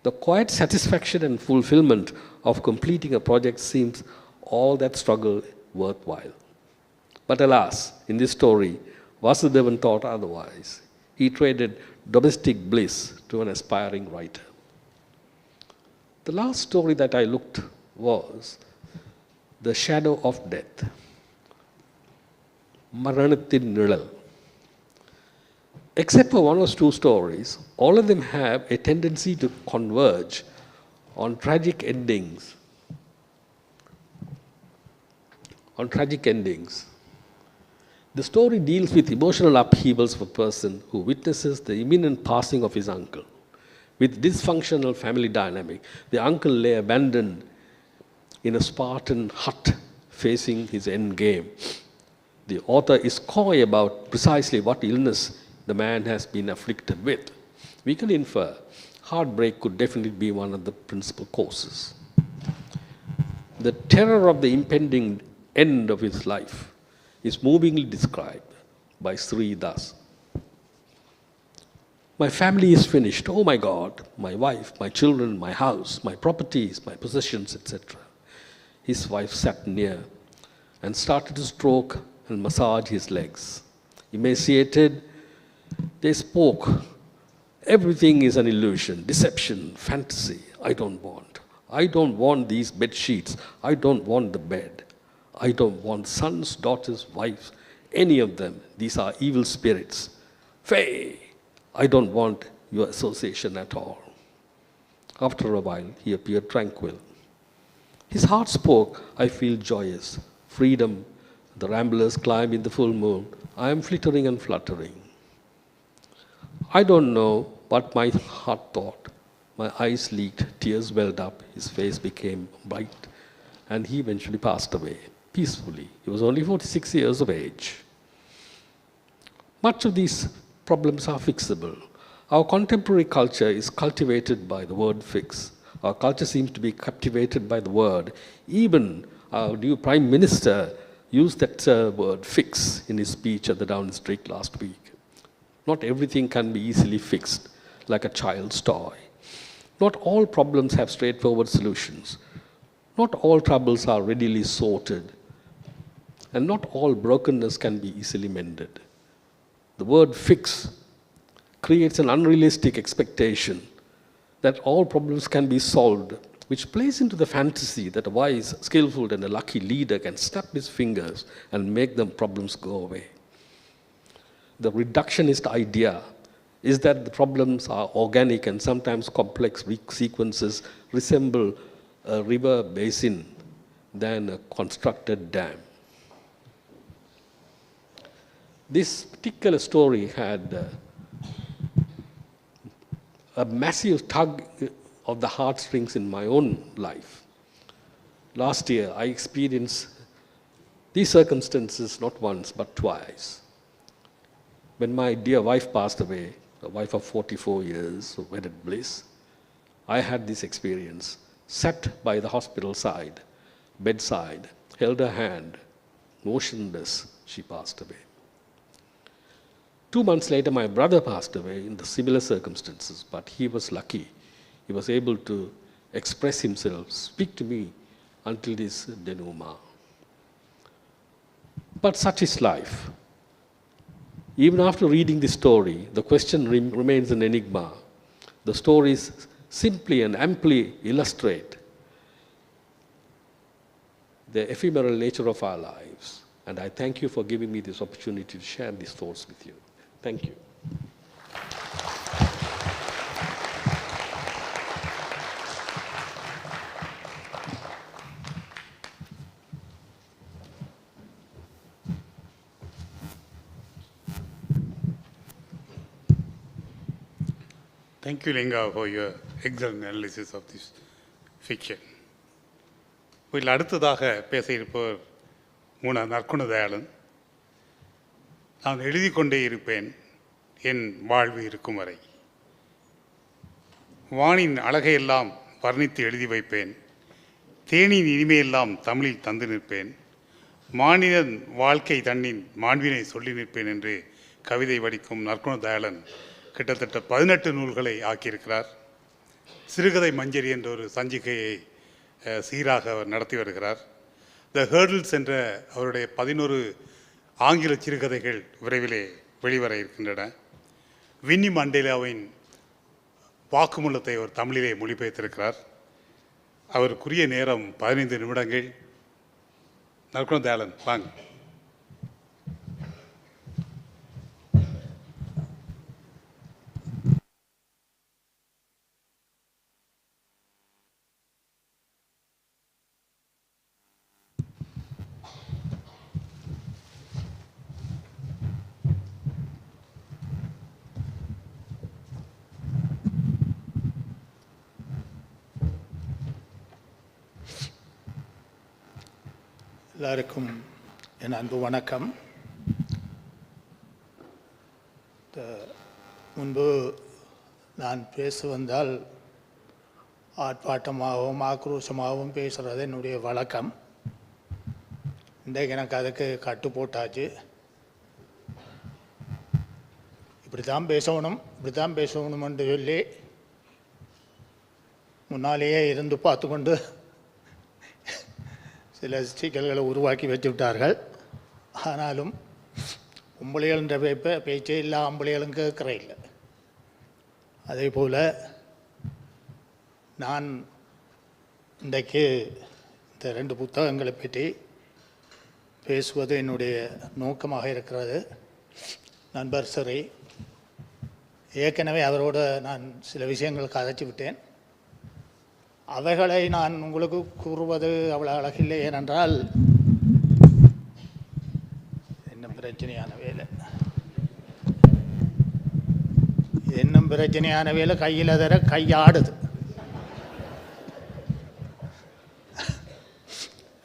The quiet satisfaction and fulfillment of completing a project seems all that struggle worthwhile. But alas, in this story, Vasudevan thought otherwise. He traded domestic bliss to an aspiring writer. The last story that I looked was The Shadow of Death, Maranathin Nilal. Except for one or two stories, all of them have a tendency to converge on tragic endings. The story deals with emotional upheavals of a person who witnesses the imminent passing of his uncle. With dysfunctional family dynamic, the uncle lay abandoned in a Spartan hut facing his end game. The author is coy about precisely what illness the man has been afflicted with. We can infer heartbreak could definitely be one of the principal causes. The terror of the impending end of his life is movingly described by Sri thus. My family is finished. Oh my God, my wife, my children, my house, my properties, my possessions, etc. His wife sat near and started to stroke and massage his legs. Emaciated, they spoke. Everything is an illusion, deception, fantasy. I don't want these bed sheets. I don't want the bed. I don't want sons, daughters, wives, any of them. These are evil spirits. Faye, I don't want your association at all. After a while, he appeared tranquil. His heart spoke, I feel joyous. Freedom, the ramblers climb in the full moon. I am flittering and fluttering. I don't know what my heart thought. My eyes leaked, tears welled up, his face became bright, and he eventually passed away peacefully. He was only 46 years of age. Much of these problems are fixable. Our contemporary culture is cultivated by the word fix. Our culture seems to be captivated by the word. Even our new Prime Minister used that word fix in his speech at the Downing Street last week. Not everything can be easily fixed like a child's toy. Not all problems have straightforward solutions. Not all troubles are readily sorted. And not all brokenness can be easily mended. The word fix creates an unrealistic expectation that all problems can be solved, which plays into the fantasy that a wise, skillful, and a lucky leader can snap his fingers and make the problems go away. The reductionist idea is that the problems are organic and sometimes complex sequences resemble a river basin than a constructed dam. This particular story had a massive tug of the heartstrings in my own life. Last year, I experienced these circumstances not once but twice. When my dear wife passed away, a wife of 44 years of wedded bliss, I had this experience. Sat by the hospital side, bedside, held her hand, motionless, she passed away. 2 months later, my brother passed away in the similar circumstances, but he was lucky. He was able to express himself, speak to me until his denouement. But such is life. Even after reading this story, the question remains an enigma. The stories simply and amply illustrate the ephemeral nature of our lives. And I thank you for giving me this opportunity to share these thoughts with you. Thank you. Thank you, Linga, for your excellent analysis of this fiction. இதில் அடுத்ததாக பேச இருப்பவர் நற்குண தயாளன். நான் எழுதி கொண்டே இருப்பேன் என் வாழ்வு இருக்கும் வரை. வானின் அழகையெல்லாம் வர்ணித்து எழுதி வைப்பேன். தேனின் இனிமையெல்லாம் தமிழில் தந்து நிற்பேன். மானிடன் வாழ்க்கை தன்னின் மாண்பினை சொல்லி நிற்பேன் என்று கவிதை வடிக்கும் நற்குண தயாளன் கிட்டத்தட்ட 18 நூல்களை ஆக்கியிருக்கிறார். சிறுகதை மஞ்சரி என்ற ஒரு சஞ்சிகையை சீராக அவர் நடத்தி வருகிறார். த ஹேர்டில்ஸ் என்ற அவருடைய 11 ஆங்கில சிறுகதைகள் விரைவிலே வெளிவர இருக்கின்றன. வின்னி மண்டேலாவின் வாக்குமூலத்தை அவர் தமிழிலே மொழிபெயர்த்திருக்கிறார். அவருக்குரிய நேரம் 15 நிமிடங்கள். நற்குண தயாளன் வாங்க. எல்லாருக்கும் என் அன்பு வணக்கம். முன்பு நான் பேச வந்தால் ஆர்ப்பாட்டமாகவும் ஆக்ரோஷமாகவும் பேசுகிறது என்னுடைய வழக்கம். இன்றைக்கு எனக்கு அதுக்கு கட்டு போட்டாச்சு. இப்படி தான் பேசணும் என்று சொல்லி முன்னாலேயே இருந்து பார்த்து கொண்டு சில சிக்கல்களை உருவாக்கி வச்சு விட்டார்கள். ஆனாலும் பொம்பளைகள்ன்ற பேச்சே இல்லை, ஆம்பளைகளும் கேட்குற இல்லை. அதே போல் நான் இன்றைக்கு இந்த 2 புத்தகங்களை பற்றி பேசுவது என்னுடைய நோக்கமாக இருக்கிறது. நண்பர் சரி, ஏற்கனவே அவரோட நான் சில விஷயங்கள் கதைச்சி விட்டேன். அவைகளை நான் உங்களுக்கு கூறுவது அவ்வளோ அழகில்லை. ஏனென்றால் இன்னும் பிரச்சனையான வேலை கையில் தர கையாடுது.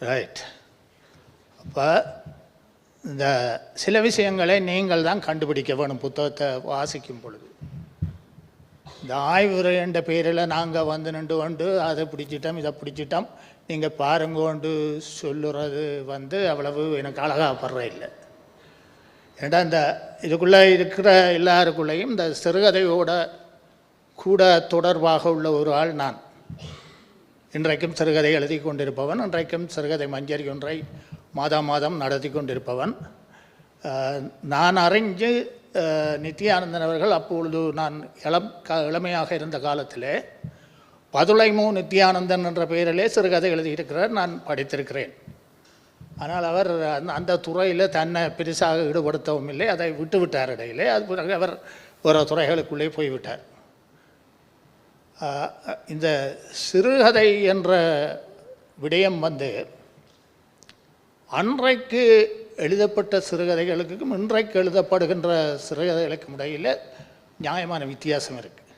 ரைட். அப்போ இந்த சில விஷயங்களை நீங்கள் தான் கண்டுபிடிக்க வேணும் புத்தகத்தை வாசிக்கும் பொழுது. இந்த ஆய்வுரை என்ற பேரில் நாங்கள் வந்து நின்று கொண்டு அதை பிடிச்சிட்டோம் இதை பிடிச்சிட்டோம் நீங்கள் பாருங்கோண்டு சொல்லுறது வந்து அவ்வளவு எனக்கு அழகாகப்படுற இல்லை. ஏன்னா இந்த இதுக்குள்ளே இருக்கிற எல்லாருக்குள்ளேயும் இந்த சிறுகதையோட கூட தொடர்பாக உள்ள ஒரு ஆள் நான். இன்றைக்கும் சிறுகதை எழுதி கொண்டிருப்பவன், இன்றைக்கும் சிறுகதை மஞ்சரி ஒன்றை மாதம் நடத்தி கொண்டிருப்பவன். நான் அறிஞ்சு நித்யானந்தன் அவர்கள் அப்பொழுது நான் இளமையாக இருந்த காலத்திலே பதுளைமு நித்யானந்தன் என்ற பெயரிலே சிறுகதை எழுதியிருக்கிறார், நான் படித்திருக்கிறேன். ஆனால் அவர் அந்த துறையில் தன்னை பெருசாக ஈடுபடுத்தவும் இல்லை, அதை விட்டார் இடையிலே. அது பிறகு அவர் ஒரு துறைகளுக்குள்ளே போய்விட்டார். இந்த சிறுகதை என்ற விடயம் வந்து அன்றைக்கு எழுதப்பட்ட சிறுகதைகளுக்கும் இன்றைக்கு எழுதப்படுகின்ற சிறுகதைகளுக்கும் இடையில் நியாயமான வித்தியாசம் இருக்குது.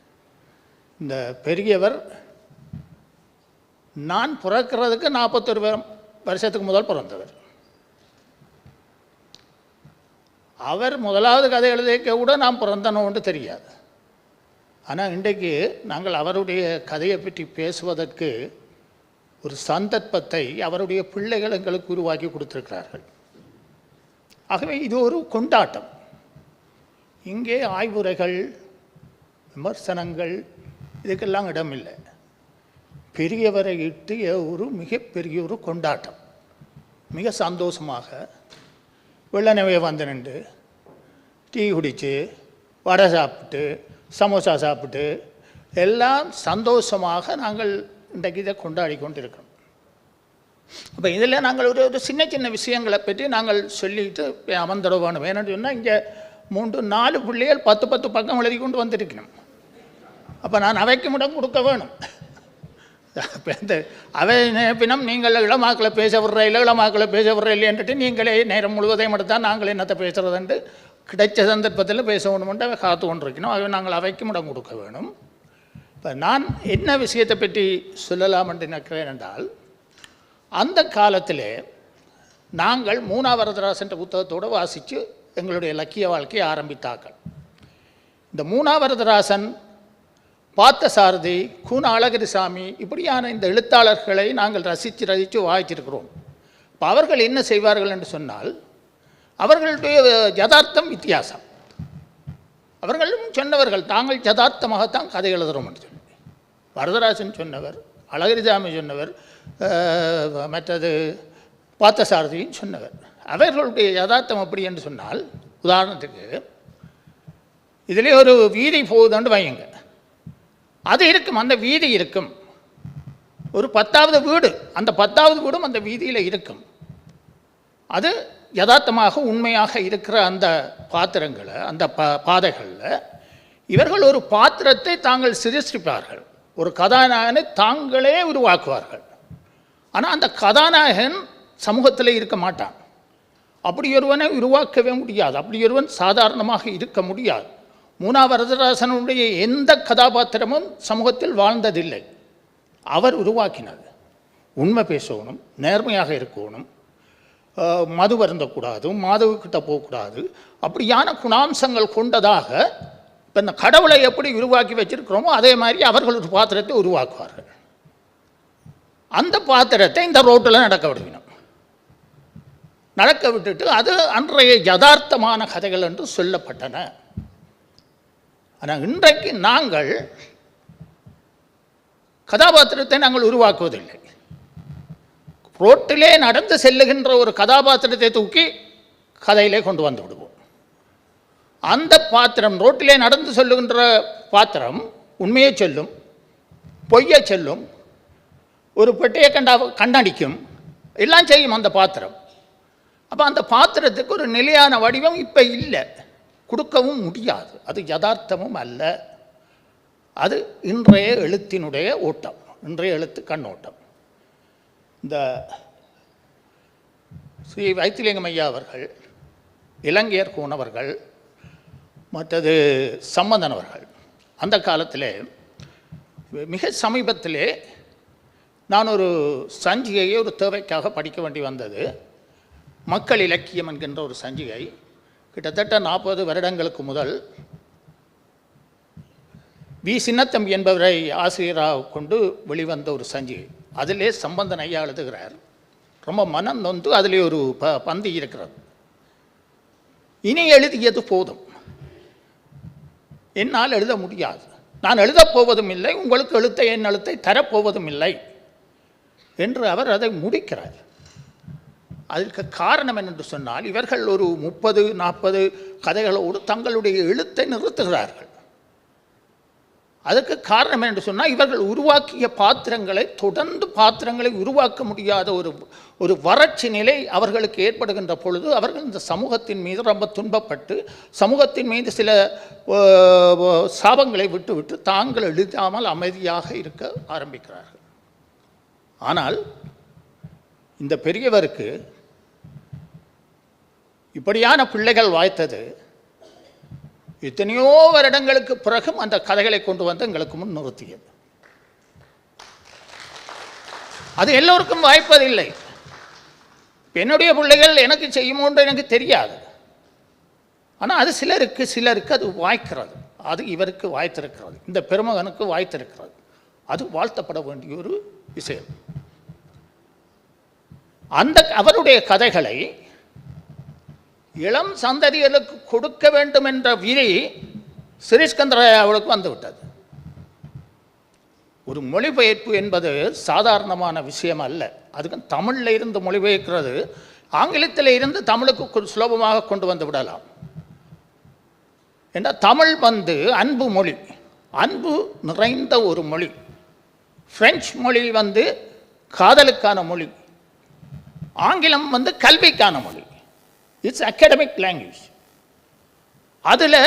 இந்த பெரியவர் நான் பிறக்கிறதுக்கு 41 வருஷத்துக்கு முதல் பிறந்தவர். அவர் முதலாவது கதை எழுதிக்க கூட நான் பிறந்தனோன்னு தெரியாது. ஆனால் இன்றைக்கு நாங்கள் அவருடைய கதையை பற்றி பேசுவதற்கு ஒரு சந்தர்ப்பத்தை அவருடைய பிள்ளைகள் எங்களுக்கு உருவாக்கி கொடுத்திருக்கிறார்கள். ஆகவே இது ஒரு கொண்டாட்டம். இங்கே ஆய்வுரைகள், விமர்சனங்கள் இதுக்கெல்லாம் இடமில்லை. பெரியவரை இட்டு ஒரு மிகப்பெரிய ஒரு கொண்டாட்டம். மிக சந்தோஷமாக வெள்ளனவே வந்து நின்று டீ குடித்து வடை சாப்பிட்டு சமோசா சாப்பிட்டு எல்லாம் சந்தோஷமாக நாங்கள் இன்றைக்கு இதை கொண்டாடி கொண்டு இருக்கிறோம். அப்போ இதில் நாங்கள் ஒரு சின்ன சின்ன விஷயங்களை பற்றி நாங்கள் சொல்லிட்டு அமர்ந்துட வேணும். ஏன்னு சொன்னால் இங்கே 3-4 பிள்ளைகள் 10 பக்கம் எழுதி கொண்டு வந்திருக்கணும். அப்போ நான் அவைக்கு இடம் கொடுக்க வேணும். இந்த அவை பின்னம் நீங்கள் இளமாக்களை பேச விடுற இல்லை, இளமாக்களை பேச விடுற இல்லைன்ட்டு நீங்களே நேரம் முழுவதையும் எடுத்தால் நாங்கள் என்னத்தை பேசுகிறதுன்ட்டு கிடைச்ச சந்தர்ப்பத்தில் பேசணுமென்று அவை காத்து கொண்டிருக்கணும். அவை நாங்கள் அவைக்கும் இடம் கொடுக்க வேணும். இப்போ நான் என்ன விஷயத்தை பற்றி சொல்லலாம் என்று நினைக்கிறேன் என்றால், அந்த காலத்தில் நாங்கள் மூணாவரதராசன் புத்தகத்தோடு வாசித்து எங்களுடைய இலக்கிய வாழ்க்கையை ஆரம்பித்தார்கள். இந்த மூணாவரதராசன், பார்த்தசாரதி, கூன அழகிரிசாமி இப்படியான இந்த எழுத்தாளர்களை நாங்கள் ரசித்து வாய்ச்சிருக்கிறோம். இப்போ அவர்கள் என்ன செய்வார்கள் என்று சொன்னால், அவர்களுடைய யதார்த்தம் வித்தியாசம். அவர்களும் சொன்னவர்கள் தாங்கள் யதார்த்தமாகத்தான் கதை எழுதுகிறோம் என்று சொல்லி. வரதராசன் சொன்னவர், அழகிரிசாமி சொன்னவர், மற்றது பார்த்தசாரதியும் சொன்னவர். அவர்களுடைய யதார்த்தம் அப்படி என்று சொன்னால், உதாரணத்துக்கு இதிலே ஒரு வீதி போகுதுன்னு வையுங்க. அது இருக்கும், அந்த வீதி இருக்கும். ஒரு 10வது வீடு, அந்த 10வது வீடும் அந்த வீதியில் இருக்கும். அது யதார்த்தமாக உண்மையாக இருக்கிற அந்த பாத்திரங்களை, அந்த பாதைகளில் இவர்கள் ஒரு பாத்திரத்தை தாங்கள் சிருஷ்டிப்பார்கள். ஒரு கதாநாயகனை தாங்களே உருவாக்குவார்கள். ஆனால் அந்த கதாநாயகன் சமூகத்தில் இருக்க மாட்டான். அப்படி ஒருவனை உருவாக்கவே முடியாது. அப்படி ஒருவன் சாதாரணமாக இருக்க முடியாது. மூணாவரதராசனுடைய எந்த கதாபாத்திரமும் சமூகத்தில் வாழ்ந்ததில்லை. அவர் உருவாக்கினது. உண்மை பேசணும், நேர்மையாக இருக்கணும், மது வருந்தக்கூடாது, மாதவுக்கிட்ட போகக்கூடாது, அப்படியான குணாம்சங்கள் கொண்டதாக இப்போ இந்த கடவுளை எப்படி உருவாக்கி வச்சிருக்கிறோமோ அதே மாதிரி அவர்கள் ஒரு பாத்திரத்தை உருவாக்குவார்கள். அந்த பாத்திரத்தை இந்த ரோட்டில் நடக்க விடுவினோம். நடக்க விட்டுட்டு அது அன்றைய யதார்த்தமான கதைகள் என்று சொல்லப்பட்டன. ஆனால் இன்றைக்கு நாங்கள் கதாபாத்திரத்தை நாங்கள் உருவாக்குவதில்லை. ரோட்டிலே நடந்து செல்லுகின்ற ஒரு கதாபாத்திரத்தை தூக்கி கதையிலே கொண்டு வந்து விடுவோம். அந்த பாத்திரம், ரோட்டிலே நடந்து சொல்லுகின்ற பாத்திரம் உண்மையை சொல்லும், பொய்யை சொல்லும், ஒரு பெட்டையை கண்டடிக்கும், எல்லாம் செய்யும் அந்த பாத்திரம். அப்போ அந்த பாத்திரத்துக்கு ஒரு நிலையான வடிவம் இப்போ இல்லை, கொடுக்கவும் முடியாது. அது யதார்த்தமும் அல்ல. அது இன்றைய எழுத்தினுடைய ஓட்டம், இன்றைய எழுத்து கண்ணோட்டம். இந்த ஸ்ரீ வைத்திலிங்கம் ஐயா அவர்கள், இலங்கையர் கூனவர்கள், மற்றது சம்பந்தன் அவர்கள் அந்த காலத்திலே, மிக சமீபத்திலே நான் ஒரு சஞ்சிகையை ஒரு தேவைக்காக படிக்க வேண்டி வந்தது. மக்கள் இலக்கியம் என்கின்ற ஒரு சஞ்சிகை. கிட்டத்தட்ட 40 வருடங்களுக்கு முதல் வி. சின்னத்தம்பி என்பவரை ஆசிரியராக கொண்டு வெளிவந்த ஒரு சஞ்சிகை. அதிலே சம்பந்தன் ஐயா எழுதுகிறார். ரொம்ப மனம் நொந்து அதிலே ஒரு பந்தி இருக்கிறது. இனி எழுதியது போதும், என்னால் எழுத முடியாது, நான் எழுதப் போவதும் இல்லை, உங்களுக்கு என் எழுத்தை தரப்போவதும் இல்லை என்று அவர் அதை முடிக்கிறார். அதற்கு காரணம் என்னென்று சொன்னால், இவர்கள் ஒரு 30-40 கதைகளோடு தங்களுடைய எழுத்தை நிறுத்துகிறார்கள். அதுக்கு காரணம் என்று சொன்னால், இவர்கள் உருவாக்கிய பாத்திரங்களை தொடர்ந்து பாத்திரங்களை உருவாக்க முடியாத ஒரு வறட்சி நிலை அவர்களுக்கு ஏற்படுகின்ற பொழுது அவர்கள் இந்த சமூகத்தின் மீது ரொம்ப துன்பப்பட்டு சமூகத்தின் மீது சில சாபங்களை விட்டுவிட்டு தாங்கள் எழுதாமல் அமைதியாக இருக்க ஆரம்பிக்கிறார்கள். ஆனால் இந்த பெரியவருக்கு இப்படியான பிள்ளைகள் வாய்த்தது எத்தனையோ வருடங்களுக்கு பிறகும் அந்த கதைகளை கொண்டு வந்து எங்களுக்கு முன் நிறுத்தியது. அது எல்லோருக்கும் வாய்ப்பதில்லை. என்னுடைய பிள்ளைகள் எனக்கு செய்யுமோன்று எனக்கு தெரியாது. ஆனால் அது சிலருக்கு அது வாய்க்கிறது. அது இவருக்கு வாய்த்திருக்கிறது, இந்த பெருமகனுக்கு வாய்த்திருக்கிறது. அது வாழ்த்தப்பட வேண்டிய ஒரு விஷயம். அவருடைய கதைகளை இளம் சந்ததிகளுக்கு கொடுக்க வேண்டும் என்ற விதி ஸ்ரீஸ்கந்தராஜா அவளுக்கு வந்துவிட்டது. ஒரு மொழிபெயர்ப்பு என்பது சாதாரணமான விஷயம் அல்ல. அதுக்கு தமிழில் இருந்து மொழிபெயர்க்கிறது ஆங்கிலத்தில் இருந்து தமிழுக்கு சுலபமாக கொண்டு வந்து விடலாம். ஏன்னா தமிழ் அன்பு மொழி, அன்பு நிறைந்த ஒரு மொழி. பிரெஞ்சு மொழி காதலுக்கான மொழி, ஆங்கிலம் கல்விக்கான மொழி. It's academic language. அதில்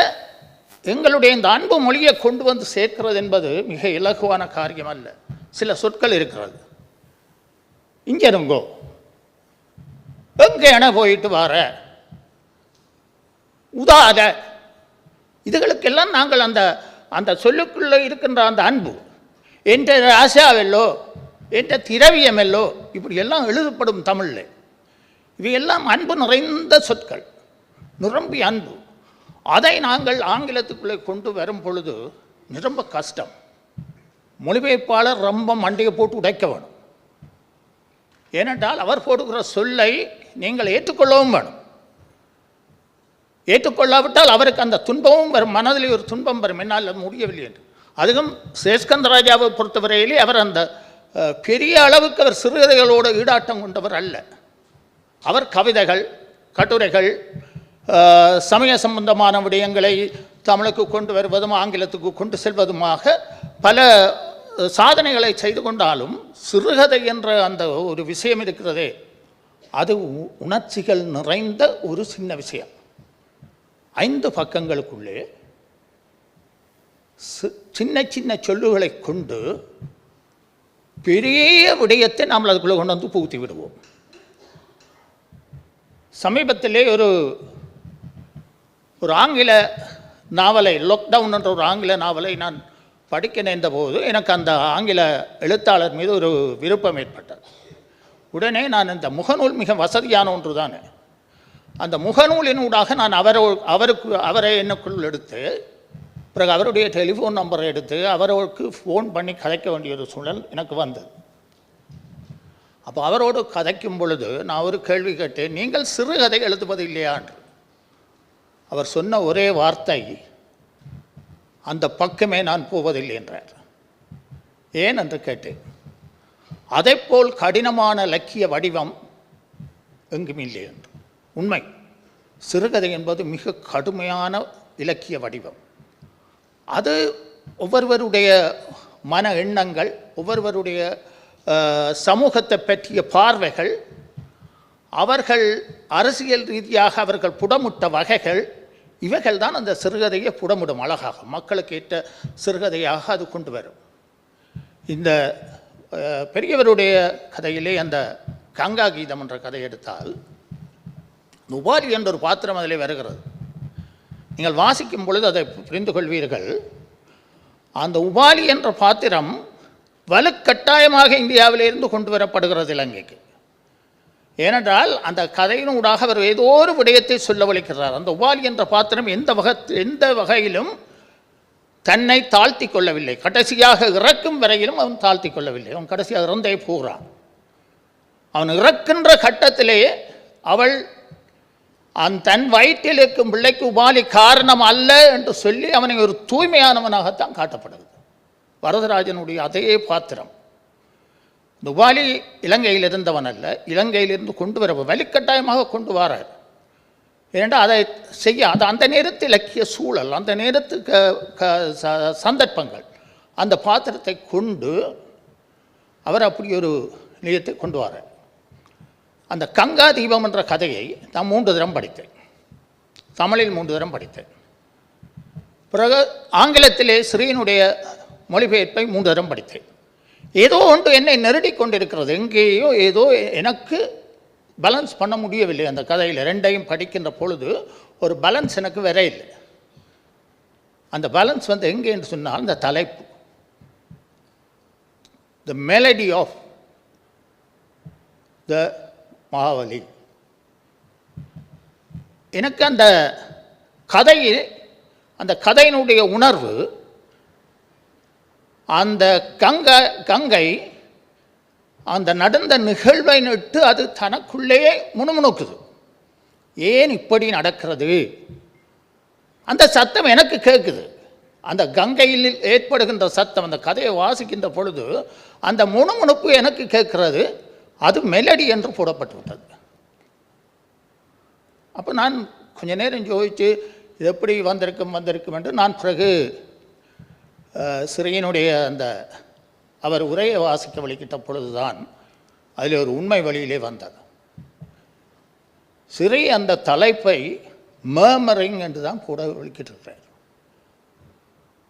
எங்களுடைய இந்த அன்பு மொழியை கொண்டு வந்து சேர்க்கிறது என்பது மிக இலகுவான காரியம் அல்ல. சில சொற்கள் இருக்கிறது. இங்கே இருங்கோ, எங்கே என போயிட்டு வர, உதாத, இதுகளுக்கெல்லாம் நாங்கள் அந்த சொல்லுக்குள்ளே இருக்கின்ற அந்த அன்பு, என்ற ஆசாவெல்லோ, என்ற திரவியமெல்லோ, இப்படி எல்லாம் எழுதப்படும் தமிழில். இவையெல்லாம் அன்பு நிறைந்த சொற்கள், நிரம்பிய அன்பு. அதை நாங்கள் ஆங்கிலத்துக்குள்ளே கொண்டு வரும் பொழுது ரொம்ப கஷ்டம். மொழிபெயர்ப்பாளர் ரொம்ப மண்டையை போட்டு உடைக்க வேணும். ஏனென்றால் அவர் போடுகிற சொல்லை நீங்கள் ஏற்றுக்கொள்ளவும் வேணும். ஏற்றுக்கொள்ளாவிட்டால் அவருக்கு அந்த துன்பமும் வரும், மனதில் ஒரு துன்பம் வரும், என்னால் முடியவில்லை என்று. அதுவும் ஸ்ரீஸ்கந்தராஜாவை பொறுத்தவரையிலே அவர் அந்த பெரிய அளவுக்கு அவர் சிறுகதைகளோடு ஈடாட்டம் கொண்டவர் அல்ல. அவர் கவிதைகள், கட்டுரைகள், சமய சம்பந்தமான விடயங்களை தமிழுக்கு கொண்டு வருவதும் ஆங்கிலத்துக்கு கொண்டு செல்வதுமாக பல சாதனைகளை செய்து கொண்டாலும் சிறுகதை என்ற அந்த ஒரு விஷயம் இருக்கிறதே, அது உணர்ச்சிகள் நிறைந்த ஒரு சின்ன விஷயம். 5 பக்கங்களுக்குள்ளே சின்ன சின்ன சொல்லுகளை கொண்டு பெரிய விடயத்தை நாம் அதுக்குள்ளே கொண்டு வந்து புகுத்தி விடுவோம். சமீபத்திலே ஒரு ஆங்கில நாவலை, லாக்டவுன் என்ற ஒரு ஆங்கில நாவலை நான் படிக்க நேர்ந்த போது எனக்கு அந்த ஆங்கில எழுத்தாளர் மீது ஒரு விருப்பம் ஏற்பட்டது. உடனே நான் இந்த முகநூல் மிக வசதியான ஒன்று தானே, அந்த முகநூலினூடாக நான் அவரை என்னுக்குள் எடுத்து, பிறகு அவருடைய டெலிஃபோன் நம்பரை எடுத்து அவருக்கு ஃபோன் பண்ணி கதைக்க வேண்டிய ஒரு சூழல் எனக்கு வந்தது. அப்போ அவரோடு கதைக்கும் பொழுது நான் ஒரு கேள்வி கேட்டேன், நீங்கள் சிறுகதை எழுதுவது இல்லையா என்று. அவர் சொன்ன ஒரே வார்த்தை, அந்த பக்கமே நான் போவதில்லை என்றார். ஏன் என்று கேட்டேன். அதைப்போல் கடினமான இலக்கிய வடிவம் எங்கும் இல்லை என்று. உண்மை, சிறுகதை என்பது மிக கடுமையான இலக்கிய வடிவம். அது ஒவ்வொருவருடைய மன எண்ணங்கள், ஒவ்வொருவருடைய சமூகத்தை பற்றிய பார்வைகள், அவர்கள் அரசியல் ரீதியாக அவர்கள் புடமுட்ட வகைகள், இவைகள் தான் அந்த சிறுகதையை புடமுடும் அழகாக, மக்களுக்கு ஏற்ற சிறுகதையாக அது கொண்டு வரும். இந்த பெரியவருடைய கதையிலே அந்த கங்கா கீதம் என்ற கதை எடுத்தால், உபாலி என்ற ஒரு பாத்திரம் அதிலே வருகிறது. நீங்கள் வாசிக்கும் பொழுது அதை புரிந்து கொள்வீர்கள். அந்த உபாலி என்ற பாத்திரம் வலுக்கட்டாயமாக இந்தியாவிலிருந்து கொண்டு வரப்படுகிறது இலங்கைக்கு. ஏனென்றால் அந்த கதையினூடாக அவர் ஏதோ ஒரு விடயத்தை சொல்ல வலிக்கிறார். அந்த உபாலி என்ற பாத்திரம் எந்த வகையிலும் தன்னை தாழ்த்தி கொள்ளவில்லை. கடைசியாக இறக்கும் வரையிலும் அவன் தாழ்த்தி கொள்ளவில்லை. அவன் கடைசியாக இறந்தே போகிறான். அவன் இறக்கின்ற கட்டத்திலேயே அவள் தன் வயிற்றில் இருக்கும் பிள்ளைக்கு உபாலி காரணம் அல்ல என்று சொல்லி அவனை ஒரு தூய்மையானவனாகத்தான் காட்டப்படுகிறது. வரதராஜனுடைய அதே பாத்திரம். இந்த உபாலி இலங்கையில் இருந்தவன் அல்ல, இலங்கையிலிருந்து கொண்டு வர வலிக்கட்டாயமாக கொண்டு வரார். ஏனென்றால் அதை செய்ய அது அந்த நேரத்தில் இலக்கிய சூழல், அந்த நேரத்துக்கு சந்தர்ப்பங்கள், அந்த பாத்திரத்தை கொண்டு அவர் அப்படி ஒரு நிலையத்தை கொண்டு வரார். அந்த கங்கா தீபம் என்ற கதையை நான் 3 தரம் படித்தேன். தமிழில் 3 தரம் படித்தேன். பிறகு ஆங்கிலத்திலே ஸ்ரீனுடைய மொழிபெயர்ப்பை 3 தரம் படித்தேன். ஏதோ ஒன்று என்னை நெருடி கொண்டிருக்கிறது. எங்கேயோ ஏதோ எனக்கு பேலன்ஸ் பண்ண முடியவில்லை. அந்த கதையில் 2ஐயும் படிக்கின்ற பொழுது ஒரு பேலன்ஸ் எனக்கு வேற இல்லை. அந்த பேலன்ஸ் எங்கே என்று சொன்னால் இந்த தலைப்பு, த மெலடி ஆஃப் த மகாவலி. எனக்கு அந்த கதையினுடைய உணர்வு, அந்த கங்கை அந்த நடந்த நிகழ்வை நட்டு அது தனக்குள்ளேயே முணுமுணுக்குது. ஏன் இப்படி நடக்கிறது? அந்த சத்தம் எனக்கு கேட்குது. அந்த கங்கையில் ஏற்படுகின்ற சத்தம், அந்த கதையை வாசிக்கின்ற பொழுது அந்த முணுமுணுப்பு எனக்கு கேட்கிறது. அது மெலடி என்று போடப்பட்டு விட்டது. அப்போ நான் கொஞ்ச நேரம் யோசித்து இது எப்படி வந்திருக்கும் என்று நான் பிறகு சிறையினுடைய அவர் உரையை வாசிக்க வலிக்கிட்ட பொழுதுதான் அதில் ஒரு உண்மை வழியிலே வந்தது. சிறை அந்த தலைப்பை மர்மரிங் என்று தான் போட வலிக்கிட்டிருக்கிறார்.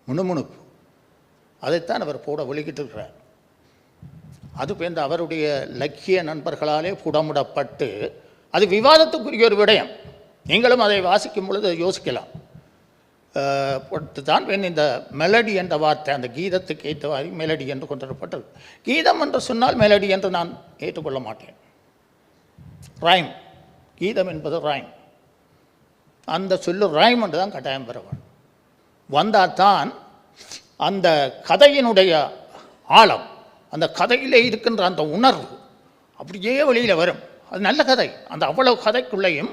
முணுமுணுப்பு, அதைத்தான் அவர் போட வலிக்கிட்டிருக்கிறார். அது பேர்ந்த அவருடைய இலக்கிய நண்பர்களாலே புடமுடப்பட்டு அது விவாதத்துக்குரிய ஒரு விடயம். நீங்களும் அதை வாசிக்கும் பொழுது யோசிக்கலாம். தான் இந்த மெலடி என்ற வார்த்தை அந்த கீதத்துக்கு ஏற்றவாறு மெலடி என்று கொண்டுவரப்பட்டது. கீதம் என்று சொன்னால் மெலடி என்று நான் ஏற்றுக்கொள்ள மாட்டேன். ரைம், கீதம் என்பது ரைம். அந்த சொல்லு ரைம் என்று தான் கட்டாயம் பெற வேண்டும். வந்தால் தான் அந்த கதையினுடைய ஆழம், அந்த கதையிலே இருக்கின்ற அந்த உணர்வு அப்படியே வெளியில் வரும். அது நல்ல கதை. அந்த அவ்வளவு கதைக்குள்ளேயும்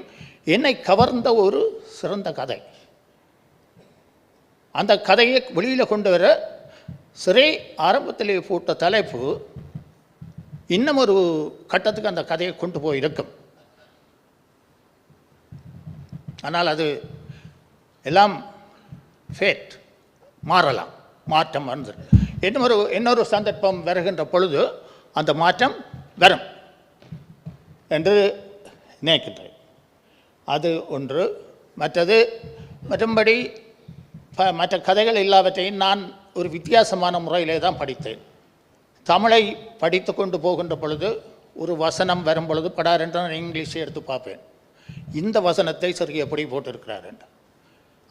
என்னை கவர்ந்த ஒரு சிறந்த கதை. அந்த கதையை வெளியில் கொண்டு வர சிறை ஆரம்பத்திலே போட்ட தலைப்பு இன்னும் ஒரு கட்டத்துக்கு அந்த கதையை கொண்டு போய் இருக்கும். ஆனால் அது எல்லாம் ஃபேட், மாறலாம், மாற்றம் வந்துடும். இன்னொரு சந்தர்ப்பம் வருகின்ற பொழுது அந்த மாற்றம் வரும் என்று நினைக்கின்றேன். அது ஒன்று. மற்றபடி மற்ற கதைகள் எல்லாவற்றையும் நான் ஒரு வித்தியாசமான முறையிலே தான் படித்தேன். தமிழை படித்து கொண்டு போகின்ற பொழுது ஒரு வசனம் வரும் பொழுது படார் என்று நான் இங்கிலீஷை எடுத்து பார்ப்பேன். இந்த வசனத்தை சரி எப்படி போட்டிருக்கிறார் என்று.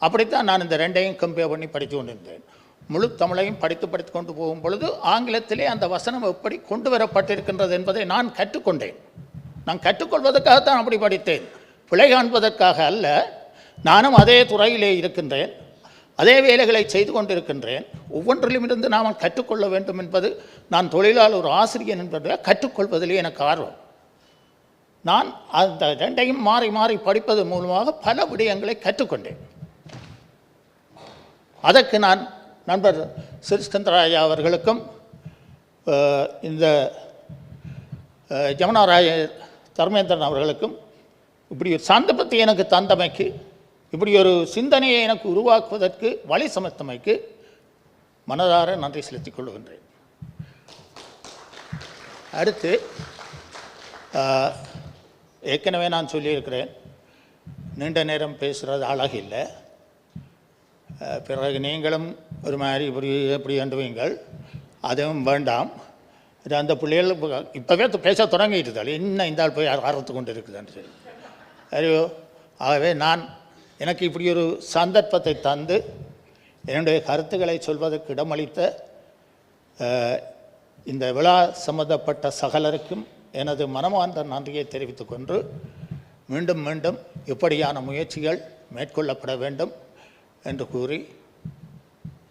அப்படித்தான் நான் இந்த 2ஐயும் கம்பேர் பண்ணி படித்து கொண்டிருந்தேன். முழு தமிழையும் படித்து கொண்டு போகும் பொழுது ஆங்கிலத்திலே அந்த வசனம் எப்படி கொண்டு வரப்பட்டிருக்கின்றது என்பதை நான் கற்றுக்கொண்டேன். நான் கற்றுக்கொள்வதற்காகத்தான் அப்படி படித்தேன், பிழை காண்பதற்காக அல்ல. நானும் அதே துறையிலே இருக்கின்றேன், அதே வேலைகளை செய்து கொண்டிருக்கின்றேன். ஒவ்வொன்றிலும் இருந்து நாம் கற்றுக்கொள்ள வேண்டும் என்பது, நான் தொழிலாளர் ஒரு ஆசிரியர் என்பதை கற்றுக்கொள்வதிலே எனக்கு ஆர்வம். நான் அந்த 2ஐயும் மாறி மாறி படிப்பது மூலமாக பல விடயங்களை கற்றுக்கொண்டேன். அதற்கு நான் நண்பர் ஸ்ரீஸ்கந்தராஜா அவர்களுக்கும் இந்த யமுனா தர்மேந்திரன் அவர்களுக்கும் இப்படி ஒரு சந்தர்ப்பத்தை எனக்கு தந்தமைக்கு, இப்படி ஒரு சிந்தனையை எனக்கு உருவாக்குவதற்கு வழி சமர்த்தமைக்கு மனதார நன்றி செலுத்திக் கொள்கின்றேன். அடுத்து, ஏற்கனவே நான் சொல்லியிருக்கிறேன், நீண்ட நேரம் பேசுகிறது அழகில்லை. பிறகு நீங்களும் ஒரு மாதிரி இப்படி அண்டுவீங்கள், அதுவும் வேண்டாம். அந்த பிள்ளைகள் இப்போவே பேச தொடங்கிட்டுதால் இன்னும் இந்த ஆள் போய் ஆரம்பித்து கொண்டு இருக்குதுன்னு சொல்லி அறிவோ. ஆகவே எனக்கு இப்படி ஒரு சந்தர்ப்பத்தை தந்து என்னுடைய கருத்துக்களை சொல்வதற்கு இடமளித்த இந்த விழா சம்பந்தப்பட்ட சகலருக்கும் எனது மனமார்ந்த நன்றியை தெரிவித்துக் கொண்டு, மீண்டும் மீண்டும் இப்படியான முயற்சிகள் மேற்கொள்ளப்பட வேண்டும் என்று கூறி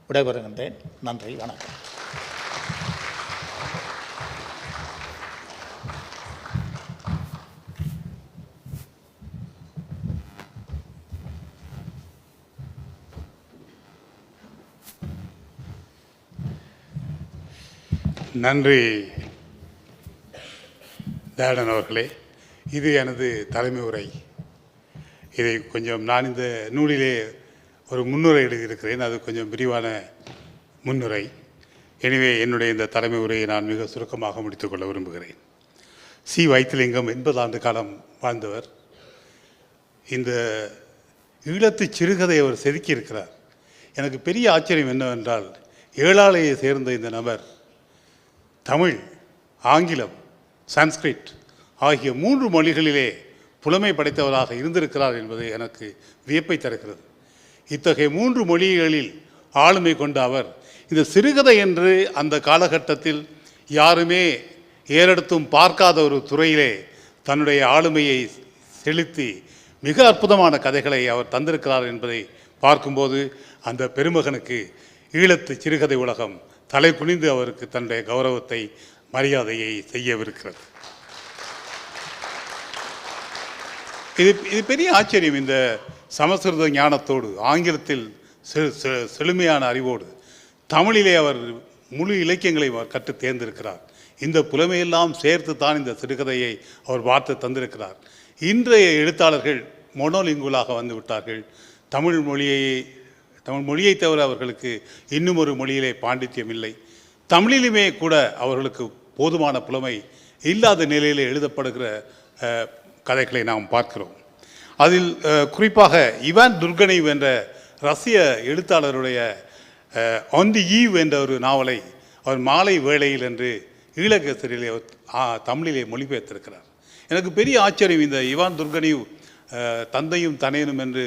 விடைபெறுகின்றேன். நன்றி, வணக்கம். நன்றி தயாளன் அவர்களே. இது எனது தலைமை உரை. இதை கொஞ்சம் நான் இந்த நூலிலே ஒரு முன்னுரை எழுதியிருக்கிறேன். அது கொஞ்சம் விரிவான முன்னுரை. எனவே என்னுடைய இந்த தலைமை உரையை நான் மிக சுருக்கமாக முடித்துக்கொள்ள விரும்புகிறேன். சி. வைத்திலிங்கம் 80 ஆண்டு காலம் வாழ்ந்தவர். இந்த ஈழத்து சிறுகதை அவர் செதுக்கியிருக்கிறார். எனக்கு பெரிய ஆச்சரியம் என்னவென்றால், ஏழாலையை சேர்ந்த இந்த நபர் தமிழ், ஆங்கிலம், சான்ஸ்கிரிட் ஆகிய 3 மொழிகளிலே புலமை படைத்தவராக இருந்திருக்கிறார் என்பது எனக்கு வியப்பை தருகிறது. இத்தகைய 3 மொழிகளில் ஆளுமை கொண்ட அவர் இந்த சிறுகதை என்று அந்த காலகட்டத்தில் யாருமே ஏறெடுத்தும் பார்க்காத ஒரு துறையிலே தன்னுடைய ஆளுமையை செலுத்தி மிக அற்புதமான கதைகளை அவர் தந்திருக்கிறார் என்பதை பார்க்கும்போது அந்த பெருமகனுக்கு ஈழத்து சிறுகதை உலகம் தலை குனிந்து அவருக்கு தன்னுடைய கௌரவத்தை, மரியாதையை செய்யவிருக்கிறது. இது பெரிய ஆச்சரியம். இந்த சமஸ்கிருத ஞானத்தோடு, ஆங்கிலத்தில் செழுமையான அறிவோடு, தமிழிலே அவர் முழு இலக்கியங்களை அவர் கற்று தேர்ந்திருக்கிறார். இந்த புலமையெல்லாம் சேர்த்து தான் இந்த சிறுகதையை அவர் வார்த்து தந்திருக்கிறார். இன்றைய எழுத்தாளர்கள் மொனோலிங்குலாக வந்து விட்டார்கள். தமிழ் மொழியை தவிர அவர்களுக்கு இன்னும் ஒரு மொழியிலே பாண்டித்யம் இல்லை. தமிழிலுமே கூட அவர்களுக்கு போதுமான புலமை இல்லாத நிலையில் எழுதப்படுகிற கதைகளை நாம் பார்க்கிறோம். அதில் குறிப்பாக இவான் துர்கனேவ் என்ற ரஷ்ய எழுத்தாளருடைய ஆன் தி ஈவ் என்ற ஒரு நாவலை அவர் மாலை வேளையில் என்று ஈழகேசரியிலே தமிழிலே மொழிபெயர்த்திருக்கிறார். எனக்கு பெரிய ஆச்சரியம். இந்த இவான் துர்கனேவ் தந்தையும் தனையனும் என்று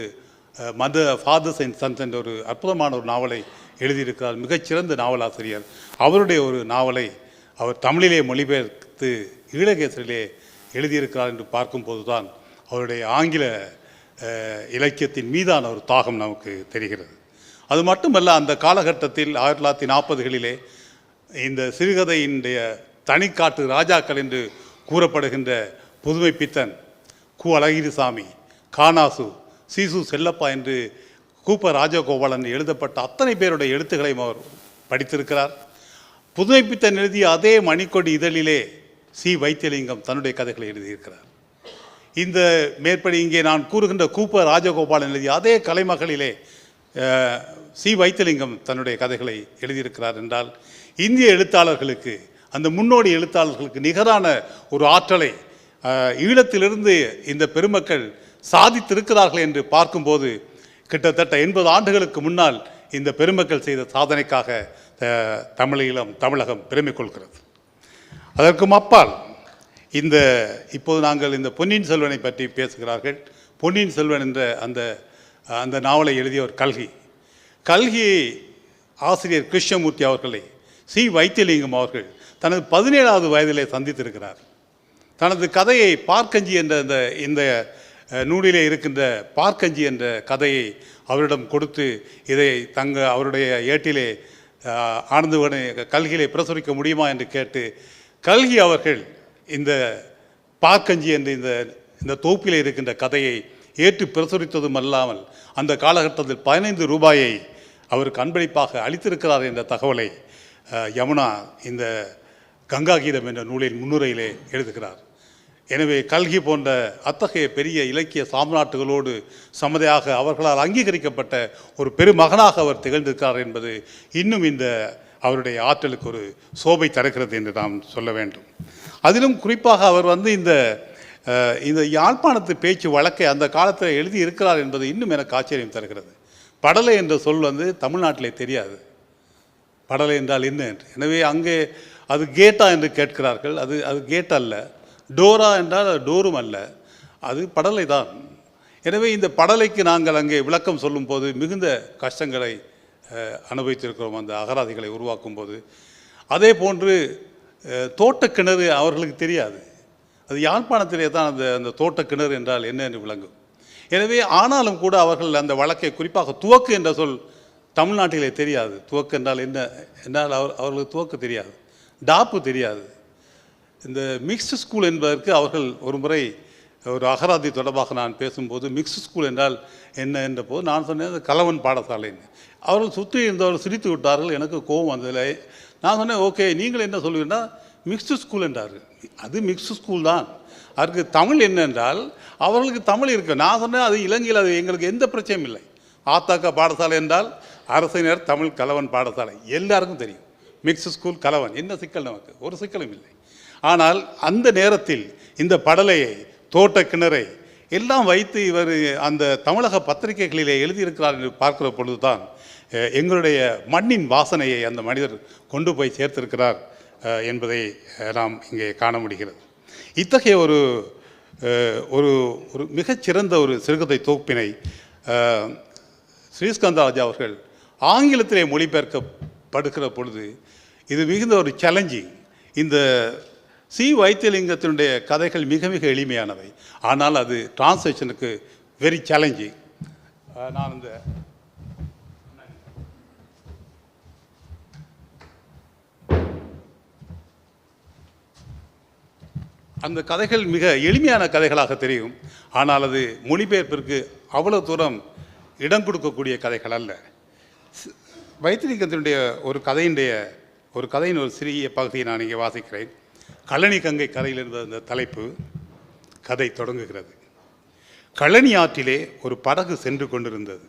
ஃபாதர்ஸ் அண்ட் சன்ஸ் என்ற ஒரு அற்புதமான ஒரு நாவலை எழுதியிருக்கிறார். மிகச்சிறந்த நாவலாசிரியர். அவருடைய ஒரு நாவலை அவர் தமிழிலே மொழிபெயர்த்து ஈழகேசரிலே எழுதியிருக்கிறார் என்று பார்க்கும்போது தான் அவருடைய ஆங்கில இலக்கியத்தின் மீதான ஒரு தாகம் நமக்கு தெரிகிறது. அது மட்டுமல்ல, அந்த காலகட்டத்தில் 1940களிலே இந்த சிறுகதையினுடைய தனிக்காட்டு ராஜாக்கள் என்று கூறப்படுகின்ற புதுமை பித்தன், கு. அழகிரிசாமி, காணாசு, சீசு செல்லப்பா என்று கூப்ப ராஜகோபாலன் எழுதப்பட்ட அத்தனை பேருடைய எழுத்துக்களையும் அவர் படித்திருக்கிறார். புதுமை பித்தன் எழுதிய அதே மணிக்கொடி இதழிலே சி. வைத்தியலிங்கம் தன்னுடைய கதைகளை எழுதியிருக்கிறார். இந்த மேற்படி இங்கே நான் கூறுகின்ற கூப்ப ராஜகோபாலன் எழுதிய அதே கலைமகளிலே சி. வைத்தியலிங்கம் தன்னுடைய கதைகளை எழுதியிருக்கிறார் என்றால், இந்திய எழுத்தாளர்களுக்கு, அந்த முன்னோடி எழுத்தாளர்களுக்கு நிகரான ஒரு ஆற்றலை ஈழத்திலிருந்து இந்த பெருமக்கள் சாதித்திருக்கிறார்கள் என்று பார்க்கும்போது, கிட்டத்தட்ட 80 ஆண்டுகளுக்கு முன்னால் இந்த பெருமக்கள் செய்த சாதனைக்காக தமிழகம் பெருமை கொள்கிறது. அதற்கும் அப்பால் இப்போது நாங்கள் இந்த பொன்னியின் செல்வனை பற்றி பேசுகிறார்கள். பொன்னியின் செல்வன் என்ற அந்த நாவலை எழுதியவர் கல்கி ஆசிரியர் கிருஷ்ணமூர்த்தி அவர்களை சி. வைத்தியலிங்கம் அவர்கள் தனது 17வது வயதிலே சந்தித்திருக்கிறார். தனது கதையை பார்க்கஞ்சி என்ற இந்த நூலிலே இருக்கின்ற பார்க்கஞ்சி என்ற கதையை அவரிடம் கொடுத்து, இதை அவருடைய ஏட்டிலே ஆனந்தவனை கல்கியிலே பிரசுரிக்க முடியுமா என்று கேட்டு, கல்கி அவர்கள் இந்த பார்க்கஞ்சி என்ற இந்த தொகுப்பிலே இருக்கின்ற கதையை ஏற்று பிரசுரித்ததும் அல்லாமல் அந்த காலகட்டத்தில் 15 ரூபாயை அவருக்கு அன்பளிப்பாக அளித்திருக்கிறார் என்ற தகவலை யமுனா இந்த கங்கா கீதம் என்ற நூலின் முன்னுரையிலே எழுதுகிறார். எனவே கல்கி போன்ற அத்தகைய பெரிய இலக்கிய சாம்ராட்டுகளோடு சமதையாக அவர்களால் அங்கீகரிக்கப்பட்ட ஒரு பெருமகனாக அவர் திகழ்ந்திருக்கிறார் என்பது இன்னும் அவருடைய ஆற்றலுக்கு ஒரு சோபை தருகிறது என்று நாம் சொல்ல வேண்டும். அதிலும் குறிப்பாக அவர் இந்த யாழ்ப்பாணத்து பேச்சு வழக்கை அந்த காலத்தில் எழுதி இருக்கிறார் என்பது இன்னும் எனக்கு ஆச்சரியம் தருகிறது. படலை என்ற சொல் தமிழ்நாட்டிலே தெரியாது. படலை என்றால் என்ன என்று. எனவே அங்கே அது கேட்டா என்று கேட்கிறார்கள். அது கேட் அல்ல. டோரா என்றால் அது டோரும் அல்ல, அது படலை தான். எனவே இந்த படலைக்கு நாங்கள் அங்கே விளக்கம் சொல்லும்போது மிகுந்த கஷ்டங்களை அனுபவித்திருக்கிறோம் அந்த அகராதிகளை உருவாக்கும் போது. அதே போன்று தோட்டக்கிணறு அவர்களுக்கு தெரியாது. அது யாழ்ப்பாணத்திலே தான் அந்த தோட்டக்கிணறு என்றால் என்ன என்று விளங்கும். எனவே ஆனாலும் கூட அவர்கள் அந்த வழக்கை குறிப்பாக துவக்கு என்ற சொல் தமிழ்நாட்டிலே தெரியாது. துவக்கு என்றால் என்ன என்றால் அவர்களுக்கு துவக்க தெரியாது, டாப்பு தெரியாது. இந்த மிக்ஸ்டு ஸ்கூல் என்பதற்கு அவர்கள் ஒரு முறை ஒரு அகராதி தொடர்பாக நான் பேசும்போது மிக்ஸ்டு ஸ்கூல் என்றால் என்ன என்ற போது நான் சொன்னேன் கலவன் பாடசாலைன்னு. அவர்கள் சுற்றி இருந்தவர்கள் சிரித்து விட்டார்கள். எனக்கு கோபம் வந்ததில்லை. நான் சொன்னேன் ஓகே நீங்கள் என்ன சொல்லுவீங்கன்னா மிக்ஸ்டு ஸ்கூல் என்றார்கள். அது மிக்ஸ்டு ஸ்கூல் தான். அதற்கு தமிழ் என்னென்றால் அவர்களுக்கு தமிழ் இருக்கு. நான் சொன்னேன் அது இலங்கையில் அது எங்களுக்கு எந்த பிரச்சனையும் இல்லை. ஆத்தாக்கா பாடசாலை என்றால் அரசினர் தமிழ் கலவன் பாடசாலை எல்லாருக்கும் தெரியும். மிக்ஸ்டு ஸ்கூல் கலவன் என்ன சிக்கல், நமக்கு ஒரு சிக்கலும் இல்லை. ஆனால் அந்த நேரத்தில் இந்த படலையை தோட்ட கிணறை எல்லாம் வைத்து இவர் அந்த தமிழக பத்திரிகைகளிலே எழுதியிருக்கிறார் என்று பார்க்கிற பொழுது தான் எங்களுடைய மண்ணின் வாசனையை அந்த மனிதர் கொண்டு போய் சேர்த்திருக்கிறார் என்பதை நாம் இங்கே காண முடிகிறது. இத்தகைய ஒரு ஒரு ஒரு மிகச்சிறந்த ஒரு சிறுகதை தொகுப்பினை ஸ்ரீஸ்கந்தராஜா அவர்கள் ஆங்கிலத்திலே மொழிபெயர்க்கப்படுகிற பொழுது இது மிகுந்த ஒரு சேலஞ்சிங். இந்த வைத்தியலிங்கத்தினுடைய கதைகள் மிக மிக எளிமையானவை, ஆனால் அது டிரான்ஸ்லேஷனுக்கு வெரி சேலஞ்சிங். நான் இந்த அந்த கதைகள் மிக எளிமையான கதைகளாக தெரியும், ஆனால் அது மொழிபெயர்ப்பிற்கு அவ்வளோ தூரம் இடம் கொடுக்கக்கூடிய கதைகள் அல்ல. வைத்தியலிங்கத்தினுடைய ஒரு கதையின் ஒரு சிறிய பகுதியை நான் இங்கே வாசிக்கிறேன். கழனி கங்கை கரையில் இருந்த அந்த தலைப்பு கதை தொடங்குகிறது. கழனி ஆற்றிலே ஒரு படகு சென்று கொண்டிருந்தது.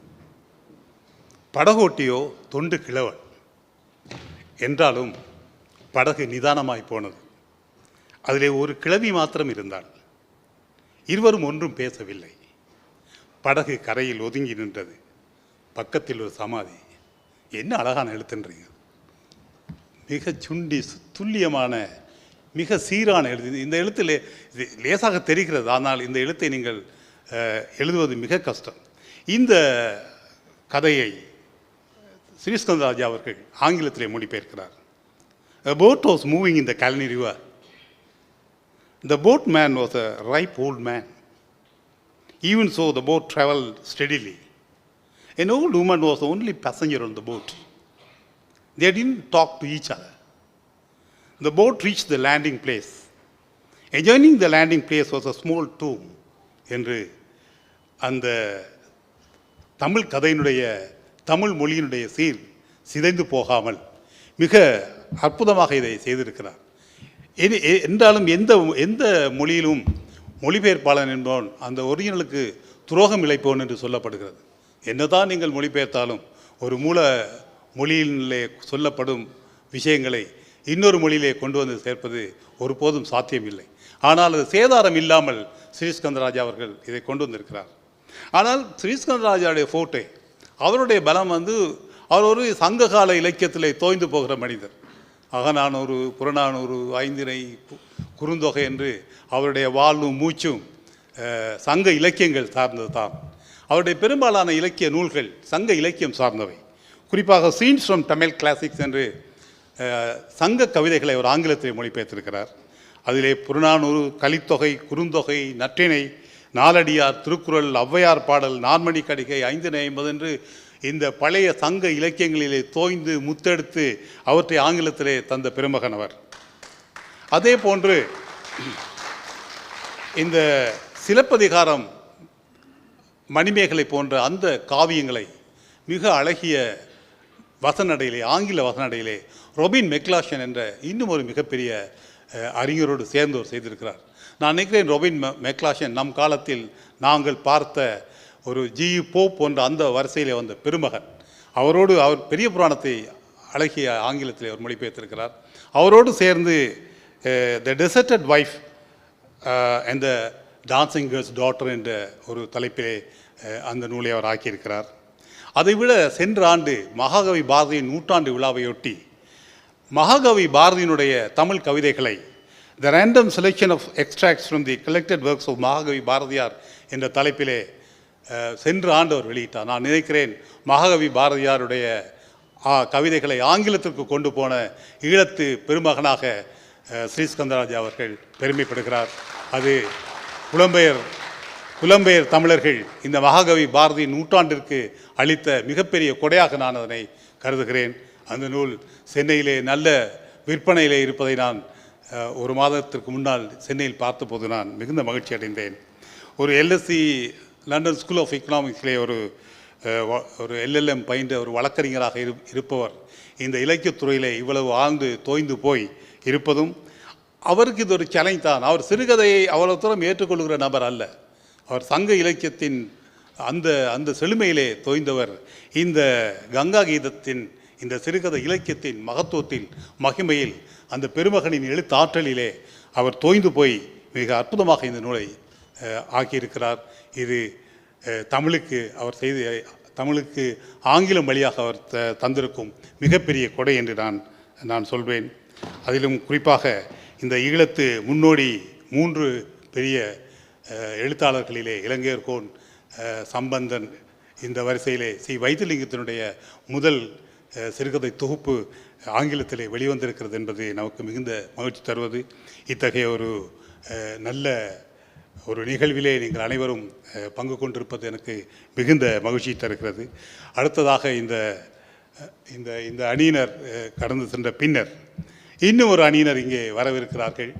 படகோட்டியோ தொண்டு கிழவன். என்றாலும் படகு நிதானமாய் போனது. அதிலே ஒரு கிழவி மாத்திரம் இருந்தாள். இருவரும் ஒன்றும் பேசவில்லை. படகு கரையில் ஒதுங்கி நின்றது. பக்கத்தில் ஒரு சமாதி. என்ன அழகான எழுத்துன்றீங்க, மிக சுண்டி துல்லியமான மிக சீரான எழுத்து. இந்த எழுத்தில் லேசாக தெரிகிறது, ஆனால் இந்த எழுத்தை நீங்கள் எழுதுவது மிக கஷ்டம். இந்த கதையை ஸ்ரீஸ்கந்தராஜா அவர்கள் ஆங்கிலத்திலே மொழிபெயர்க்கிறார். A boat was moving in the Kalani River. The boatman was a ripe old man. Even so, the boat traveled steadily. An old woman was the only passenger on the boat. They didn't talk to each other. The boat reached the landing place. Adjoining the landing place was a small tomb. என்று அந்த தமிழ் கதையினுடைய தமிழ் மொழியினுடைய சிதைந்து போகாமல் மிக அற்புதமாக இதை செய்திருக்கிறார். என்றாலும் எந்த மொழியிலும் மொழிபெயர்ப்பாளன் என்பவன் அந்த ஒரிஜினலுக்கு துரோகம் இழைப்பவன் என்று சொல்லப்படுகிறது. என்னதான் நீங்கள் மொழிபெயர்த்தாலும் ஒரு மூல மொழியிலே சொல்லப்படும் விஷயங்களை இன்னொரு மொழியிலே கொண்டு வந்து சேர்ப்பது ஒருபோதும் சாத்தியமில்லை. ஆனால் அது சேதாரம் இல்லாமல் ஸ்ரீஸ்கந்தராஜா அவர்கள் இதை கொண்டு வந்திருக்கிறார். ஆனால் ஸ்ரீஸ்கந்தராஜாவுடைய ஃபோட்டோ, அவருடைய பலம் அவர் ஒரு சங்ககால இலக்கியத்திலே தோய்ந்து போகிற மனிதர். அகநானூறு, புறநானூறு, ஐந்திணை, குறுந்தொகை என்று அவருடைய வாழ்வும் மூச்சும் சங்க இலக்கியங்கள் சார்ந்தது தான். அவருடைய பெரும்பாலான இலக்கிய நூல்கள் சங்க இலக்கியம் சார்ந்தவை. குறிப்பாக சீன்ஸ் ஃப்ரம் தமிழ் கிளாசிக்ஸ் என்று சங்க கவிதைகளை அவர் ஆங்கிலத்தில் மொழிபெயர்த்திருக்கிறார். அதிலே புறநானூறு, கலித்தொகை, குறுந்தொகை, நற்றிணை, நாலடியார், திருக்குறள், ஔவையார் பாடல், நான்மணி கடிகை, ஐந்திணை 50 என்று இந்த பழைய சங்க இலக்கியங்களிலே தோய்ந்து முத்தெடுத்து அவற்றை ஆங்கிலத்திலே தந்த பெருமகன் அவர். அதே போன்று இந்த சிலப்பதிகாரம், மணிமேகலை போன்ற அந்த காவியங்களை மிக அழகிய வசனடையிலே, ஆங்கில வசனடையிலே ரொபின் மெக்லாஷன் என்ற இன்னும் ஒரு மிகப்பெரிய அறிஞரோடு சேர்ந்தவர் செய்திருக்கிறார். நான் நினைக்கிறேன் ரொபின் மெக்லாஷன் நம் காலத்தில் நாங்கள் பார்த்த ஒரு ஜியு போப் போன்ற அந்த வரிசையில் வந்த பெருமகன். அவர் பெரிய புராணத்தை அழகிய ஆங்கிலத்தில் அவர் மொழிபெயர்த்திருக்கிறார். அவரோடு சேர்ந்து the deserted wife and the dancing girl's daughter என்ற ஒரு தலைப்பிலே அந்த நூலை அவர் ஆக்கியிருக்கிறார். அதைவிட சென்ற ஆண்டு மகாகவி பாரதியின் 100ஆண்டு விழாவையொட்டி மகாகவி பாரதியினுடைய தமிழ் கவிதைகளை the random selection of extracts from the collected works of Mahakavi Bharathiyar என்ற தலைப்பிலே சென்ற ஆண்டு அவர் வெளியிட்டார். நான் நினைக்கிறேன் மகாகவி பாரதியாருடைய கவிதைகளை ஆங்கிலத்திற்கு கொண்டு போன ஈழத்து பெருமகனாக ஸ்ரீஸ்கந்தராஜா அவர்கள் பெருமைப்படுகிறார். அது புலம்பெயர் புலம்பெயர் தமிழர்கள் இந்த மகாகவி பாரதி நூற்றாண்டிற்கு அளித்த மிகப்பெரிய கொடையாக நான் அதனை கருதுகிறேன். அந்த நூல் சென்னையிலே நல்ல விற்பனையிலே இருப்பதை நான் ஒரு மாதத்திற்கு முன்னால் சென்னையில் பார்த்தபோது நான் மிகுந்த மகிழ்ச்சி அடைந்தேன். ஒரு எல்எஸ்சி லண்டன் ஸ்கூல் ஆஃப் எக்கனாமிக்ஸிலே ஒரு எல்எல்எம் பயின்ற ஒரு வழக்கறிஞராக இருப்பவர் இந்த இலக்கியத்துறையிலே இவ்வளவு ஆழ்ந்து தோய்ந்து போய் இருப்பதும் அவருக்கு இது ஒரு சேலஞ்ச் தான். அவர் சிறுகதையை அவ்வளவு தூரம் ஏற்றுக்கொள்கிற நபர் அல்ல. அவர் சங்க இலக்கியத்தின் அந்த செழுமையிலே தோய்ந்தவர். இந்த கங்கா கீதத்தின் இந்த சிறுகதை இலக்கியத்தின் மகத்துவத்தில் மகிமையில் அந்த பெருமகனின் எழுத்தாற்றலிலே அவர் தோய்ந்து போய் மிக அற்புதமாக இந்த நூலை ஆக்கியிருக்கிறார். இது தமிழுக்கு ஆங்கிலம் வழியாக அவர் தந்திருக்கும் மிகப்பெரிய கொடை என்று நான் சொல்வேன். அதிலும் குறிப்பாக இந்த ஈழத்து முன்னோடி 3 பெரிய எழுத்தாளர்களிலே இலங்கையர்கோன், சம்பந்தன், இந்த வரிசையிலே வைத்தியலிங்கத்தினுடைய முதல் சிறுகதை தொகுப்பு ஆங்கிலத்திலே வெளிவந்திருக்கிறது என்பது நமக்கு மிகுந்த மகிழ்ச்சி தருவது. இத்தகைய ஒரு நல்ல ஒரு நிகழ்விலே நீங்கள் அனைவரும் பங்கு கொண்டிருப்பது எனக்கு மிகுந்த மகிழ்ச்சி தருகிறது. அடுத்ததாக இந்த அணியினர் கடந்து சென்ற பின்னர் இன்னும் ஒரு அணியினர் இங்கே வரவிருக்கிறார்கள்.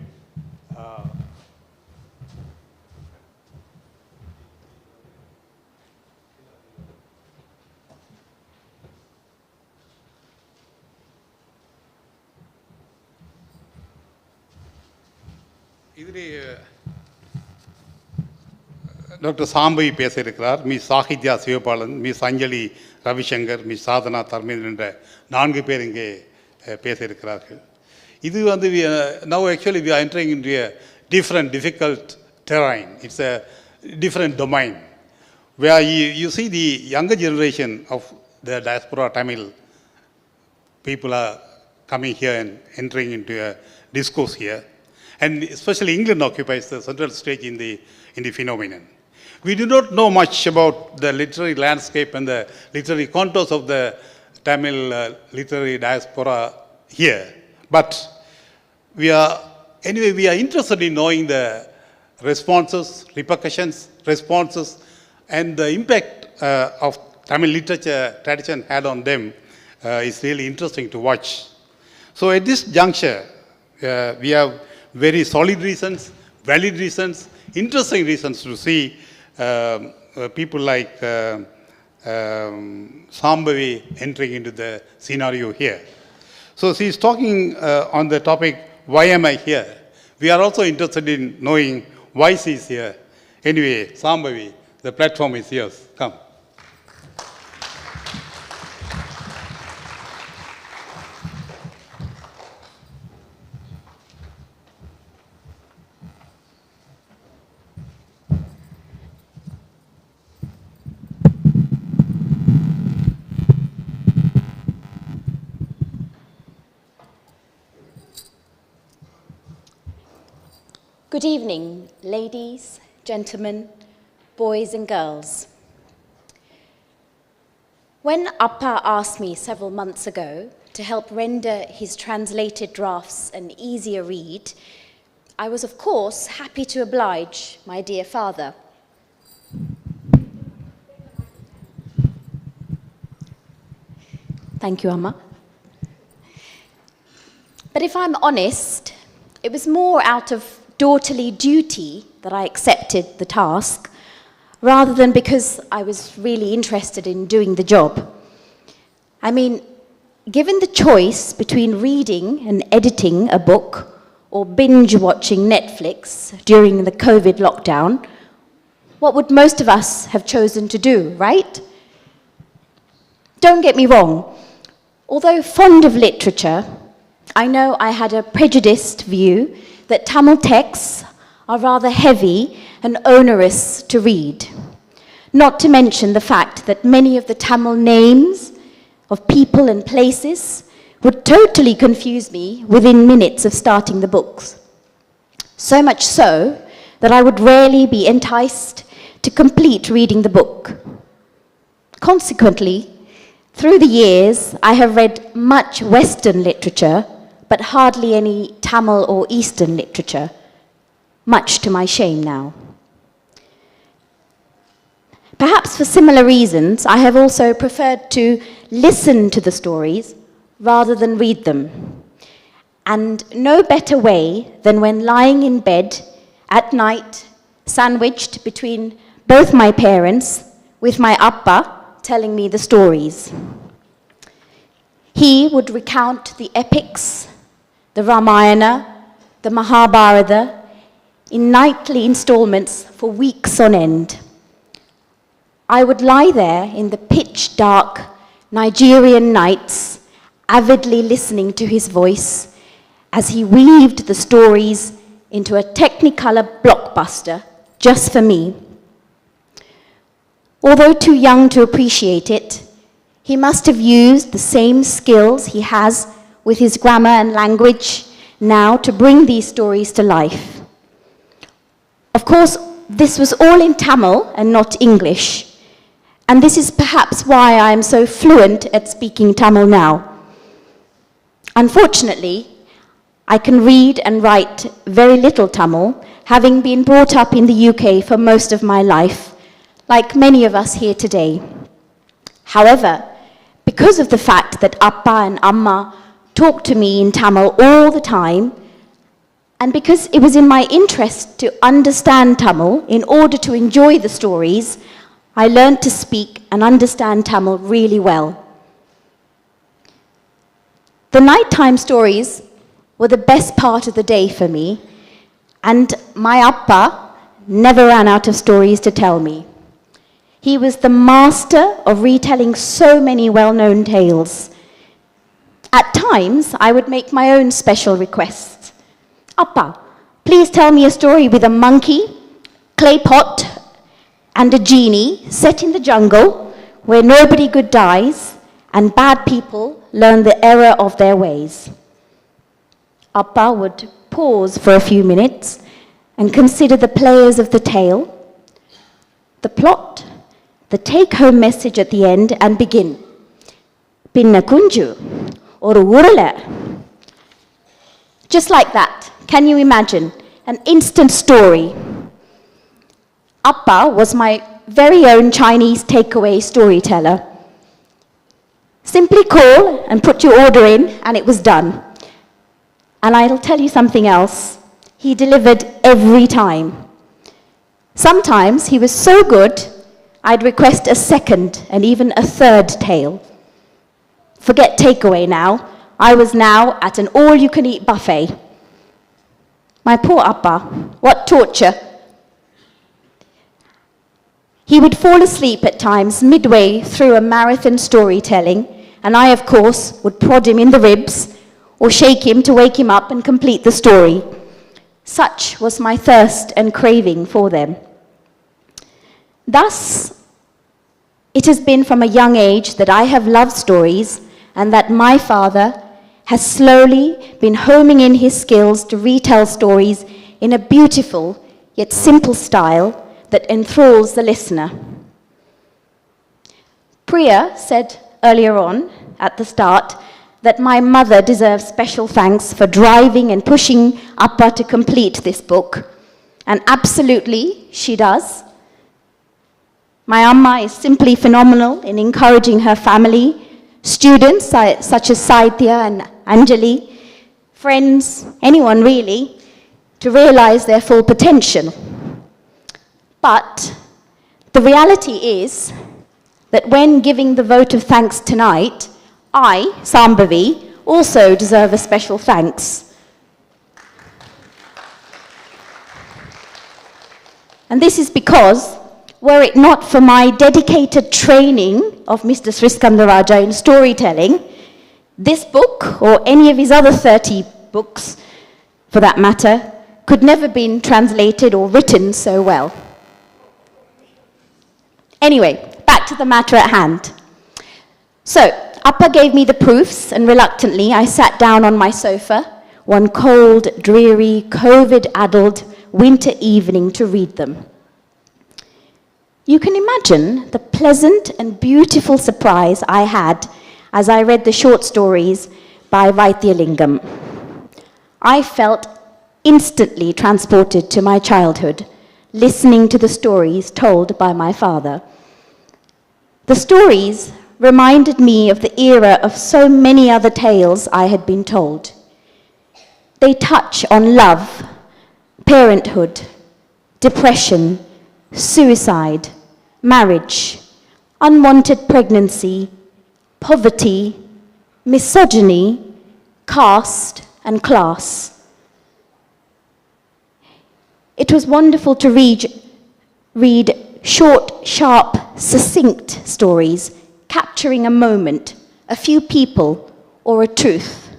இதிலே டாக்டர் சாம்பவி பேச இருக்கிறார். மிஸ் சாகித்யா சிவபாலன், மிஸ் அஞ்சலி ரவிசங்கர், மிஸ் சாதனா தர்மேந்திரன் என்ற 4 பேர் இங்கே பேச இருக்கிறார்கள். இது வந்து now actually we are entering into a difficult terrain. It's a different domain where you see the younger generation of the diaspora Tamil people are coming here and entering into a discourse here, and especially England occupies the central stage in the phenomenon. We do not know much about the literary landscape and the literary contours of the Tamil literary diaspora here, but we are interested in knowing the responses, repercussions, and the impact of Tamil literature tradition had on them is really interesting to watch. So at this juncture, we have very solid reasons, valid reasons, interesting reasons to see people like Sambhavi entering into the scenario here. So she is talking on the topic, why am I here? We are also interested in knowing why she is here. Anyway, Sambhavi, the platform is yours. Come. Good evening, ladies, gentlemen, boys and girls. When Appa asked me several months ago to help render his translated drafts an easier read, I was of course happy to oblige my dear father. Thank you, Amma. But if I'm honest, it was more out of daughterly duty that I accepted the task, rather than because I was really interested in doing the job. I mean, given the choice between reading and editing a book or binge watching Netflix during the COVID lockdown, what would most of us have chosen to do, right? Don't get me wrong. Although fond of literature, I know I had a prejudiced view that Tamil texts are rather heavy and onerous to read. Not to mention the fact that many of the Tamil names of people and places would totally confuse me within minutes of starting the books. So much so that I would rarely be enticed to complete reading the book. Consequently, through the years, I have read much Western literature, but hardly any Tamil or Eastern literature, much to my shame now. perhaps for similar reasons, I have also preferred to listen to the stories rather than read them. And no better way than when lying in bed at night, sandwiched between both my parents, with my appa telling me the stories. He would recount the epics, the Ramayana, the Mahabharata, in nightly installments for weeks on end. I would lie there in the pitch dark Nigerian nights, avidly listening to his voice as he weaved the stories into a Technicolor blockbuster just for me. Although too young to appreciate it, he must have used the same skills he has with his grammar and language now to bring these stories to life. Of course, this was all in Tamil and not English, and this is perhaps why I am so fluent at speaking Tamil now. Unfortunately, I can read and write very little Tamil, having been brought up in the UK for most of my life, like many of us here today. However, because of the fact that Appa and Amma talked to me in Tamil all the time, and because it was in my interest to understand Tamil in order to enjoy the stories, I learned to speak and understand Tamil really well. The nighttime stories were the best part of the day for me, and my Appa never ran out of stories to tell me. He was the master of retelling so many well-known tales. At times, I would make my own special requests. Appa, please tell me a story with a monkey, clay pot, and a genie set in the jungle where nobody good dies and bad people learn the error of their ways. Appa would pause for a few minutes and consider the players of the tale, the plot, the take-home message at the end, and begin. Pinna kunju, oru urala. Just like that. Can you imagine? An instant story. Appa was my very own Chinese takeaway storyteller. Simply call and put your order in, and it was done. And I'll tell you something else. He delivered every time. Sometimes he was so good, I'd request a second and even a third tale. Forget takeaway now. I was now at an all-you-can-eat buffet. My poor Appa, what torture. He would fall asleep at times midway through a marathon storytelling, and I, of course, would prod him in the ribs or shake him to wake him up and complete the story. Such was my thirst and craving for them. Thus, it has been from a young age that I have loved stories, and that my father has slowly been homing in his skills to retell stories in a beautiful yet simple style that enthralls the listener. Priya said earlier on, at the start, that my mother deserves special thanks for driving and pushing Appa to complete this book. And absolutely, she does. My Amma is simply phenomenal in encouraging her family, students such as Saithya and Anjali, friends, anyone really, to realize their full potential. But the reality is that when giving the vote of thanks tonight, I, Sambhavi, also deserve a special thanks. And this is because, were it not for my dedicated training of Mr. Sriskandarajah in storytelling, this book, or any of his other 30 books for that matter, could never have been translated or written so well. Anyway, back to the matter at hand. So, Appa gave me the proofs, and reluctantly I sat down on my sofa one cold, dreary, COVID-addled winter evening to read them. You can imagine the pleasant and beautiful surprise I had as I read the short stories by Vaithialingam. I felt instantly transported to my childhood, listening to the stories told by my father. The stories reminded me of the era of so many other tales I had been told. They touch on love, parenthood, depression, suicide, marriage, unwanted pregnancy, poverty, misogyny, caste, and class. It was wonderful to read short, sharp, succinct stories capturing a moment, a few people, or a truth.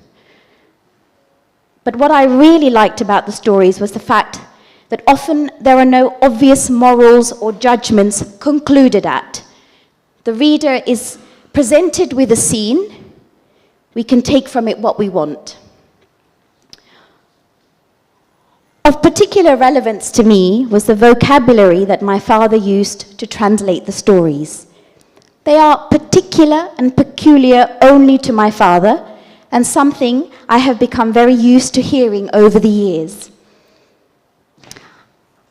But what I really liked about the stories was the fact that often there are no obvious morals or judgments concluded at. The reader is presented with a scene. We can take from it what we want. Of particular relevance to me was the vocabulary that my father used to translate the stories. They are particular and peculiar only to my father, and something I have become very used to hearing over the years.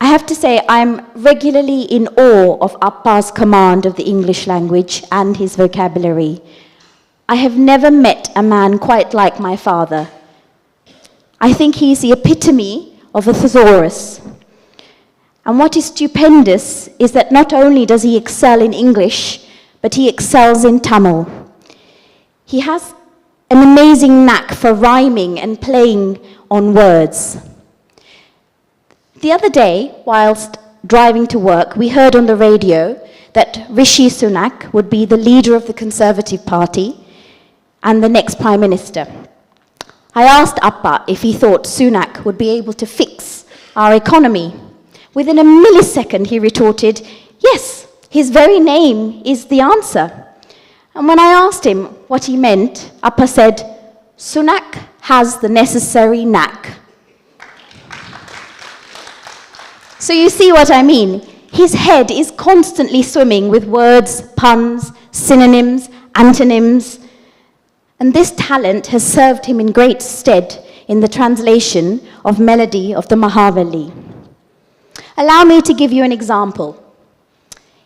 I have to say I'm regularly in awe of Appa's command of the English language and his vocabulary. I have never met a man quite like my father. I think he's the epitome of a thesaurus. And what is stupendous is that not only does he excel in English, but he excels in Tamil. He has an amazing knack for rhyming and playing on words. The other day, whilst driving to work, we heard on the radio that Rishi Sunak would be the leader of the Conservative Party and the next Prime Minister. I asked Appa if he thought Sunak would be able to fix our economy. Within a millisecond, he retorted, yes, his very name is the answer. And when I asked him what he meant, Appa said, Sunak has the necessary knack. So you see what I mean. His head is constantly swimming with words, puns, synonyms, antonyms. And this talent has served him in great stead in the translation of melody of the Mahaveli. Allow me to give you an example.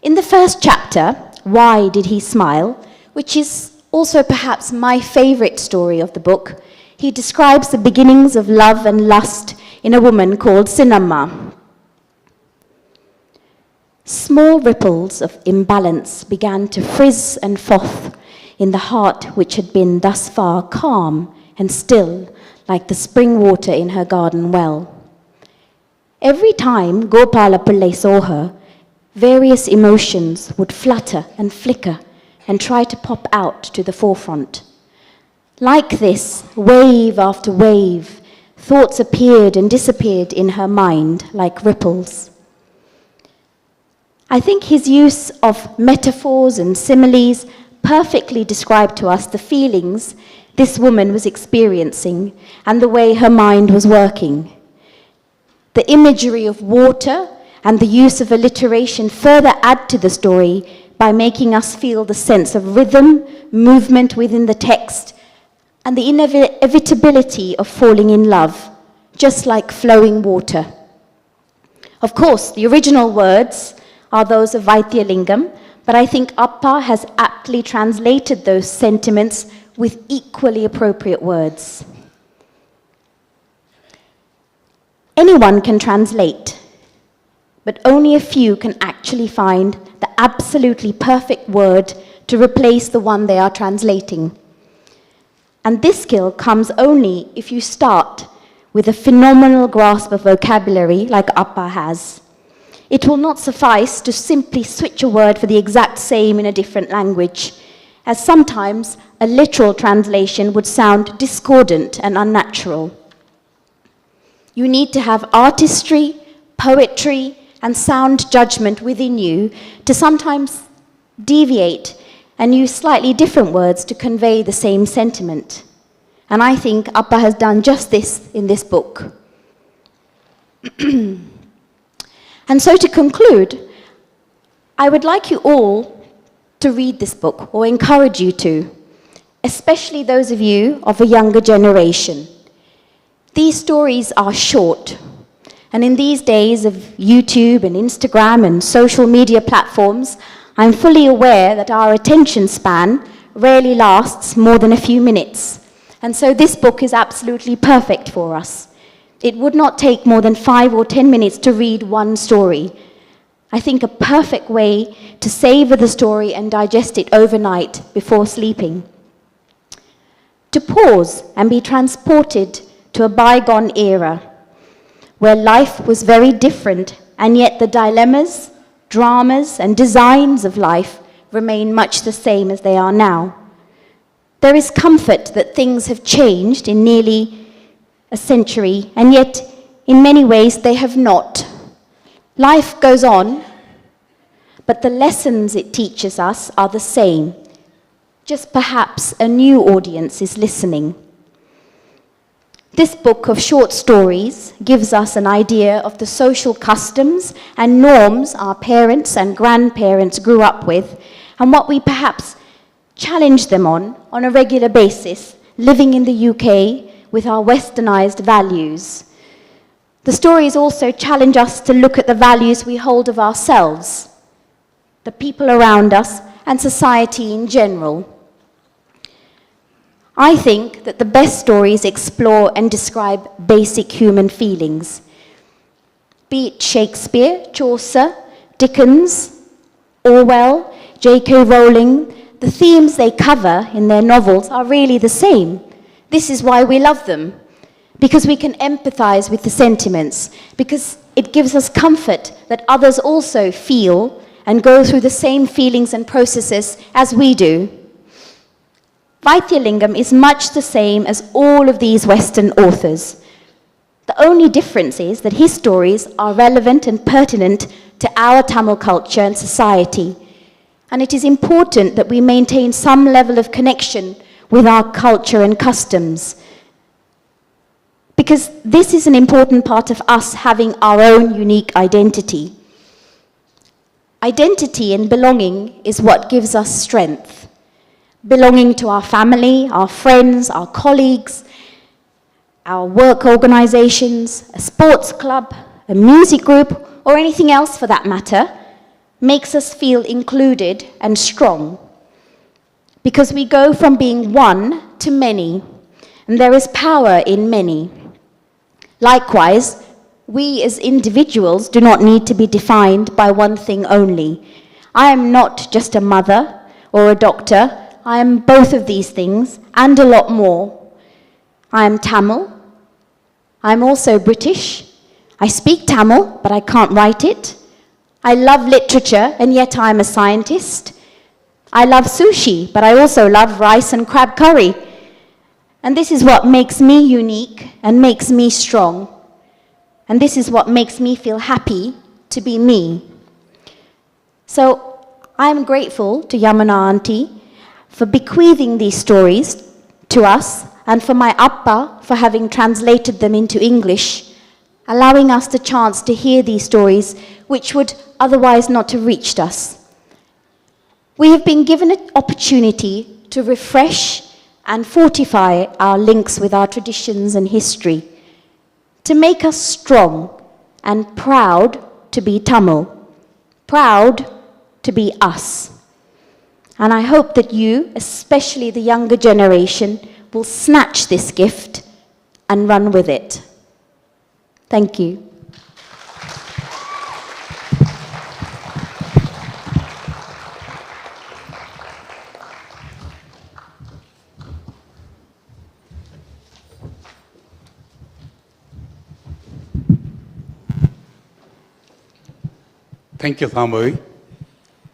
In the first chapter, Why Did He Smile?, which is also perhaps my favorite story of the book, he describes the beginnings of love and lust in a woman called Sinamma. Small ripples of imbalance began to frizz and froth in the heart which had been thus far calm and still, like the spring water in her garden well. Every time Gopala Pillai saw her, various emotions would flutter and flicker and try to pop out to the forefront. Like this, wave after wave, thoughts appeared and disappeared in her mind like ripples. I think his use of metaphors and similes perfectly described to us the feelings this woman was experiencing and the way her mind was working. The imagery of water and the use of alliteration further add to the story by making us feel the sense of rhythm, movement within the text, and the inevitability of falling in love, just like flowing water. Of course, the original words are those of Vaithialingam, but I think Appa has aptly translated those sentiments with equally appropriate words. Anyone can translate, but only a few can actually find the absolutely perfect word to replace the one they are translating. And this skill comes only if you start with a phenomenal grasp of vocabulary like Appa has. It will not suffice to simply switch a word for the exact same in a different language, as sometimes a literal translation would sound discordant and unnatural. You need to have artistry, poetry, and sound judgment within you to sometimes deviate and use slightly different words to convey the same sentiment. And I think Appa has done just this in this book. And so to conclude, I would like you all to read this book, or encourage you to, especially those of you of a younger generation. These stories are short, and in these days of YouTube and Instagram and social media platforms, I'm fully aware that our attention span rarely lasts more than a few minutes, and so this book is absolutely perfect for us. It would not take more than 5 or 10 minutes to read one story. I think a perfect way to savor the story and digest it overnight before sleeping. To pause and be transported to a bygone era where life was very different, and yet the dilemmas, dramas, and designs of life remain much the same as they are now. There is comfort that things have changed in nearly a century, and yet in many ways they have not. Life goes on, but the lessons it teaches us are the same. Just perhaps a new audience is listening. This book of short stories gives us an idea of the social customs and norms our parents and grandparents grew up with, and what we perhaps challenge them on a regular basis, living in the UK with our westernized values. The stories also challenge us to look at the values we hold of ourselves, the people around us, and society in general. I think that the best stories explore and describe basic human feelings. Be it Shakespeare, Chaucer, Dickens, Orwell, J.K. Rowling, the themes they cover in their novels are really the same. This is why we love them, because we can empathize with the sentiments, because it gives us comfort that others also feel and go through the same feelings and processes as we do. Vaithialingam is much the same as all of these Western authors. The only difference is that his stories are relevant and pertinent to our Tamil culture and society. And it is important that we maintain some level of connection with our culture and customs, because this is an important part of us having our own unique identity. Identity and belonging is what gives us strength. Belonging to our family, our friends, our colleagues, our work organizations, a sports club, a music group, or anything else for that matter, makes us feel included and strong. Because we go from being one to many, and there is power in many. Likewise, we as individuals do not need to be defined by one thing only. I am not just a mother or a doctor. I am both of these things and a lot more. I am Tamil. I'm also British. I speak Tamil, but I can't write it. I love literature, and yet I'm a scientist. I love sushi, but I also love rice and crab curry. And this is what makes me unique and makes me strong. And this is what makes me feel happy to be me. So I'm grateful to Yamuna Auntie for bequeathing these stories to us, and for my Appa for having translated them into English, allowing us the chance to hear these stories which would otherwise not have reached us. We have been given an opportunity to refresh and fortify our links with our traditions and history, to make us strong and proud to be Tamil, proud to be us. And I hope that you, especially the younger generation, will snatch this gift and run with it. Thank you. Thank you, Thambhavi.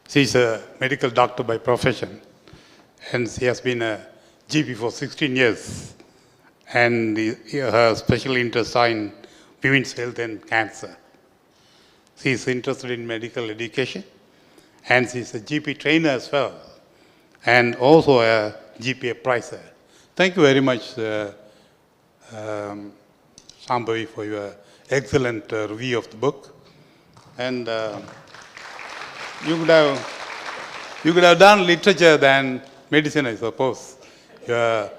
She's a medical doctor by profession, and she has been a GP for 16 years, and her special interests are in women's health and cancer. She is interested in medical education, and she is a GP trainer as well, and also a GP appraiser. Thank you very much, Thambhavi, for your excellent review of the book. And you could have done literature than medicine, I suppose. Your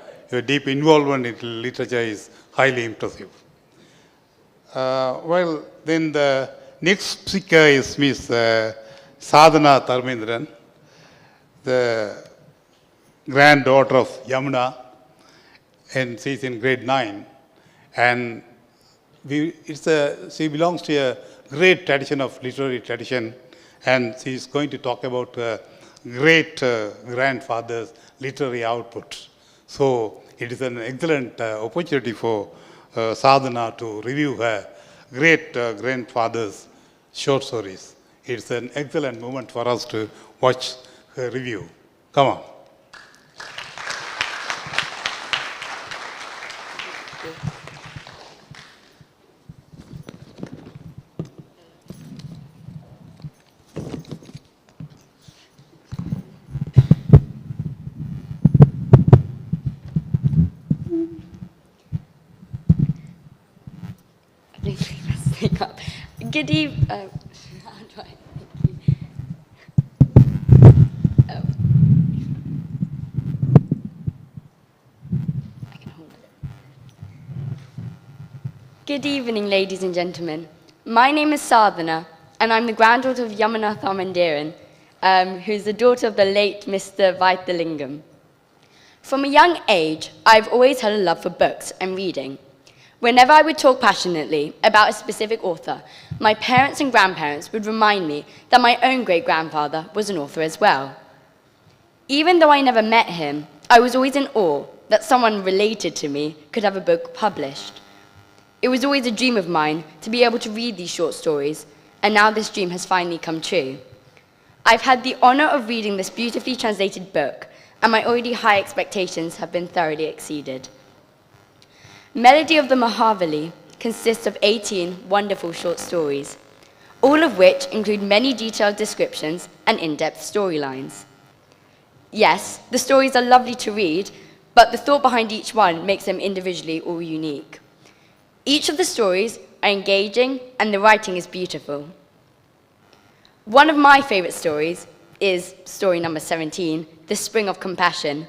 deep involvement in literature is highly impressive. Well, then the next speaker is Miss Sadhana Tharmendiran, the granddaughter of Yamuna, and she's in grade 9. And she belongs to a great tradition of literary tradition, and she's going to talk about great grandfather's literary output. So it is an excellent opportunity for Sadhana to review her great grandfather's short stories. It's an excellent moment for us to watch her review. Come on. Good evening. Good evening, ladies and gentlemen. My name is Sadhana, and I'm the granddaughter of Yamuna Tharmendiran, who's the daughter of the late Mr. Vaithialingam. From a young age, I've always had a love for books and reading. Whenever I would talk passionately about a specific author, my parents and grandparents would remind me that my own great-grandfather was an author as well. Even though I never met him, I was always in awe that someone related to me could have a book published. It was always a dream of mine to be able to read these short stories, and now this dream has finally come true. I've had the honor of reading this beautifully translated book, and my already high expectations have been thoroughly exceeded. Melody of the Mahaveli consists of 18 wonderful short stories, all of which include many detailed descriptions and in-depth storylines. Yes, the stories are lovely to read, but the thought behind each one makes them individually all unique. Each of the stories are engaging and the writing is beautiful. One of my favorite stories is story number 17, The Spring of Compassion.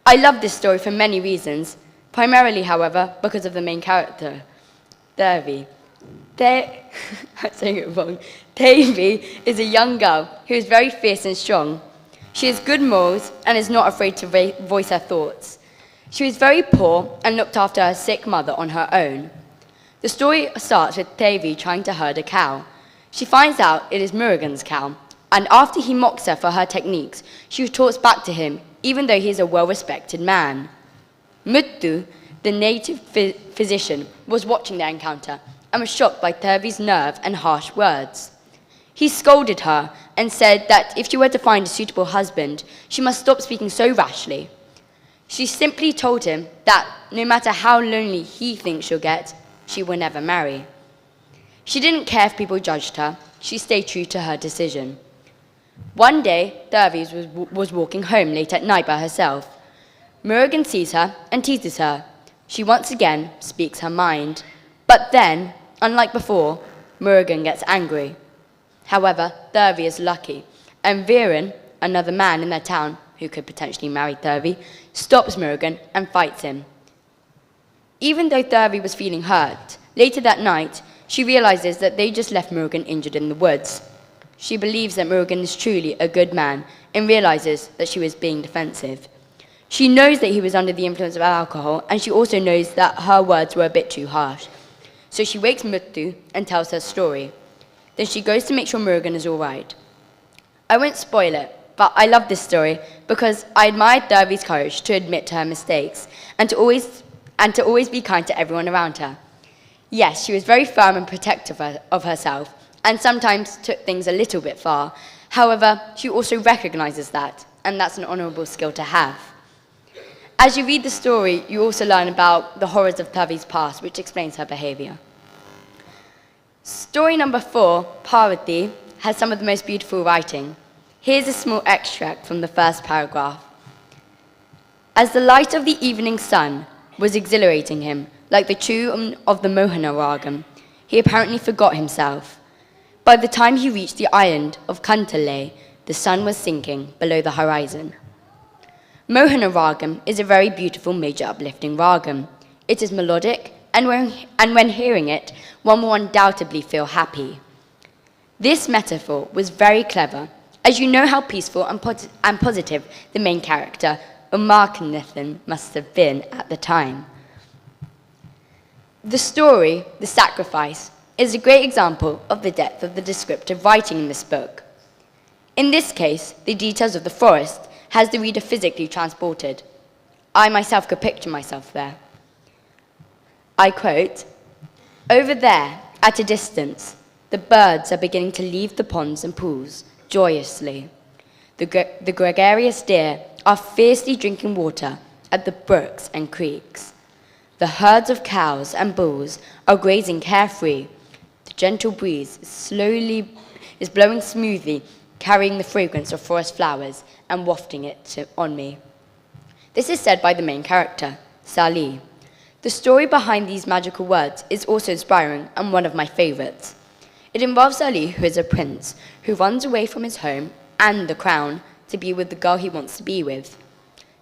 I love this story for many reasons, primarily, however, because of the main character, Devi. I'm saying it wrong. Devi is a young girl who is very fierce and strong. She has good morals and is not afraid to voice her thoughts. She was very poor and looked after her sick mother on her own. The story starts with Devi trying to herd a cow. She finds out it is Murugan's cow, and after he mocks her for her techniques, she talks back to him, even though he is a well-respected man. Muttu, the native physician, was watching their encounter and was shocked by Devi's nerve and harsh words. He scolded her and said that if she were to find a suitable husband, she must stop speaking so rashly. She simply told him that no matter how lonely he thinks she'll get, she will never marry. She didn't care if people judged her. She stayed true to her decision. One day, Devi was walking home late at night by herself. Murugan sees her and teases her. She once again speaks her mind. But then, unlike before, Murugan gets angry. However, Devi is lucky, and Viren, another man in their town who could potentially marry Devi, stops Murugan and fights him. Even though Devi was feeling hurt, later that night, she realizes that they just left Murugan injured in the woods. She believes that Murugan is truly a good man and realizes that she was being defensive. She knows that he was under the influence of alcohol, and she also knows that her words were a bit too harsh. So she wakes Muttu and tells her story. Then she goes to make sure Murugan is all right. I won't spoil it, but I love this story because I admired Devi's courage to admit to her mistakes and to always be kind to everyone around her. Yes, she was very firm and protective of herself, and sometimes took things a little bit far. However, she also recognizes that, and that's an honorable skill to have. As you read the story, you also learn about the horrors of Devi's past, which explains her behavior. Story number 4, Parvati, has some of the most beautiful writing. Here's a small extract from the first paragraph. As the light of the evening sun was exhilarating him, like the tune of the Mohana Ragam, he apparently forgot himself. By the time he reached the island of Kantale, the sun was sinking below the horizon. Mohana Ragam is a very beautiful major uplifting ragam. It is melodic, and when hearing it, one will undoubtedly feel happy. This metaphor was very clever, as you know how peaceful and positive the main character, Umarkanithan, must have been at the time. The story, The Sacrifice, is a great example of the depth of the descriptive writing in this book. In this case, the details of the forest has the reader physically transported. I myself could picture myself there. I quote, "Over there, at a distance, the birds are beginning to leave the ponds and pools joyously. The gregarious deer are fiercely drinking water at the brooks and creeks. The herds of cows and bulls are grazing carefree. The gentle breeze is blowing smoothly, carrying the fragrance of forest flowers and wafting it on me." This is said by the main character, Sali. The story behind these magical words is also inspiring and one of my favorites. It involves Ali, who is a prince, who runs away from his home and the crown to be with the girl he wants to be with.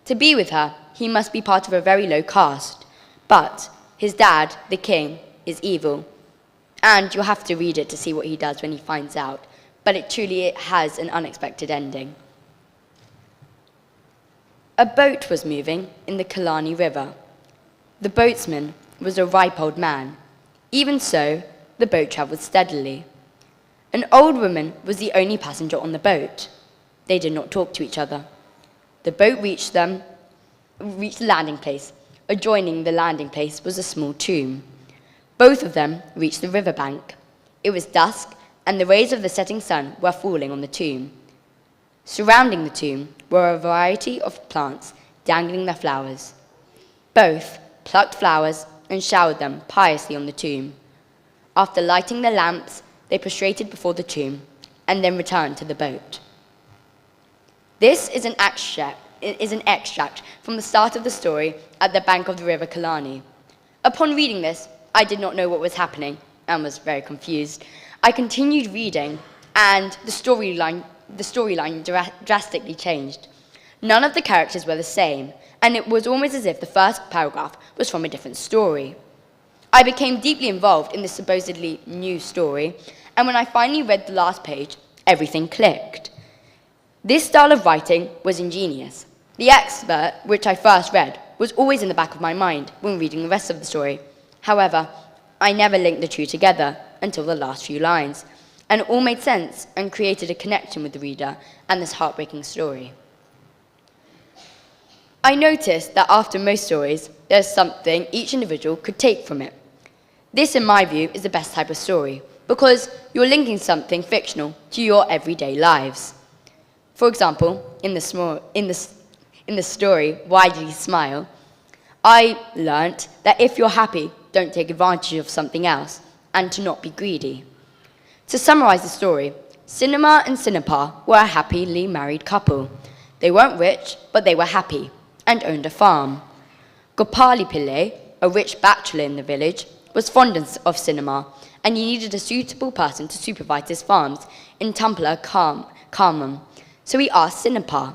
To be with her, he must be part of a very low caste, but his dad, the king, is evil. And you'll have to read it to see what he does when he finds out, but it truly has an unexpected ending. A boat was moving in the Killarney River. The boatsman was a ripe old man. Even so, the boat travelled steadily. An old woman was the only passenger on the boat. They did not talk to each other. The boat reached the landing place. Adjoining the landing place was a small tomb. Both of them reached the riverbank. It was dusk, and the rays of the setting sun were falling on the tomb. Surrounding the tomb were a variety of plants dangling their flowers. Both plucked flowers and showered them piously on the tomb. After lighting their lamps, they prostrated before the tomb and then returned to the boat. This is an extract from the start of the story at the bank of the River Killarney. Upon reading this, I did not know what was happening and was very confused. I continued reading, and the storyline drastically changed. None of the characters were the same, and it was almost as if the first paragraph was from a different story. I became deeply involved in this supposedly new story, and when I finally read the last page, everything clicked. This style of writing was ingenious. The excerpt, which I first read, was always in the back of my mind when reading the rest of the story. However, I never linked the two together until the last few lines, and it all made sense and created a connection with the reader and this heartbreaking story. I noticed that after most stories, there's something each individual could take from it. This, in my view, is the best type of story, because you're linking something fictional to your everyday lives. For example, in the story, Why Did He Smile?, I learnt that if you're happy, don't take advantage of something else, and to not be greedy. To summarize the story, Cinema and Cinapa were a happily married couple. They weren't rich, but they were happy, and owned a farm. Gopali Pillai, a rich bachelor in the village, was fond of cinema, and he needed a suitable person to supervise his farms in Tampala Kharmam, so he asked Cinapa.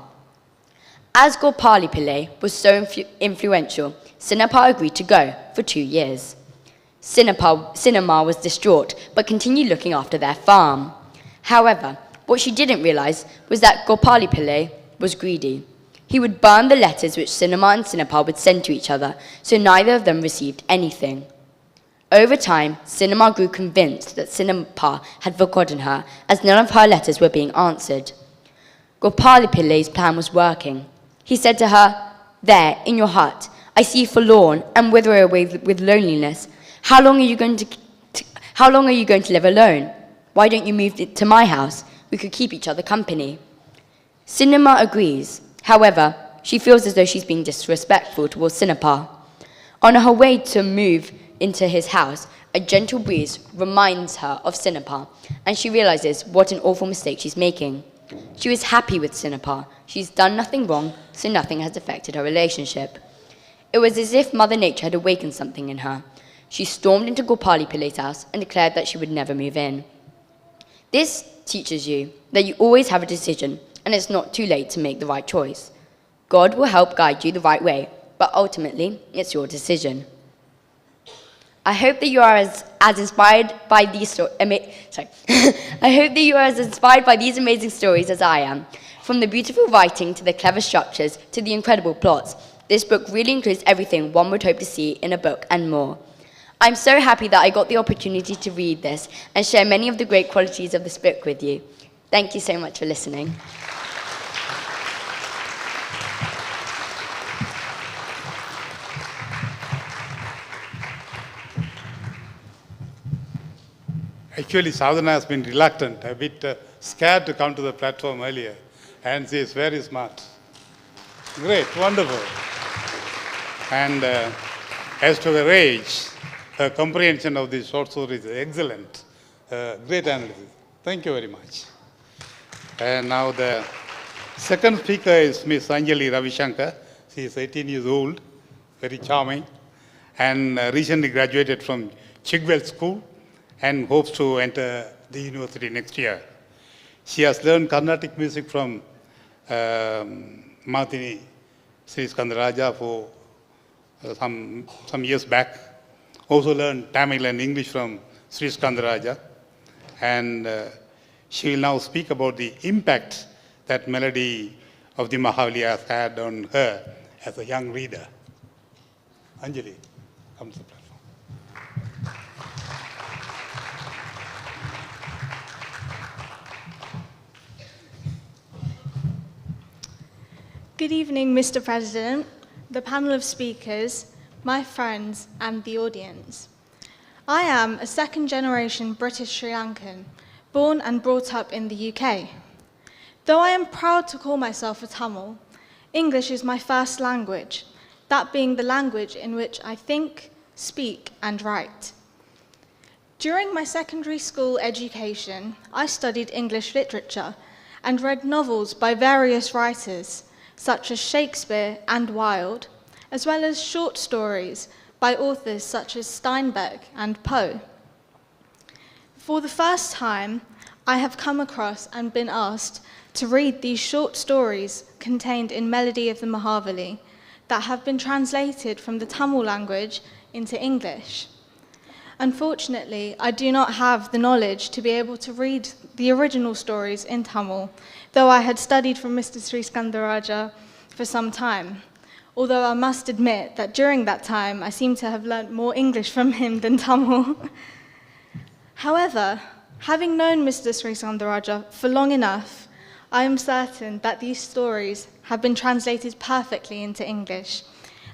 As Gopali Pillai was so influential, Cinapa agreed to go for 2 years. Cinema was distraught, but continued looking after their farm. However, what she didn't realize was that Gopali Pillai was greedy. He would burn the letters which Cinema and Cinapa would send to each other, so neither of them received anything. Over time, Cinema grew convinced that Cinapa had forgotten her, as none of her letters were being answered. Gopali Pillai's plan was working. He said to her, "There, in your hut, I see you forlorn and wither away with loneliness. How long are you going to live alone? Why don't you move to my house? We could keep each other company." Cinema agrees. However, she feels as though she's being disrespectful towards Cinapa. On her way to move into his house, a gentle breeze reminds her of Cinapa, and she realizes what an awful mistake she's making. She was happy with Cinapa. She's done nothing wrong, so nothing has affected her relationship. It was as if Mother Nature had awakened something in her. She stormed into Gopali Pillai's house and declared that she would never move in. This teaches you that you always have a decision, and it's not too late to make the right choice. God will help guide you the right way, but ultimately, it's your decision. I hope that you are as inspired by these I hope that you are as inspired by these amazing stories as I am. From the beautiful writing to the clever structures to the incredible plots, this book really includes everything one would hope to see in a book and more. I'm so happy that I got the opportunity to read this and share many of the great qualities of this book with you. Thank you so much for listening. Actually, Sadhana has been reluctant, a bit scared to come to the platform earlier, and she is very smart. Great, wonderful. And as to her age, her comprehension of the short stories is excellent. Great analysis. Thank you very much. And now the second speaker is Miss Anjali Ravishankar. She is 18 years old, very charming, and recently graduated from Chigwell School and hopes to enter the university next year. She has learned Carnatic music from Mahaveli Sriskandarajah for some years back. Also learned Tamil and English from Sriskandarajah. And she will now speak about the impact that melody of the Mahaveli has had on her as a young reader. Anjali, come to the platform. Good evening, Mr. President, the panel of speakers, my friends, and the audience. I am a second-generation British Sri Lankan, born and brought up in the UK. Though I am proud to call myself a Tamil, English is my first language, that being the language in which I think, speak, and write. During my secondary school education, I studied English literature and read novels by various writers, such as Shakespeare and Wilde, as well as short stories by authors such as Steinbeck and Poe. For the first time, I have come across and been asked to read these short stories contained in Melody of the Mahaveli that have been translated from the Tamil language into English. Unfortunately, I do not have the knowledge to be able to read the original stories in Tamil, though I had studied from Mr. Sriskandarajah for some time. Although I must admit that during that time, I seem to have learnt more English from him than Tamil. However, having known Mr. Sriskandarajah for long enough, I am certain that these stories have been translated perfectly into English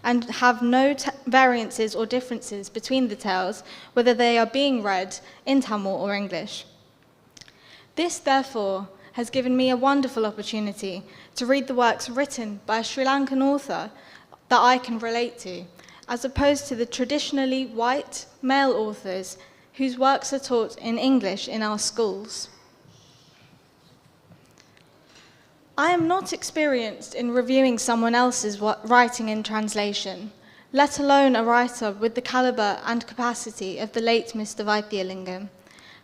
and have no variances or differences between the tales, whether they are being read in Tamil or English. This, therefore, has given me a wonderful opportunity to read the works written by a Sri Lankan author that I can relate to, as opposed to the traditionally white male authors whose works are taught in English in our schools. I am not experienced in reviewing someone else's writing in translation, let alone a writer with the calibre and capacity of the late Mr. Vaithialingam.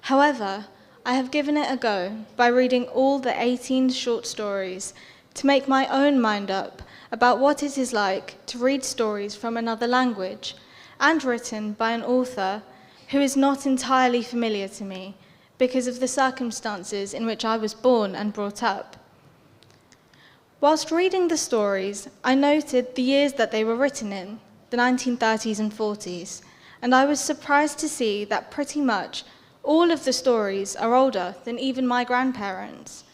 However, I have given it a go by reading all the 18 short stories to make my own mind up about what it is like to read stories from another language and written by an author who is not entirely familiar to me because of the circumstances in which I was born and brought up. Whilst reading the stories, I noted the years that they were written in, the 1930s and 40s, and I was surprised to see that pretty much all of the stories are older than even my grandparents.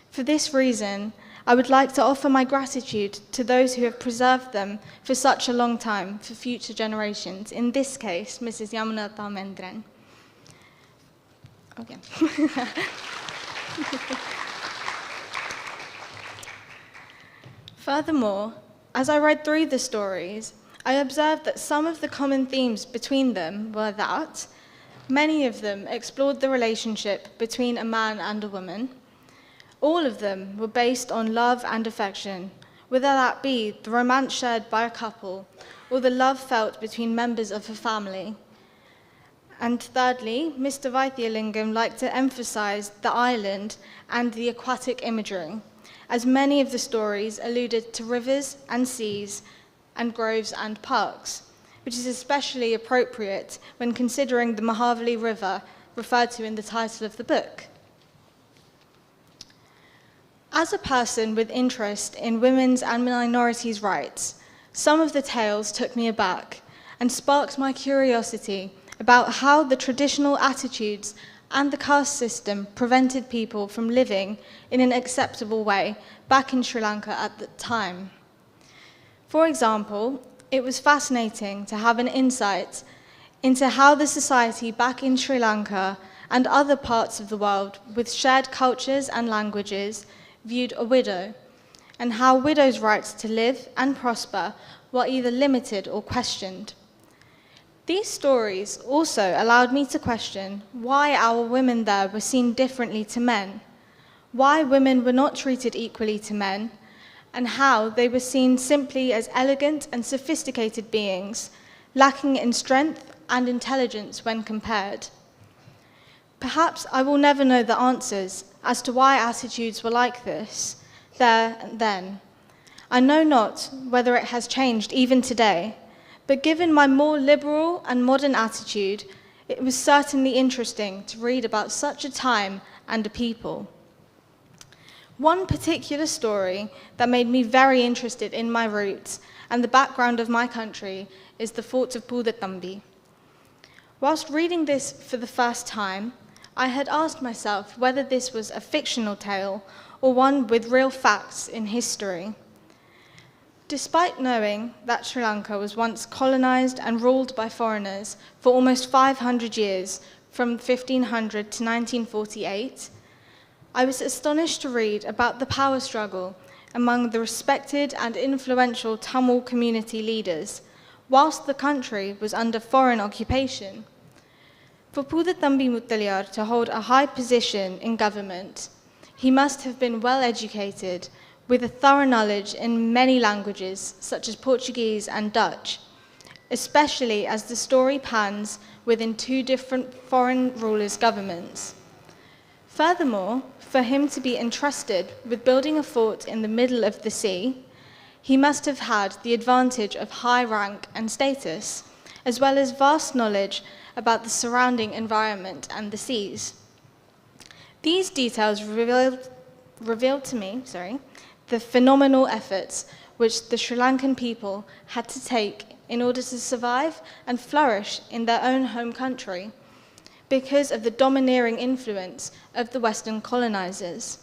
For this reason, I would like to offer my gratitude to those who have preserved them for such a long time for future generations, in this case, Mrs. Yamuna Tharmendiran. Okay. Furthermore, as I read through the stories, I observed that some of the common themes between them were that many of them explored the relationship between a man and a woman. All of them were based on love and affection, whether that be the romance shared by a couple or the love felt between members of a family. And thirdly, Mr. Vaithialingam liked to emphasize the island and the aquatic imagery, as many of the stories alluded to rivers and seas and groves and parks, which is especially appropriate when considering the Mahaveli River referred to in the title of the book. As a person with interest in women's and minorities' rights, some of the tales took me aback and sparked my curiosity about how the traditional attitudes and the caste system prevented people from living in an acceptable way back in Sri Lanka at the time. For example, it was fascinating to have an insight into how the society back in Sri Lanka and other parts of the world with shared cultures and languages viewed a widow, and how widows' rights to live and prosper were either limited or questioned. These stories also allowed me to question why our women there were seen differently to men, why women were not treated equally to men, and how they were seen simply as elegant and sophisticated beings, lacking in strength and intelligence when compared. Perhaps I will never know the answers as to why attitudes were like this there and then. I know not whether it has changed even today, but given my more liberal and modern attitude, it was certainly interesting to read about such a time and a people. One particular story that made me very interested in my roots and the background of my country is the fort of Sellathamby. Whilst reading this for the first time, I had asked myself whether this was a fictional tale or one with real facts in history. Despite knowing that Sri Lanka was once colonized and ruled by foreigners for almost 500 years, from 1500 to 1948, I was astonished to read about the power struggle among the respected and influential Tamil community leaders, whilst the country was under foreign occupation. For Sellathamby Muttaliyar to hold a high position in government, he must have been well educated, with a thorough knowledge in many languages, such as Portuguese and Dutch, especially as the story pans within two different foreign rulers' governments. Furthermore, for him to be entrusted with building a fort in the middle of the sea, he must have had the advantage of high rank and status, as well as vast knowledge about the surrounding environment and the seas. These details revealed to me the phenomenal efforts which the Sri Lankan people had to take in order to survive and flourish in their own home country because of the domineering influence of the Western colonizers.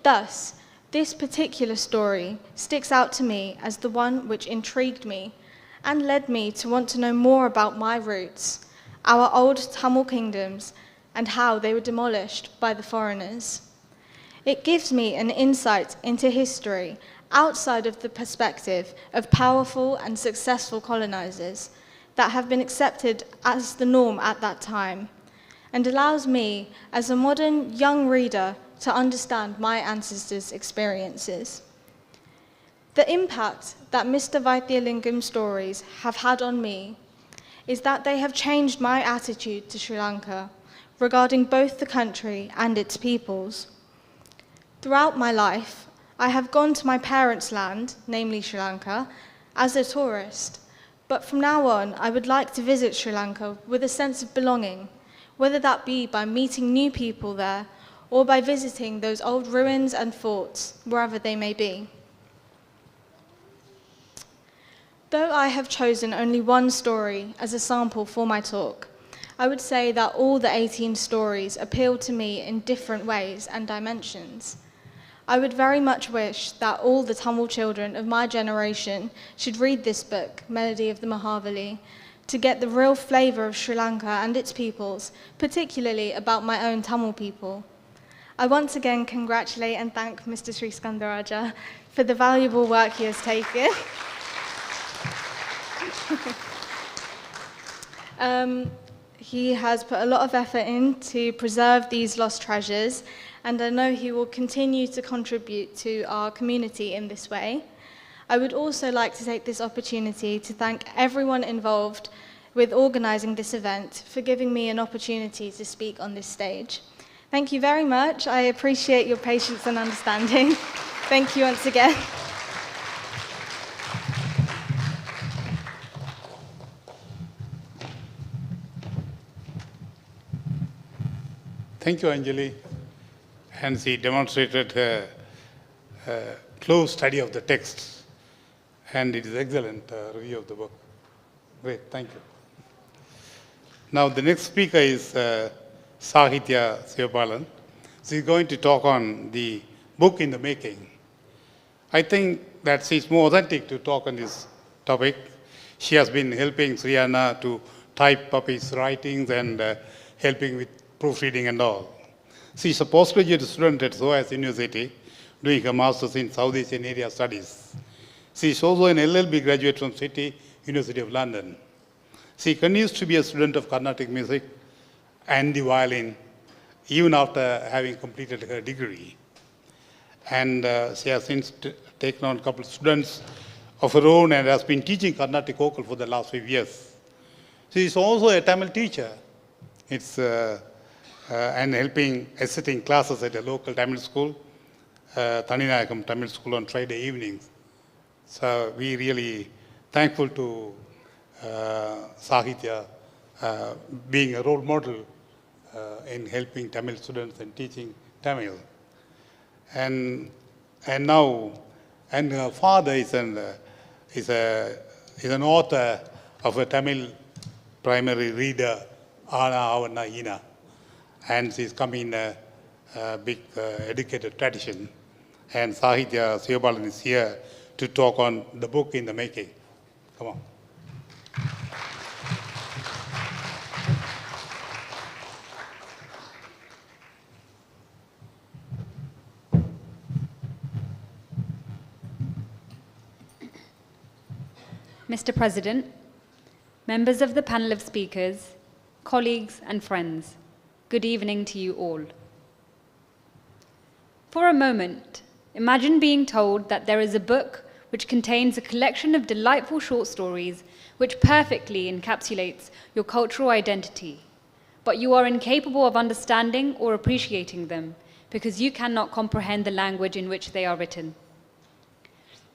Thus, this particular story sticks out to me as the one which intrigued me and led me to want to know more about my roots, our old Tamil kingdoms, and how they were demolished by the foreigners. It gives me an insight into history outside of the perspective of powerful and successful colonizers that have been accepted as the norm at that time, and allows me, as a modern young reader, to understand my ancestors' experiences. The impact that Mr. Vaithialingam's stories have had on me is that they have changed my attitude to Sri Lanka regarding both the country and its peoples. Throughout my life, I have gone to my parents' land, namely Sri Lanka, as a tourist, but from now on I would like to visit Sri Lanka with a sense of belonging, whether that be by meeting new people there or by visiting those old ruins and forts, wherever they may be. Though I have chosen only one story as a sample for my talk, I would say that all the 18 stories appeal to me in different ways and dimensions. I would very much wish that all the Tamil children of my generation should read this book, Melody of the Mahaveli, to get the real flavour of Sri Lanka and its peoples, particularly about my own Tamil people. I once again congratulate and thank Mr. Sriskandarajah for the valuable work he has taken. He has put a lot of effort in to preserve these lost treasures, and I know he will continue to contribute to our community in this way. I would also like to take this opportunity to thank everyone involved with organising this event for giving me an opportunity to speak on this stage. Thank you very much. I appreciate your patience and understanding. Thank you once again. Thank you, Anjali. And she demonstrated her close study of the text, and it is excellent review of the book. Great, thank you. Now the next speaker is Sahitya Sivapalan. She is going to talk on the book in the making. I think that she is more authentic to talk on this topic. She has been helping Sriana to type up his writings and helping with proofreading and all. She is a postgraduate student at SOAS University, doing her master's in South Asian Area Studies. She is also an LLB graduate from City University of London. She continues to be a student of Carnatic music and the violin, even after having completed her degree. And she has since taken on a couple of students of her own and has been teaching Carnatic vocal for the last 5 years. She is also a Tamil teacher. And helping assisting classes at a local Tamil school, Thaninayakam Tamil School, on Friday evenings. So we really thankful to Sahitya being a role model in helping Tamil students and teaching Tamil. And now, and her father is an author of a Tamil primary reader, Ana Avana Ina. And she's coming in a big educated tradition. And Sahitya Sivapalan is here to talk on the book in the making. Come on. Mr. President, members of the panel of speakers, colleagues and friends, good evening to you all. For a moment, imagine being told that there is a book which contains a collection of delightful short stories which perfectly encapsulates your cultural identity, but you are incapable of understanding or appreciating them because you cannot comprehend the language in which they are written.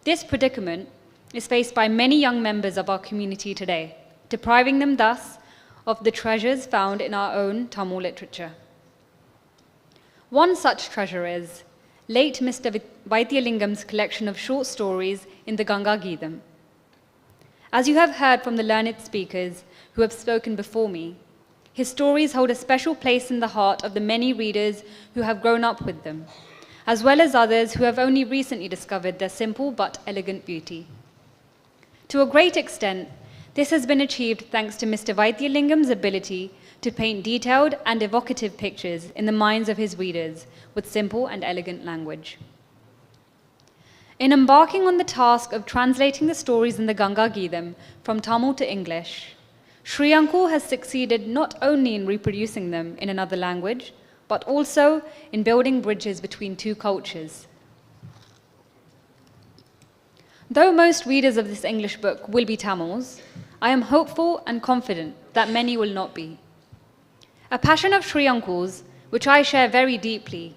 This predicament is faced by many young members of our community today, depriving them thus of the treasures found in our own Tamil literature. One such treasure is late Mr. Vaithialingam's collection of short stories in the Ganga Geetham. As you have heard from the learned speakers who have spoken before me, his stories hold a special place in the heart of the many readers who have grown up with them, as well as others who have only recently discovered their simple but elegant beauty. To a great extent, this has been achieved thanks to Mr. Vaithialingam's ability to paint detailed and evocative pictures in the minds of his readers with simple and elegant language. In embarking on the task of translating the stories in the Ganga Geetham from Tamil to English, Sri Uncle has succeeded not only in reproducing them in another language, but also in building bridges between two cultures. Though most readers of this English book will be Tamils, I am hopeful and confident that many will not be. A passion of Sri Uncle's, which I share very deeply,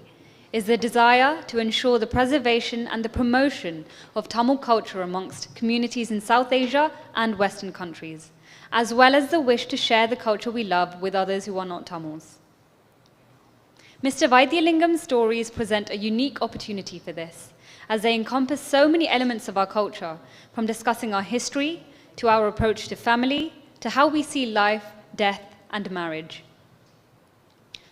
is the desire to ensure the preservation and the promotion of Tamil culture amongst communities in South Asia and Western countries, as well as the wish to share the culture we love with others who are not Tamils. Mr. Vaithialingam's stories present a unique opportunity for this, as they encompass so many elements of our culture, from discussing our history, to our approach to family, to how we see life, death, and marriage.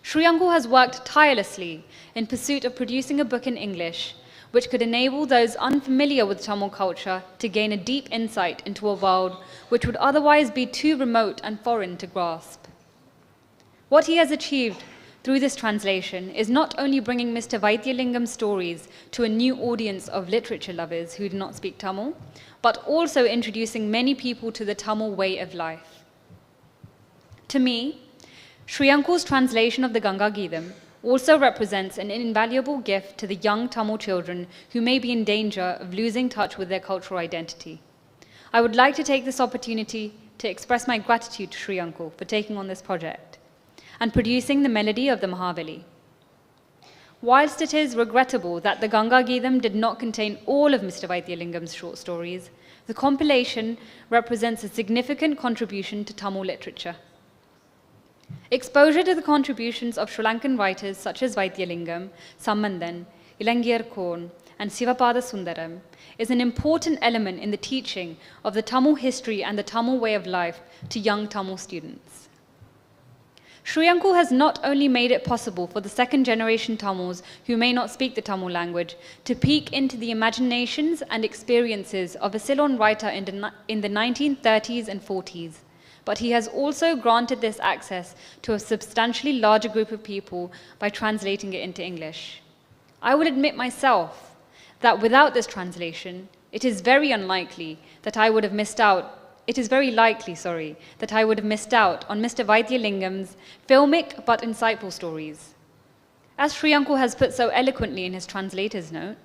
Sri Uncle has worked tirelessly in pursuit of producing a book in English, which could enable those unfamiliar with Tamil culture to gain a deep insight into a world which would otherwise be too remote and foreign to grasp. What he has achieved through this translation is not only bringing Mr. Vaithialingam's stories to a new audience of literature lovers who do not speak Tamil, but also introducing many people to the Tamil way of life. To me, Sri Uncle's translation of the Ganga Geetham also represents an invaluable gift to the young Tamil children who may be in danger of losing touch with their cultural identity. I would like to take this opportunity to express my gratitude to Sri Uncle for taking on this project and producing the melody of the Mahaveli. Whilst it is regrettable that the Ganga Geetham did not contain all of Mr. Vaithialingam's short stories, the compilation represents a significant contribution to Tamil literature. Exposure to the contributions of Sri Lankan writers such as Vaithialingam, Sammandan, Ilangiyar Korn, and Sivapragasam is an important element in the teaching of the Tamil history and the Tamil way of life to young Tamil students. Sriyanku has not only made it possible for the second generation Tamils who may not speak the Tamil language to peek into the imaginations and experiences of a Ceylon writer in the 1930s and 40s, but he has also granted this access to a substantially larger group of people by translating it into English. I will admit myself that without this translation, it is very likely that I would have missed out on Mr. Vaithialingam's filmic but insightful stories. As Sriyanku has put so eloquently in his translator's note,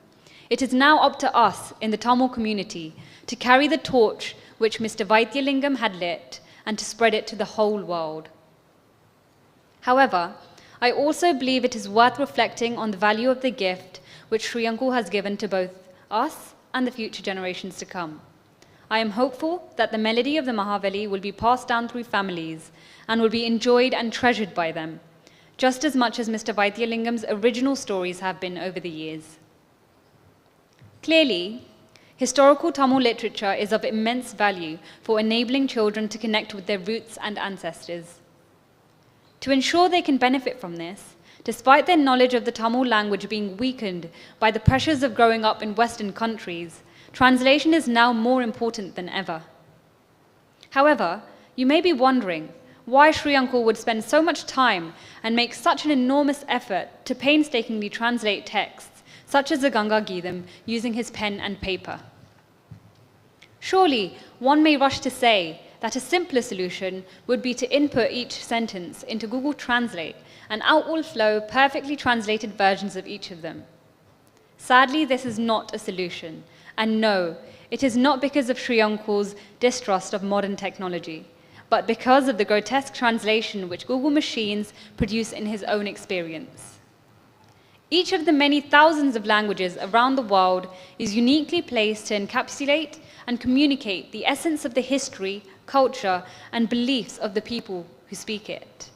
it is now up to us in the Tamil community to carry the torch which Mr. Vaithialingam had lit and to spread it to the whole world. However, I also believe it is worth reflecting on the value of the gift which Sriyanku has given to both us and the future generations to come. I am hopeful that the melody of the Mahaveli will be passed down through families and will be enjoyed and treasured by them, just as much as Mr. Vaithialingam's original stories have been over the years. Clearly, historical Tamil literature is of immense value for enabling children to connect with their roots and ancestors. To ensure they can benefit from this, despite their knowledge of the Tamil language being weakened by the pressures of growing up in Western countries, translation is now more important than ever. However, you may be wondering why Sriyanku would spend so much time and make such an enormous effort to painstakingly translate texts, such as the Ganga Geetham, using his pen and paper. Surely, one may rush to say that a simpler solution would be to input each sentence into Google Translate and out will flow perfectly translated versions of each of them. Sadly, this is not a solution. And no, it is not because of Sriyanku's distrust of modern technology, but because of the grotesque translation which Google machines produce in his own experience. Each of the many thousands of languages around the world is uniquely placed to encapsulate and communicate the essence of the history, culture, and beliefs of the people who speak it.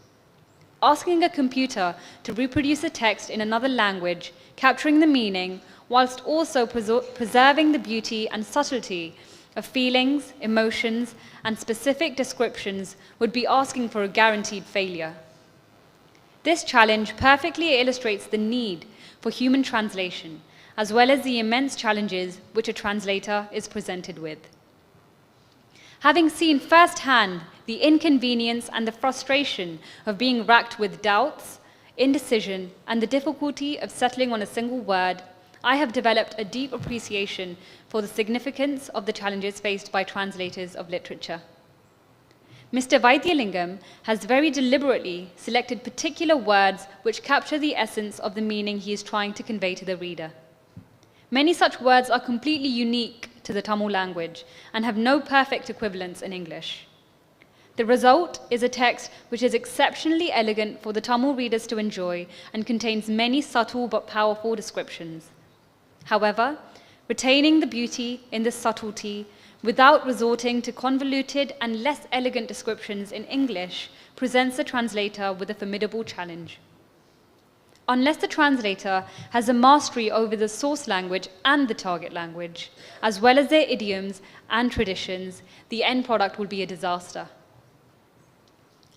Asking a computer to reproduce a text in another language, capturing the meaning, whilst also preserving the beauty and subtlety of feelings, emotions, and specific descriptions would be asking for a guaranteed failure. This challenge perfectly illustrates the need for human translation, as well as the immense challenges which a translator is presented with. Having seen firsthand the inconvenience and the frustration of being racked with doubts, indecision, and the difficulty of settling on a single word, I have developed a deep appreciation for the significance of the challenges faced by translators of literature. Mr. Vaithialingam has very deliberately selected particular words which capture the essence of the meaning he is trying to convey to the reader. Many such words are completely unique to the Tamil language and have no perfect equivalents in English. The result is a text which is exceptionally elegant for the Tamil readers to enjoy and contains many subtle but powerful descriptions. However, retaining the beauty in this subtlety without resorting to convoluted and less elegant descriptions in English presents the translator with a formidable challenge. Unless the translator has a mastery over the source language and the target language, as well as their idioms and traditions, the end product will be a disaster.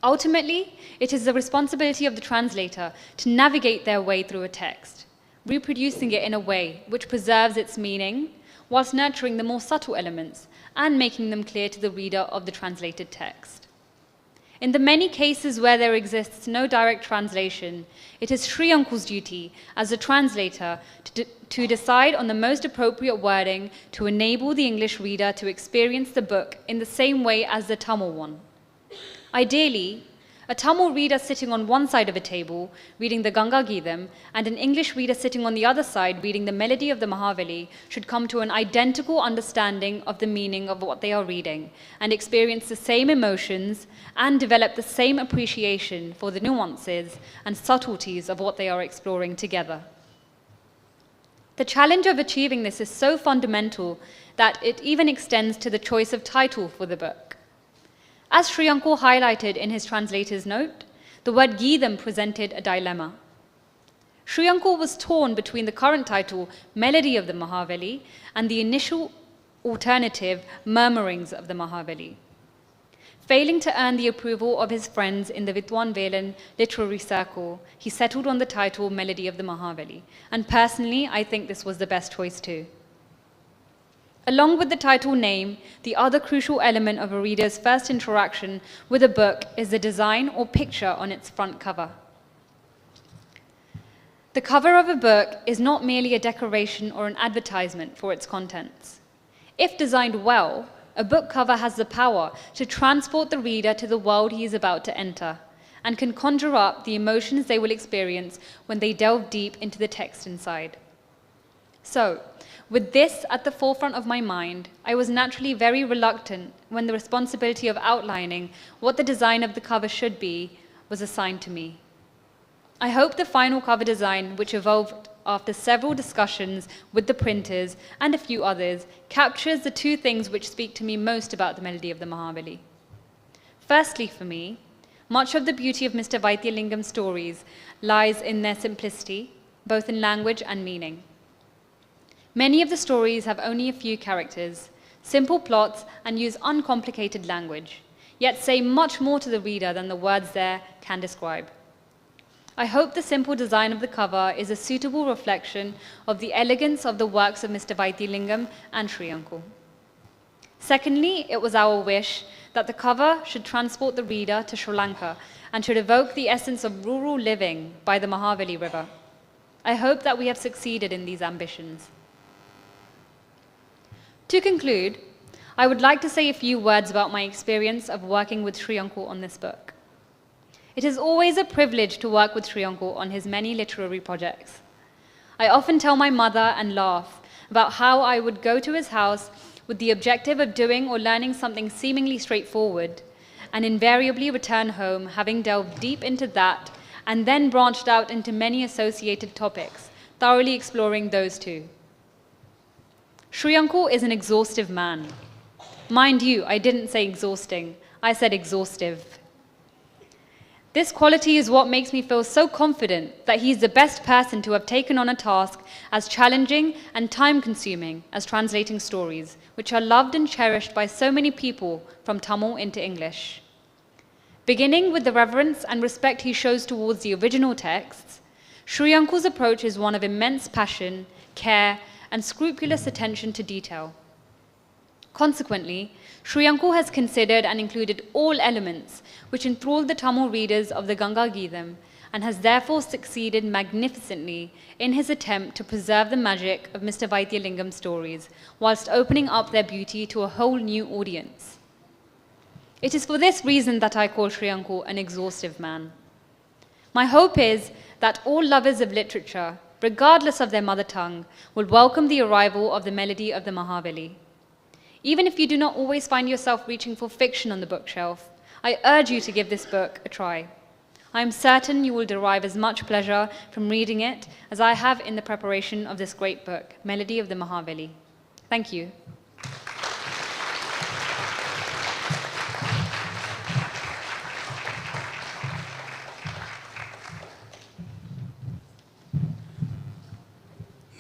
Ultimately, it is the responsibility of the translator to navigate their way through a text, reproducing it in a way which preserves its meaning, whilst nurturing the more subtle elements and making them clear to the reader of the translated text. In the many cases where there exists no direct translation, it is Sriyanku's duty as a translator to decide on the most appropriate wording to enable the English reader to experience the book in the same way as the Tamil one. Ideally, a Tamil reader sitting on one side of a table reading the Ganga Geetham and an English reader sitting on the other side reading the melody of the Mahaveli should come to an identical understanding of the meaning of what they are reading and experience the same emotions and develop the same appreciation for the nuances and subtleties of what they are exploring together. The challenge of achieving this is so fundamental that it even extends to the choice of title for the book. As Sriyanku highlighted in his translator's note, the word Geetham presented a dilemma. Shriyankur was torn between the current title, Melody of the Mahaveli, and the initial alternative, Murmurings of the Mahaveli. Failing to earn the approval of his friends in the Vaithialingam literary circle, he settled on the title Melody of the Mahaveli, and personally, I think this was the best choice too. Along with the title name, the other crucial element of a reader's first interaction with a book is the design or picture on its front cover. The cover of a book is not merely a decoration or an advertisement for its contents. If designed well, a book cover has the power to transport the reader to the world he is about to enter and can conjure up the emotions they will experience when they delve deep into the text inside. So, with this at the forefront of my mind, I was naturally very reluctant when the responsibility of outlining what the design of the cover should be was assigned to me. I hope the final cover design, which evolved after several discussions with the printers and a few others, captures the two things which speak to me most about the Melody of the Mahaveli. Firstly, for me, much of the beauty of Mr. Vaithialingam's stories lies in their simplicity, both in language and meaning. Many of the stories have only a few characters, simple plots, and use uncomplicated language, yet say much more to the reader than the words there can describe. I hope the simple design of the cover is a suitable reflection of the elegance of the works of Mr. Vaithialingam and Shriyankur. Secondly, it was our wish that the cover should transport the reader to Sri Lanka and should evoke the essence of rural living by the Mahaveli River. I hope that we have succeeded in these ambitions. To conclude, I would like to say a few words about my experience of working with Shriyankur on this book. It is always a privilege to work with Shriyankur on his many literary projects. I often tell my mother and laugh about how I would go to his house with the objective of doing or learning something seemingly straightforward, and invariably return home having delved deep into that and then branched out into many associated topics, thoroughly exploring those too. Shriyankur is an exhaustive man. Mind you, I didn't say exhausting, I said exhaustive. This quality is what makes me feel so confident that he is the best person to have taken on a task as challenging and time-consuming as translating stories, which are loved and cherished by so many people from Tamil into English. Beginning with the reverence and respect he shows towards the original texts, Shriyankur's approach is one of immense passion, care, and scrupulous attention to detail. Consequently, Shriyankur has considered and included all elements which enthralled the Tamil readers of the Ganga Geetham and has therefore succeeded magnificently in his attempt to preserve the magic of Mr. Vaithialingam's stories whilst opening up their beauty to a whole new audience. It is for this reason that I call Shriyankur an exhaustive man. My hope is that all lovers of literature, regardless of their mother tongue, will welcome the arrival of the Melody of the Mahaveli. Even if you do not always find yourself reaching for fiction on the bookshelf, I urge you to give this book a try. I am certain you will derive as much pleasure from reading it as I have in the preparation of this great book, Melody of the Mahaveli. Thank you.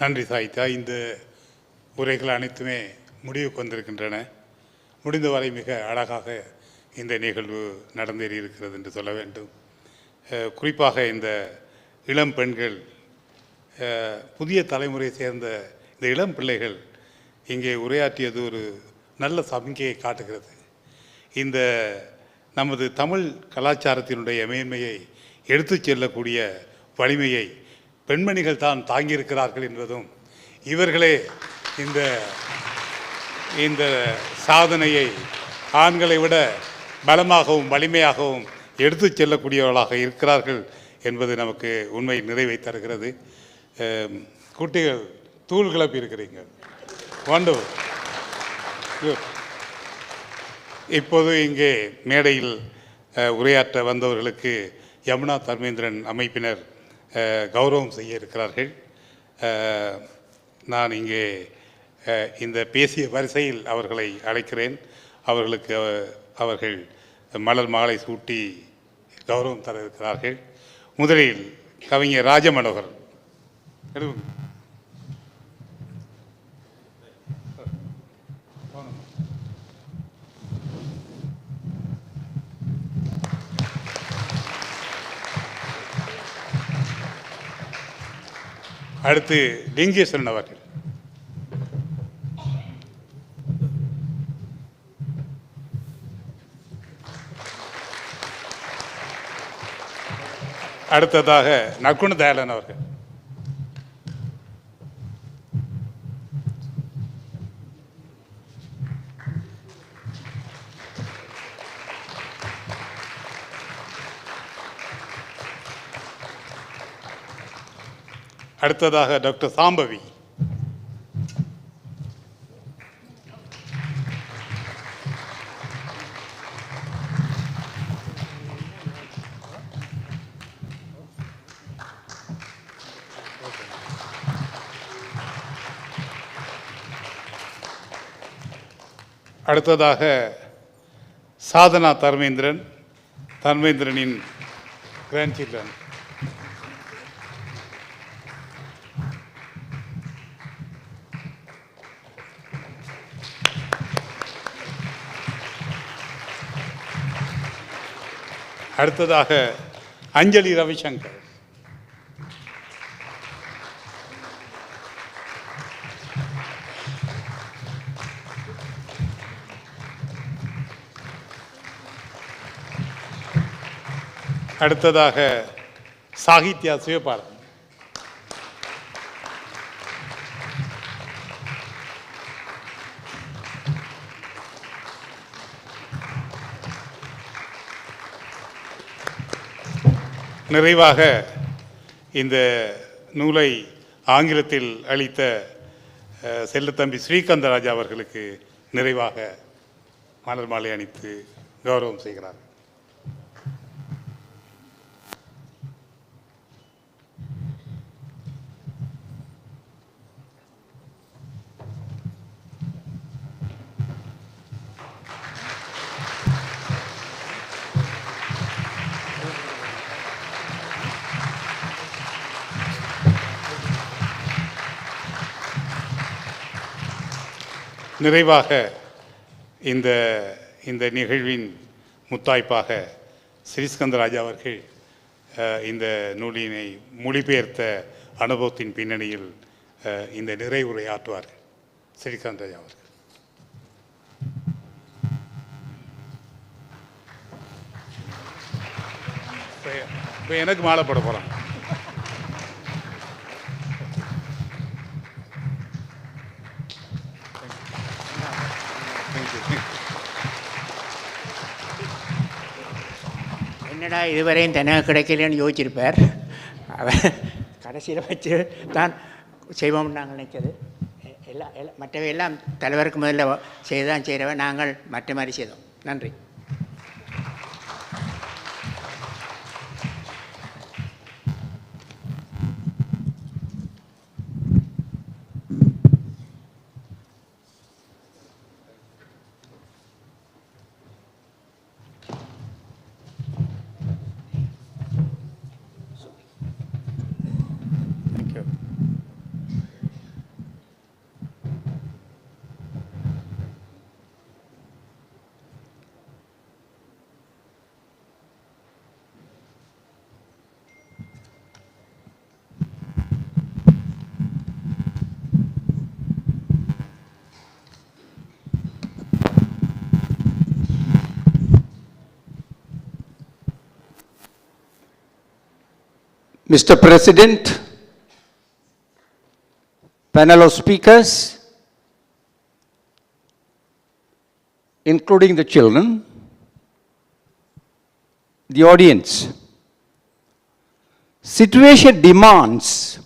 நன்றி சாயிதா. இந்த உரைகள் அனைத்துமே முடிவுக்கு வந்திருக்கின்றன. முடிந்தவரை மிக அழகாக இந்த நிகழ்வு நடந்தேறி இருக்கிறது என்று சொல்ல வேண்டும். குறிப்பாக இந்த இளம் பெண்கள், புதிய தலைமுறையை சேர்ந்த இந்த இளம் பிள்ளைகள் இங்கே உரையாற்றியது ஒரு நல்ல சமிக்கையை காட்டுகிறது. இந்த நமது தமிழ் கலாச்சாரத்தினுடைய மேன்மையை எடுத்துச் செல்லக்கூடிய வலிமையை பெண்மணிகள் தான் தாங்கியிருக்கிறார்கள் என்பதும், இவர்களே இந்த சாதனையை ஆண்களை விட பலமாகவும் வலிமையாகவும் எடுத்துச் செல்லக்கூடியவர்களாக இருக்கிறார்கள் என்பது நமக்கு உண்மை நிறைவை தருகிறது. குட்டிகள் தூள் கிளப்பி இருக்கிறீங்க. வண்டர்ஃபுல். குட். இப்போது இங்கே மேடையில் உரையாற்ற வந்தவர்களுக்கு யமுனா தர்மேந்திரன் அமைப்பினர் கௌரவம் செய்ய இருக்கிறார்கள். நான் இங்கே இந்த பேசிய வரிசையில் அவர்களை அழைக்கிறேன். அவர்களுக்கு அவர்கள் மலர் மாலை சூட்டி கௌரவம் தர இருக்கிறார்கள். முதலில் கவிஞர் ராஜமனோகர். அடுத்து லிங்கேஸ்வரன் அவர்கள். அடுத்ததாக நற்குண தயாளன் அவர்கள். அடுத்ததாக டாக்டர் சாம்பவி. அடுத்ததாக சாதனா தர்மேந்திரன், தர்மேந்திரனின் கிராண்ட் சில்ட்ரன். அடுத்ததாக அஞ்சலி ரவிசங்கர். அடுத்ததாக சாகித்யா சிவபாரதி. நிறைவாக இந்த நூலை ஆங்கிலத்தில் அளித்த செல்லத்தம்பி ஸ்ரீகந்தராஜா அவர்களுக்கு நிறைவாக மலர் மாலை அணித்து கௌரவம் செய்கிறார். நிறைவாக இந்த நிகழ்வின் முத்தாய்ப்பாக ஸ்ரீஸ்கந்தராஜா அவர்கள் இந்த நூலினை மொழிபெயர்த்த அனுபவத்தின் பின்னணியில் இந்த நிறைவுரையாற்றுவார்கள். ஸ்ரீஸ்கந்தராஜா அவர்கள். இப்போ எனக்கு மாலை போட போகிறாங்க. என்னடா இதுவரையும் தனக்கு கிடைக்கலன்னு யோசிச்சிருப்பார். அவர் கடைசியில் வச்சு தான் செய்வோம்னு நாங்கள் நினைச்சது. மற்றவை எல்லாம் தலைவருக்கு முதல்ல செய்தான் செய்கிறவன், நாங்கள் மற்ற மாதிரி செய்தோம். நன்றி. Mr. President, panel of speakers, including the children, the audience, situation demands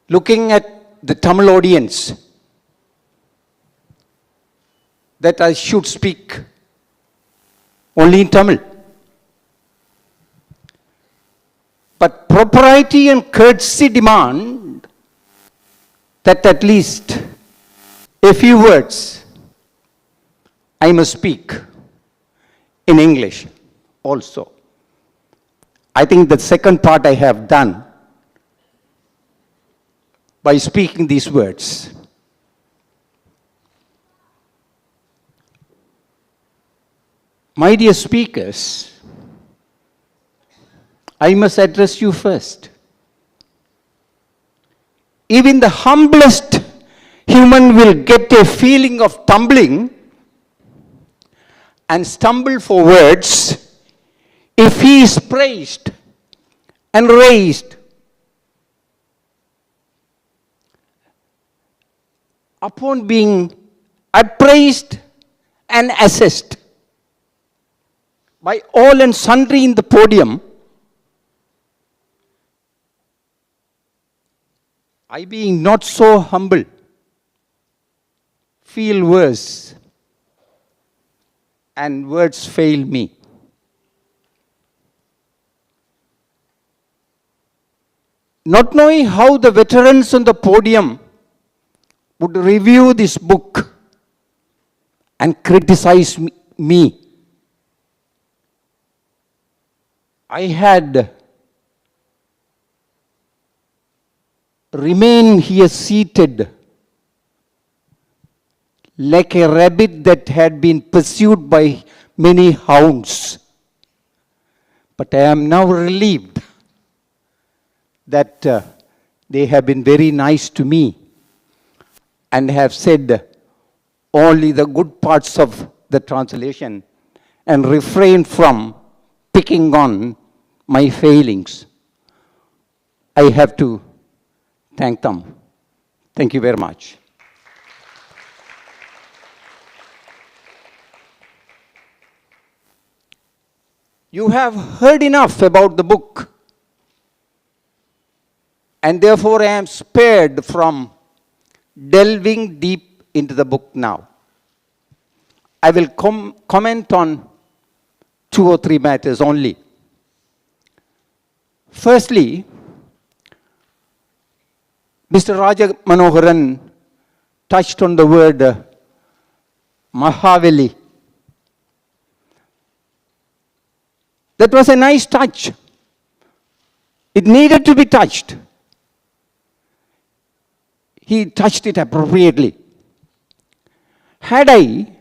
looking at the Tamil audience that I should speak only in Tamil. But propriety and courtesy demand that at least a few words I must speak in English also. I think the second part I have done by speaking these words. My dear speakers, I must address you first. Even the humblest human will get a feeling of tumbling and stumble for words if he is praised and raised upon being appraised and assessed by all and sundry in the podium. I, being not so humble, feel worse, and words fail me. Not knowing how the veterans on the podium would review this book and criticize me, I had remained here seated like a rabbit that had been pursued by many hounds. But I am now relieved that they have been very nice to me and have said only the good parts of the translation and refrained from picking on my failings. I have to thank them. Thank you very much. You have heard enough about the book, and therefore I am spared from delving deep into the book now. I will comment on 2 or 3 matters only. Firstly, Mr. Raja Manoharan touched on the word Mahaveli. That was a nice touch. It needed to be touched. He touched it appropriately. Had I,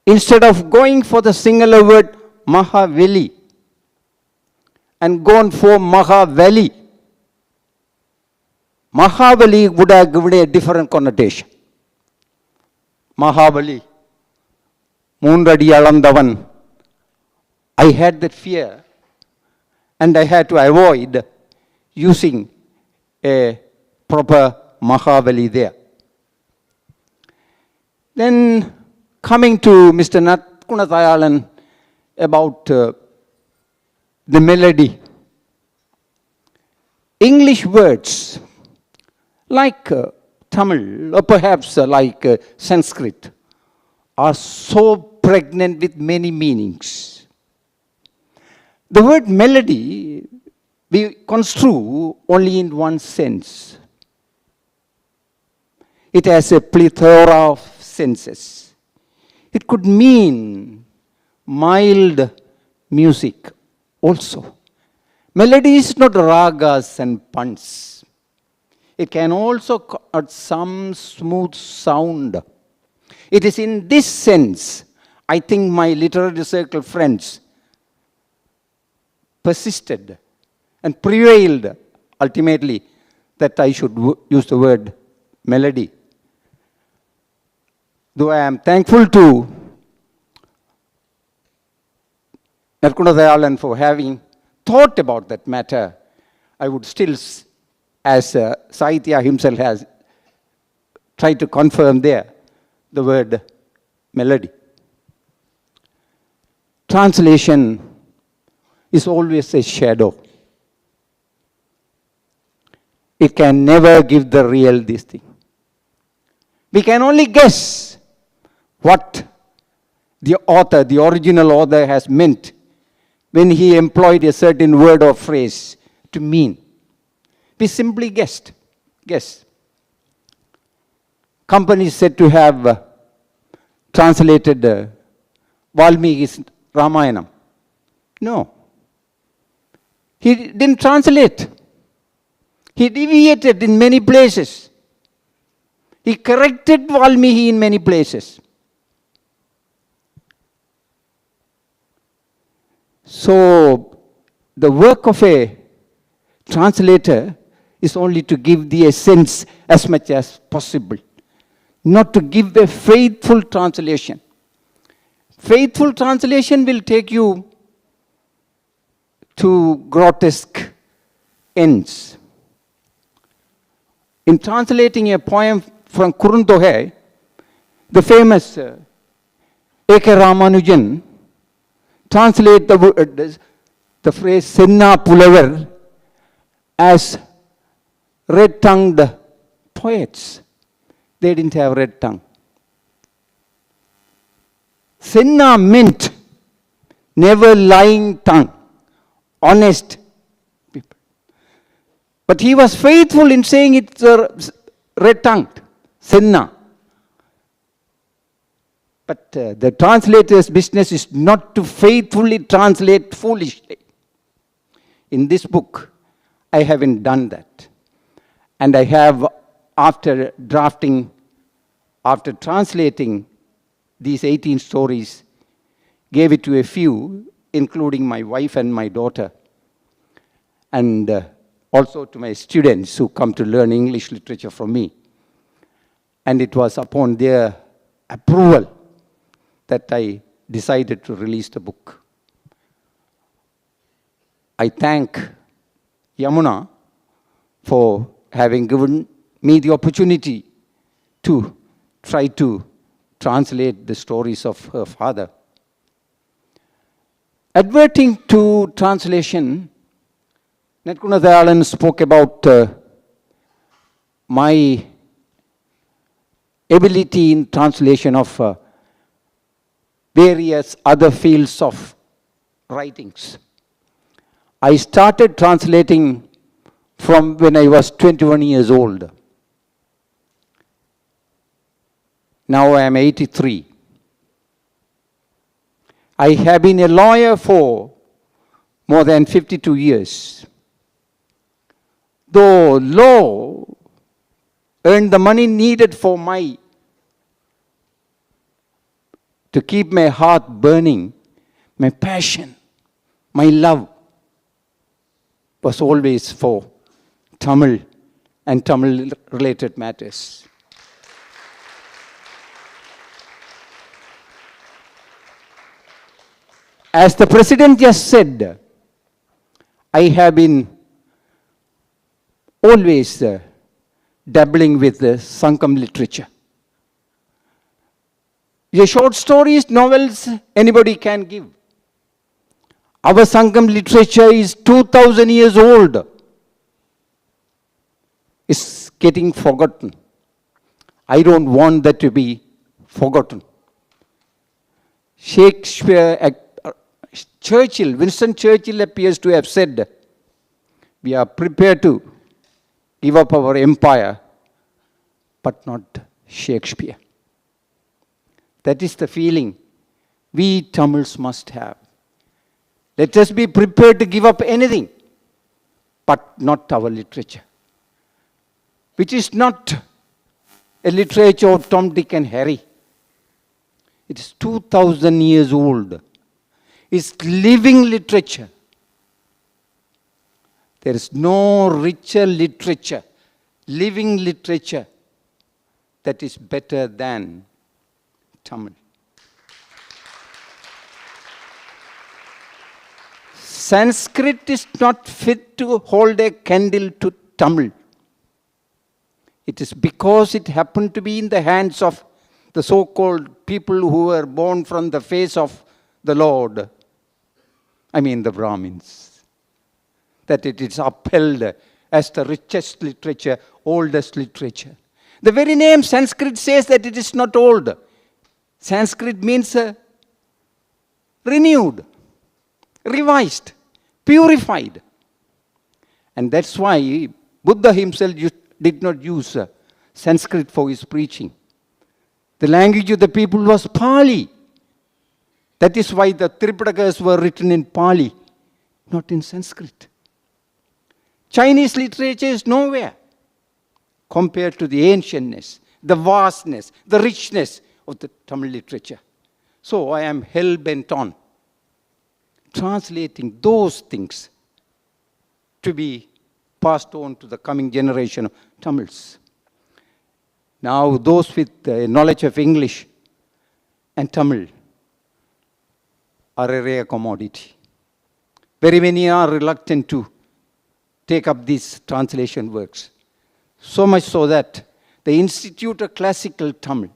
instead of going for the singular word Mahaveli and gone for Mahaveli, Mahaveli would have given a different connotation. Mahaveli, Moonradi Alandavan. I had that fear, and I had to avoid using a proper Mahaveli there. Then coming to Mr. Natkunathayalan about the melody. English words like Tamil or perhaps like Sanskrit are so pregnant with many meanings. The word melody we construe only in one sense. It has a plethora of senses. It could mean mild music also. Melody is not ragas and punts. It can also add some smooth sound. It is in this sense, I think my literary circle friends persisted and prevailed ultimately that I should use the word melody. Though I am thankful to Natkunathayalan for having thought about that matter, I would still, as Sahitya himself has tried to confirm there, the word melody. Translation is always a shadow. It can never give the real this thing. We can only guess what the author, the original author, has meant when he employed a certain word or phrase to mean. We simply guessed. Guess. Companies said to have translated Valmiki's Ramayanam. No. He didn't translate. He deviated in many places. He corrected Valmiki in many places. So, the work of a translator is only to give the essence as much as possible, not to give a faithful translation. Faithful translation will take you to grotesque ends. In translating a poem from Kurundogai, the famous A.K. Ramanujan translate the phrase Senna Pulavar as red-tongued poets. They didn't have red tongue. Senna meant never lying tongue, honest people. But he was faithful in saying it's red-tongued, Senna. But the translator's business is not to faithfully translate foolishly. In this book, I haven't done that. And I have, after translating these 18 stories, gave it to a few, including my wife and my daughter, and also to my students who come to learn English literature from me. And it was upon their approval that I decided to release the book. I thank Yamuna for having given me the opportunity to try to translate the stories of her father. Adverting to translation, Netkunadayalan spoke about my ability in translation of various other fields of writings. I started translating from when I was 21 years old. Now I am 83. I have been a lawyer for more than 52 years. Though law earned the money needed for to keep my heart burning, my passion, my love was always for Tamil and Tamil-related matters. As the President just said, I have been always dabbling with the Sangam literature. The short stories, novels, anybody can give. Our Sangam literature is 2,000 years old. It's getting forgotten. I don't want that to be forgotten. Shakespeare, Winston Churchill appears to have said, we are prepared to give up our empire, but not Shakespeare. That is the feeling we Tamils must have. Let us be prepared to give up anything, but not our literature, which is not a literature of Tom, Dick and Harry. It is 2,000 years old. It's living literature. There is no richer literature, living literature, that is better than Tamil. Sanskrit is not fit to hold a candle to Tamil. It is because it happened to be in the hands of the so-called people who were born from the face of the Lord. I mean the Brahmins. That it is upheld as the richest literature, oldest literature. The very name Sanskrit says that it is not old. Sanskrit means renewed, revised, purified. And that's why Buddha himself did not use Sanskrit for his preaching. The language of the people was Pali. That is why the Tripitakas were written in Pali, not in Sanskrit. Chinese literature is nowhere compared to the ancientness, the vastness, the richness of the Tamil literature. So I am hell-bent on translating those things to be passed on to the coming generation of Tamils. Now those with knowledge of English and Tamil are a rare commodity. Very many are reluctant to take up these translation works. So much so that the Institute of Classical Tamil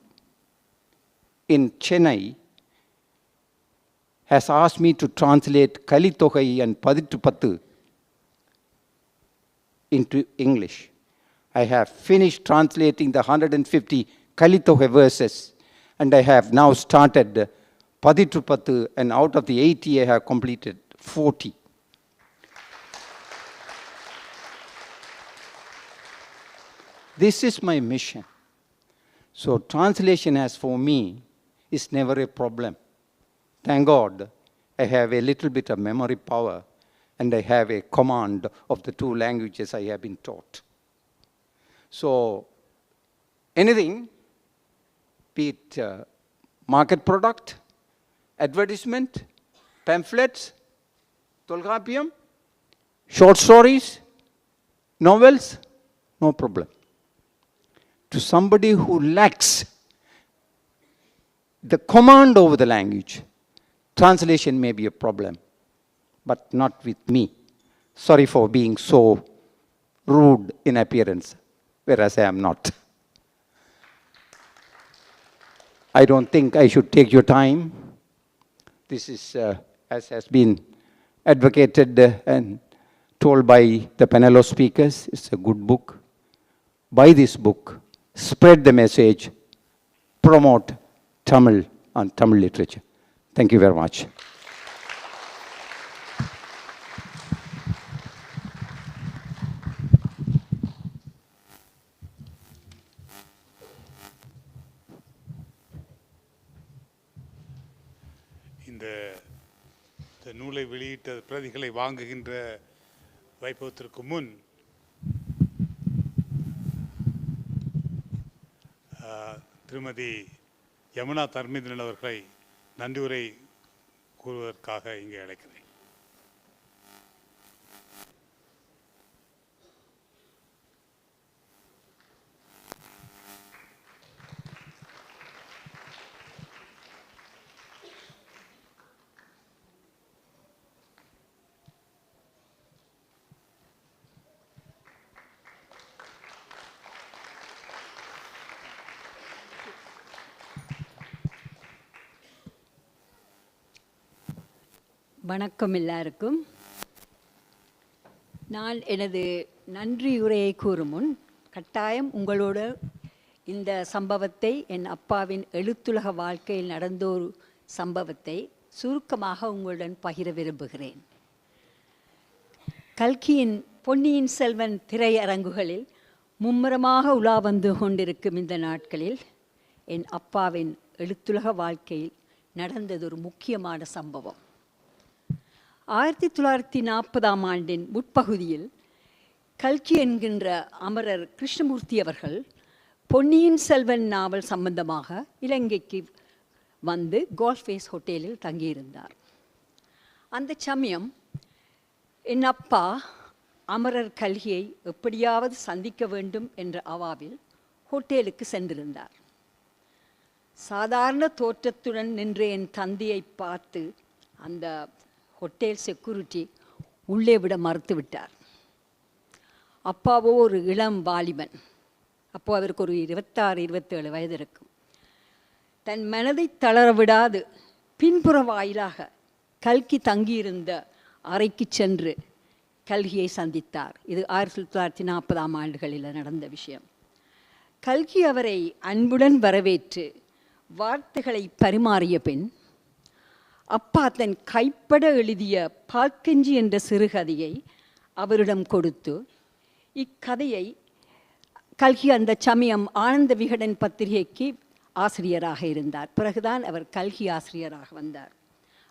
in Chennai has asked me to translate Kalitogai and Padittu into English. I have finished translating the 150 Kalitogai verses, and I have now started Padittu, and out of the 80 I have completed 40. This is my mission. So translation as for me is never a problem. Thank God I have a little bit of memory power and I have a command of the two languages I have been taught. So anything, be it market product, advertisement, pamphlets, Tolkappiyam, short stories, novels, no problem. To somebody who lacks the command over the language, translation may be a problem, but not with me. Sorry for being so rude in appearance, whereas I am not. I don't think I should take your time. This is, as has been advocated and told by the panel of speakers, it's a good book. Buy this book, spread the message, promote Tamil and Tamil literature. Thank you very much. இந்த நூலை வெளியிட்ட பிரதிகளை வாங்குகின்ற வைபவத்திற்கு முன் திருமதி யமுனா தர்மேந்திரன் அவர்களை நன்றியுரை கூறுவதற்காக இங்கே அழைக்கிறேன். வணக்கம் எல்லாருக்கும். நான் எனது நன்றி உரையை கூறும் முன் கட்டாயம் உங்களோட இந்த சம்பவத்தை, என் அப்பாவின் எழுத்துலக வாழ்க்கையில் நடந்த ஒரு சம்பவத்தை சுருக்கமாக உங்களுடன் பகிர விரும்புகிறேன். கல்கியின் பொன்னியின் செல்வன் திரையரங்குகளில் மும்முரமாக உலா வந்து கொண்டிருக்கும் இந்த நாட்களில் என் அப்பாவின் எழுத்துலக வாழ்க்கையில் நடந்தது ஒரு முக்கியமான சம்பவம். 1940ஆம் ஆண்டின் முற்பகுதியில் கல்கி என்கின்ற அமரர் கிருஷ்ணமூர்த்தி அவர்கள் பொன்னியின் செல்வன் நாவல் சம்பந்தமாக இலங்கைக்கு வந்து கோல்ஃபேஸ் ஹோட்டலில் தங்கியிருந்தார். அந்த சமயம் என் அப்பா அமரர் கல்கியை எப்படியாவது சந்திக்க வேண்டும் என்ற அவாவில் ஹோட்டலுக்கு சென்றிருந்தார். சாதாரண தோற்றத்துடன் நின்ற என் தந்தையை பார்த்து அந்த ஹோட்டல் செக்யூரிட்டி உள்ளே விட மறுத்து விட்டார். அப்பாவோ ஒரு இளம் வாலிபன், அப்போ அவருக்கு ஒரு 26-27 வயது இருக்கும். தன் மனதை தளர விடாது பின்புற வாயிலாக கல்கி தங்கியிருந்த அறைக்கு சென்று கல்கியை சந்தித்தார். இது 1940ஆம் ஆண்டுகளில் நடந்த விஷயம். கல்கி அவரை அன்புடன் வரவேற்று வார்த்தைகளை பரிமாறிய பின் அப்பா தன் கைப்பட எழுதிய பால்கஞ்சி என்ற சிறுகதையை அவரிடம் கொடுத்து, இக்கதையை கல்கி அந்த சமயம் ஆனந்த விகடன் பத்திரிகைக்கு ஆசிரியராக இருந்தார். பிறகுதான் அவர் கல்கி ஆசிரியராக வந்தார்.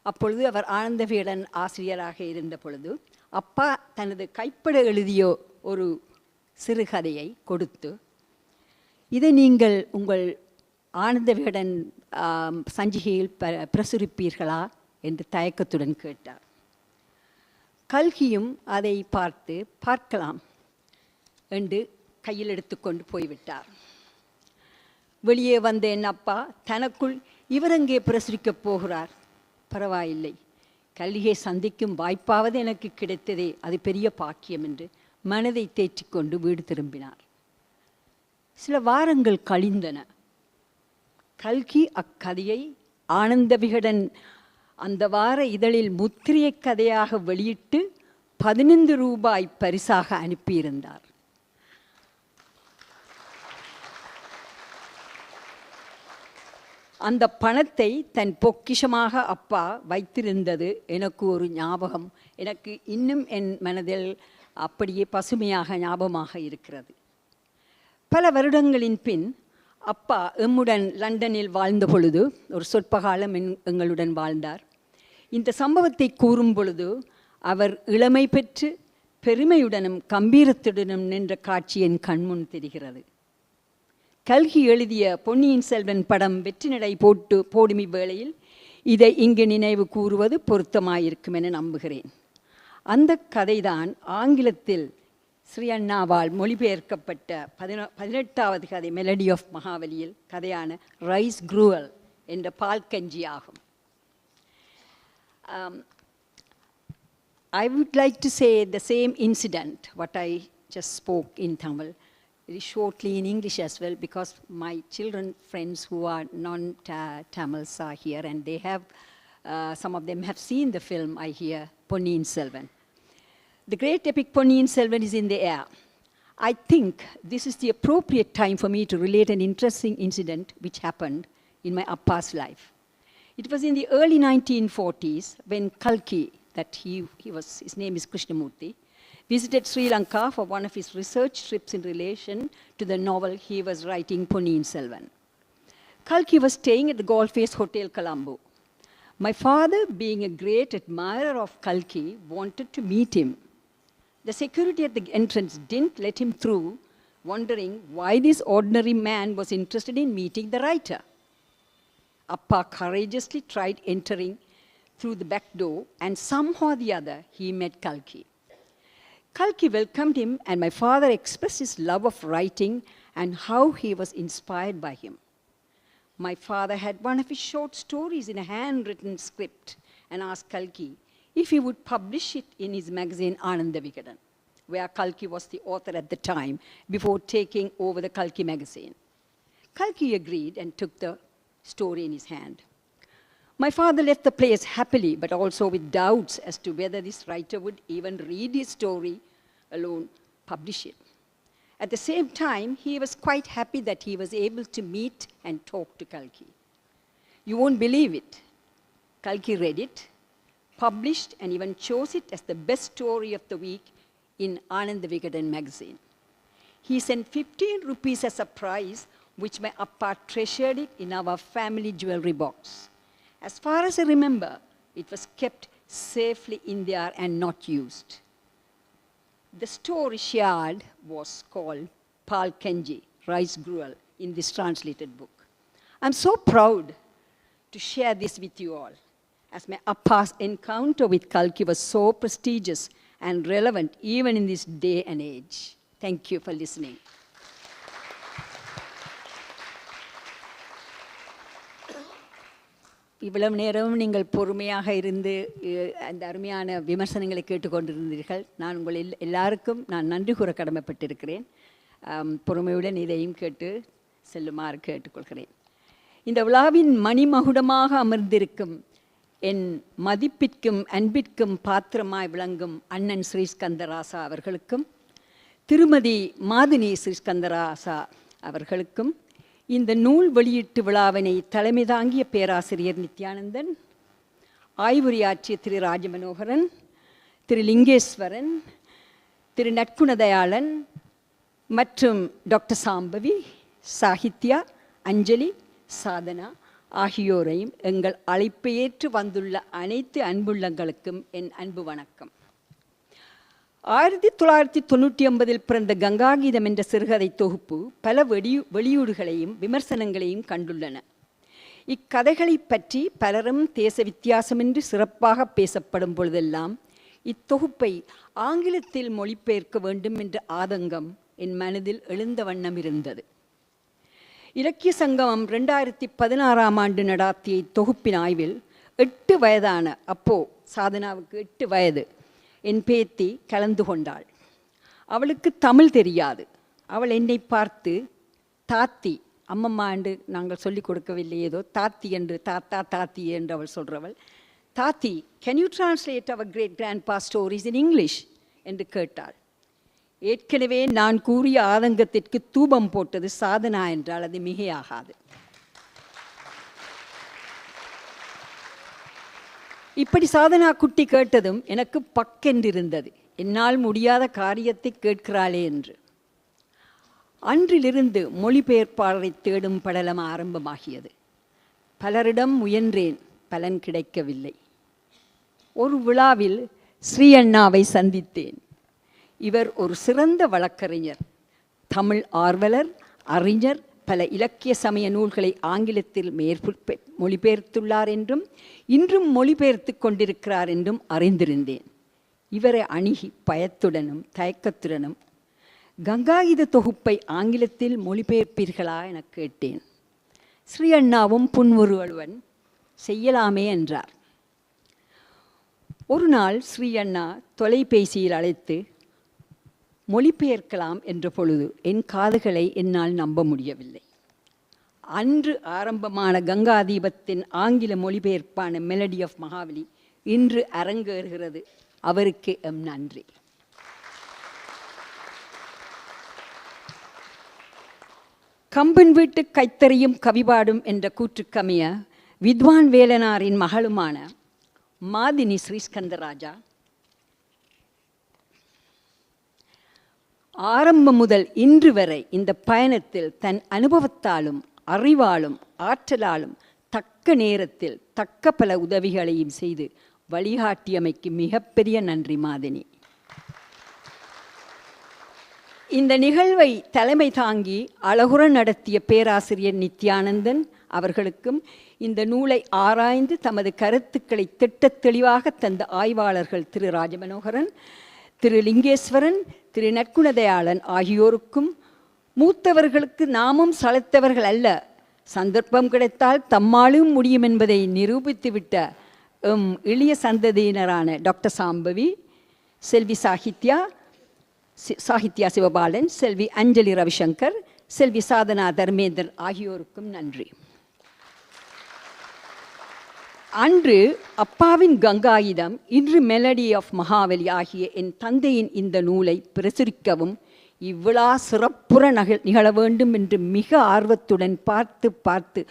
அப்பொழுது அவர் ஆனந்த விகடன் ஆசிரியராக இருந்த பொழுது அப்பா தனது கைப்பட எழுதிய ஒரு சிறுகதையை கொடுத்து, இதை நீங்கள் உங்கள் ஆனந்த விகடன் சஞ்சிகையில் பிரசுரிப்பீர்களா என்று தயக்கத்துடன் கேட்டார். கல்கியும் அதை பார்த்து பார்க்கலாம் என்று கையில் எடுத்துக்கொண்டு போய்விட்டார். வெளியே வந்த என் அப்பா தனக்குள் இவர் அங்கே பிரசுரிக்கப் போகிறார், பரவாயில்லை, கல்கியை சந்திக்கும் வாய்ப்பாவது எனக்கு கிடைத்ததே, அது பெரிய பாக்கியம் என்று மனதை தேற்றிக்கொண்டு வீடு திரும்பினார். சில வாரங்கள் கழிந்தன. கல்கி அக்கதையை ஆனந்த விகடன் அந்த வார இதழில் முத்திரையை கதையாக வெளியிட்டு 15 ரூபாய் பரிசாக அனுப்பியிருந்தார். அந்த பணத்தை தன் பொக்கிஷமாக அப்பா வைத்திருந்தது எனக்கு ஒரு ஞாபகம், எனக்கு இன்னும் என் மனதில் அப்படியே பசுமையாக ஞாபகமாக இருக்கிறது. பல வருடங்களின் பின் அப்பா எம்முடன் லண்டனில் வாழ்ந்த பொழுது ஒரு சொற்பகாலம் எங்களுடன் வாழ்ந்தார். இந்த சம்பவத்தை கூறும் பொழுது அவர் இளமை பெற்று பெருமையுடனும் கம்பீரத்துடனும் நின்ற காட்சி என் கண்முன் தெரிகிறது. கல்கி எழுதிய பொன்னியின் செல்வன் படம் வெற்றி நடை போடும் வேளையில் இதை இங்கு நினைவு கூறுவது பொருத்தமாயிருக்கும் என நம்புகிறேன். அந்த கதைதான் ஆங்கிலத்தில் ஸ்ரீ அண்ணாவால் மொழிபெயர்க்கப்பட்ட 18வது கதை மெலடி ஆஃப் மகாவலியில் கதையான ரைஸ் குரூவல் என்ற பால் கஞ்சி ஆகும். I would like to say the same incident, what I just spoke in Tamil, very shortly in English as well, because my children friends who are non-Tamils are here, and they have, some of them have seen the film, I hear, Ponniyin Selvan. The great epic Ponniyin Selvan is in the air. I think this is the appropriate time for me to relate an interesting incident which happened in my appa's life. It was in the early 1940s when Kalki, that his name is Krishnamurthy, visited Sri Lanka for one of his research trips in relation to the novel he was writing, Ponniyin Selvan. Kalki was staying at the Golf Face Hotel, Colombo. My father, being a great admirer of Kalki, wanted to meet him. The security at the entrance didn't let him through, wondering why this ordinary man was interested in meeting the writer. Appa courageously tried entering through the back door, and somehow or the other, he met Kalki. Kalki welcomed him, and my father expressed his love of writing and how he was inspired by him. My father had one of his short stories in a handwritten script and asked Kalki if he would publish it in his magazine Ananda Vikadan, where Kalki was the author at the time before taking over the Kalki magazine. Kalki agreed and took the story in his hand. My father left the place happily, but also with doubts as to whether this writer would even read his story, alone publish it. At the same time, he was quite happy that he was able to meet and talk to Kalki. You won't believe it. Kalki read it, published, and even chose it as the best story of the week in Ananda Vikadan magazine. He sent 15 rupees as a prize, which my appa treasured it in our family jewelry box. As far as I remember, it was kept safely in there and not used. The story shared was called Pal Kenji, Rice Gruel, in this translated book. I'm so proud to share this with you all, as my appa's encounter with Kalki was so prestigious and relevant even in this day and age. Thank you for listening. இவ்வளவு நேரம் நீங்கள் பொறுமையாக இருந்து அந்த அருமையான விமர்சனங்களை கேட்டுக்கொண்டிருந்தீர்கள். நான் உங்கள் எல்லாருக்கும் நான் நன்றி கூற கடமைப்பட்டிருக்கிறேன். பொறுமையுடன் இதையும் கேட்டு செல்லுமாறு கேட்டுக்கொள்கிறேன். இந்த விழாவின் மணிமகுடமாக அமர்ந்திருக்கும் என் மதிப்பிற்கும் அன்பிற்கும் பாத்திரமாய் விளங்கும் அண்ணன் ஸ்ரீஸ்கந்தராசா அவர்களுக்கும் திருமதி மாதினி ஸ்ரீஸ்கந்தராசா அவர்களுக்கும் இந்த நூல் வெளியீட்டு விழாவினை தலைமை தாங்கிய பேராசிரியர் நித்யானந்தன், ஆய்வுரையாற்றிய திரு ராஜமனோகரன், திரு லிங்கேஸ்வரன், திரு நற்குணதயாளன் மற்றும் டாக்டர் சாம்பவி, சாகித்யா, அஞ்சலி, சாதனா ஆகியோரையும் எங்கள் அழைப்பை ஏற்று வந்துள்ள அனைத்து அன்புள்ளங்களுக்கும் என் அன்பு வணக்கம். 1999 பிறந்த கங்கா கீதம் என்ற சிறுகதை தொகுப்பு பல வெளியீடுகளையும் விமர்சனங்களையும் கண்டுள்ளன. இக்கதைகளை பற்றி பலரும் தேச வித்தியாசமின்றி சிறப்பாக பேசப்படும் பொழுதெல்லாம் இத்தொகுப்பை ஆங்கிலத்தில் மொழிபெயர்க்க வேண்டும் என்ற ஆதங்கம் என் மனதில் எழுந்த வண்ணம் இருந்தது. இலக்கிய சங்கமம் 2016 ஆண்டு நடாத்திய தொகுப்பின் ஆய்வில் 8 வயதான அப்போ சாதனாவுக்கு 8 வயது என் பேத்தி கலந்து கொண்டாள். அவளுக்கு தமிழ் தெரியாது. அவள் என்னை பார்த்து தாத்தி, அம்மம்மா என்று நாங்கள் சொல்லிக் கொடுக்கவில்லை, ஏதோ தாத்தி என்று தாத்தா தாத்தி என்று அவள் சொல்கிறவள், தாத்தி can you translate our great grandpa stories in English என்று கேட்டாள். ஏற்கனவே நான் கூறிய ஆதங்கத்திற்கு தூபம் போட்டது சாதனா என்றால் அது மிகையாகாது. இப்படி சாதனா குட்டி கேட்டதும் எனக்கு பக்கென்றிருந்தது. என்னால் முடியாத காரியத்தை கேட்கிறாளே என்று. அன்றிலிருந்து மொழிபெயர்ப்பாளரை தேடும் படலம் ஆரம்பமாகியது. பலரிடம் முயன்றேன், பலன் கிடைக்கவில்லை. ஒரு விழாவில் ஸ்ரீ அண்ணாவை சந்தித்தேன். இவர் ஒரு சிறந்த வழக்கறிஞர், தமிழ் ஆர்வலர், அறிஞர், பல இலக்கிய சமய நூல்களை ஆங்கிலத்தில் மொழிபெயர்த்துள்ளார் என்றும் இன்றும் மொழிபெயர்த்து கொண்டிருக்கிறார் என்றும் அறிந்திருந்தேன். இவரை அணுகி பயத்துடனும் தயக்கத்துடனும் கங்காகீத தொகுப்பை ஆங்கிலத்தில் மொழிபெயர்ப்பீர்களா என கேட்டேன். ஸ்ரீ அண்ணாவும் புன்முறுவலுடன் செய்யலாமே என்றார். ஒரு நாள் ஸ்ரீ அண்ணா தொலைபேசியில் அழைத்து மொழிபெயர்க்கலாம் என்ற பொழுது என் காதுகளை என்னால் நம்ப முடியவில்லை. அன்று ஆரம்பமான கங்கா தீபத்தின் ஆங்கில மொழிபெயர்ப்பான மெலடி ஆஃப் மகாவலி இன்று அரங்கேறுகிறது. அவருக்கு எம் நன்றி. கம்பன் வீட்டு கைத்தறியும் கவிபாடும் என்ற கூற்றுக்கமைய வித்வான் வேலனாரின் மகளுமான மாதினி ஸ்ரீஸ்கந்தராஜா ஆரம்பம் முதல் இன்று வரை இந்த பயணத்தில் தன் அனுபவத்தாலும் அறிவாலும் ஆற்றலாலும் தக்க நேரத்தில் தக்க பல உதவிகளையும் செய்து வழிகாட்டியமைக்கு மிகப்பெரிய நன்றி மாதினி. இந்த நிகழ்வை தலைமை தாங்கி அழகுற நடத்திய பேராசிரியர் நித்யானந்தன் அவர்களுக்கும் இந்த நூலை ஆராய்ந்து தமது கருத்துக்களை திட்டத் தெளிவாக தந்த ஆய்வாளர்கள் திரு ராஜமனோகரன், திரு லிங்கேஸ்வரன், திரு நற்குணதயாளன் ஆகியோருக்கும், மூத்தவர்களுக்கு நாமும் சளைத்தவர்கள் அல்ல, சந்தர்ப்பம் கிடைத்தால் தம்மாலும் முடியும் என்பதை நிரூபித்துவிட்ட எளிய சந்ததியினரான டாக்டர் சாம்பவி, செல்வி சாகித்யா சிவபாலன், செல்வி அஞ்சலி ரவிசங்கர், செல்வி சாதனா தர்மேந்திரன் ஆகியோருக்கும் நன்றி. அன்று அப்பாவின் கங்காயுதம், இன்று மெலடி ஆஃப் மகாவலி ஆகிய என் தந்தையின் இந்த நூலை பிரசுரிக்கவும் இவ்விழா சிறப்புற நிகழ வேண்டும் என்று மிக ஆர்வத்துடன் பார்த்து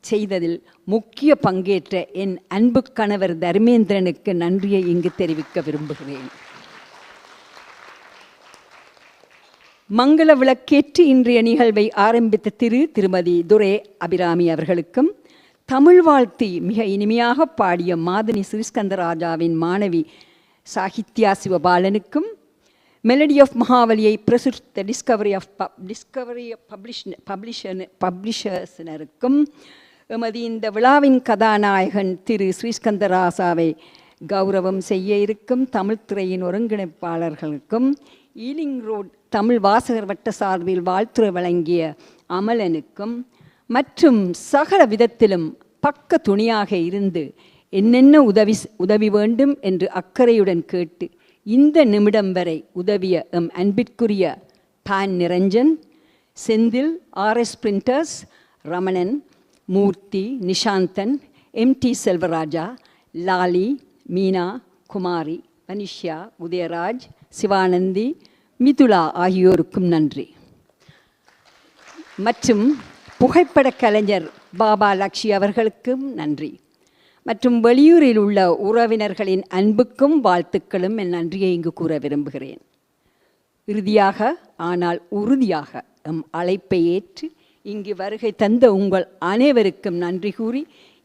செய்ததில் முக்கிய பங்கேற்ற என் அன்பு கணவர் தர்மேந்திரனுக்கு நன்றியை இங்கு தெரிவிக்க விரும்புகிறேன். மங்கள விளக்கேற்று இன்றைய நிகழ்வை ஆரம்பித்த திருமதி துரை அபிராமி அவர்களுக்கும், தமிழ் வாழ்த்தி மிக இனிமையாக பாடிய மாதினி ஸ்ரீஸ்கந்தராஜாவின் மாணவி சாகித்யா சிவபாலனுக்கும், மெலடி ஆஃப் மகாவலியை பிரசுரித்த டிஸ்கவரி பப்ளிஷர்ஸினருக்கும், எமது இந்த விழாவின் கதாநாயகன் திரு ஸ்ரீஸ்கந்தராஜாவை கௌரவம் செய்ய இருக்கும் தமிழ்துறையின் ஒருங்கிணைப்பாளர்களுக்கும், ஈலிங் ரோட் தமிழ் வாசகர் வட்ட சார்பில் வாழ்த்துறை வழங்கிய அமலனுக்கும் மற்றும் சகல விதத்திலும் பக்க துணியாக இருந்து என்னென்ன உதவி வேண்டும் என்று அக்கறையுடன் கேட்டு இந்த நிமிடம் வரை உதவிய எம் அன்பிற்குரிய பான் நிரஞ்சன், செந்தில், RS பிரிண்டர்ஸ், ரமணன், மூர்த்தி, நிஷாந்தன், MT செல்வராஜா, லாலி, மீனா, குமாரி, வனிஷ்யா, உதயராஜ், சிவானந்தி, மிதுலா ஆகியோருக்கும் நன்றி. மற்றும் புகைப்பட கலைஞர் பாபா லக்ஷி அவர்களுக்கும் நன்றி. மற்றும் வெளியூரில் உள்ள உறவினர்களின் அன்புக்கும் வாழ்த்துக்களும் என் நன்றியை இங்கு கூற விரும்புகிறேன். இறுதியாக ஆனால் உறுதியாக எம் அழைப்பை ஏற்று இங்கு வருகை தந்த உங்கள் அனைவருக்கும் நன்றி கூறி,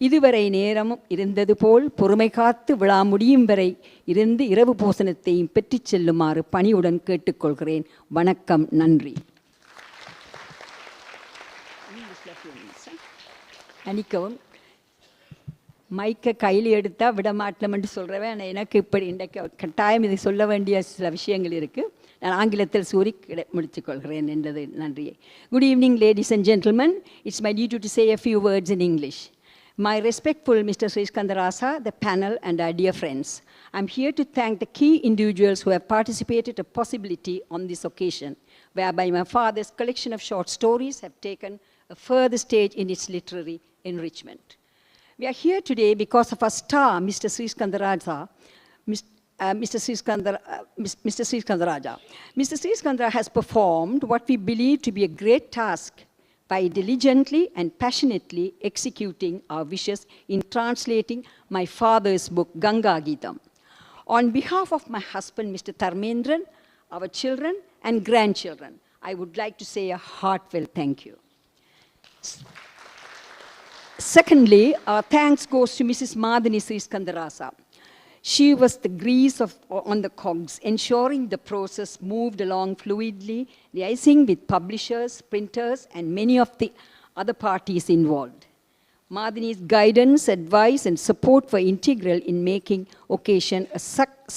இதுவரை நேரமும் இருந்தது போல் பொறுமை காத்து விழா முடியும் வரை இருந்து இரவு போசனத்தையும் பெற்றுச் செல்லுமாறு பணியுடன் கேட்டுக்கொள்கிறேன். வணக்கம், நன்றி. அணிக்கவும், மைக்கை கையில் எடுத்தால் விடமாட்டோம் என்று சொல்கிறவன், ஆனால் எனக்கு இப்படி இன்றைக்கு கட்டாயம் இதை சொல்ல வேண்டிய சில விஷயங்கள் இருக்குது. நான் ஆங்கிலத்தில் சூறி முடித்துக்கொள்கிறேன் என்றது நன்றியை. Good evening, ladies and gentlemen. It's my duty to say a few words in English. My respectful Mr. Sriskandarajah, the panel, and our dear friends, I'm here to thank the key individuals who have participated a possibility on this occasion, whereby my father's collection of short stories have taken a further stage in its literary enrichment. We are here today because of our star, Mr. Sriskandarajah. Mr. Sriskandarajah. Mr. Sriskandarajah has performed what we believe to be a great task by diligently and passionately executing our wishes in translating my father's book, Ganga Geetham. On behalf of my husband, Mr. Tharmendiran, our children and grandchildren, I would like to say a heartfelt thank you. Secondly, our thanks goes to Mrs. Madhini Sriskandarajah. She was the grease on the cogs, ensuring the process moved along fluidly, liaising with publishers, printers, and many of the other parties involved. Madhini's guidance, advice, and support were integral in making occasion a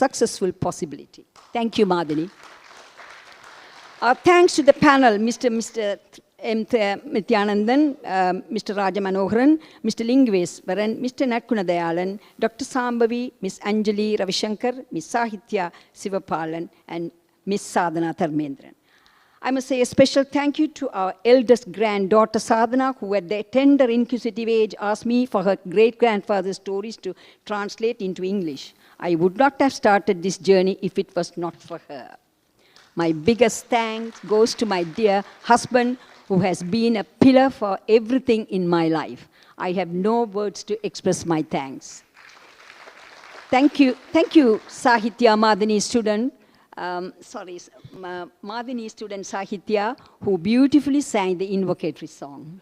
successful possibility. Thank you, Madhini. Our thanks to the panel, Mr. M. Nithyanandan, Mr. Rajamanoharan, Mr. Lingveswaran, Mr. Nakkunadayalan, Dr. Sambhavi, Ms. Anjali Ravishankar, Ms. Sahithya Sivapalan, and Ms. Sadhana Tharmendiran. I must say a special thank you to our eldest granddaughter Sadhana, who at the tender inquisitive age asked me for her great-grandfather's stories to translate into English. I would not have started this journey if it was not for her. My biggest thanks goes to my dear husband, who has been a pillar for everything in my life. I have no words to express my thanks. Thank you, Sahithya Madhini student, Madhini student Sahithya, who beautifully sang the invocatory song.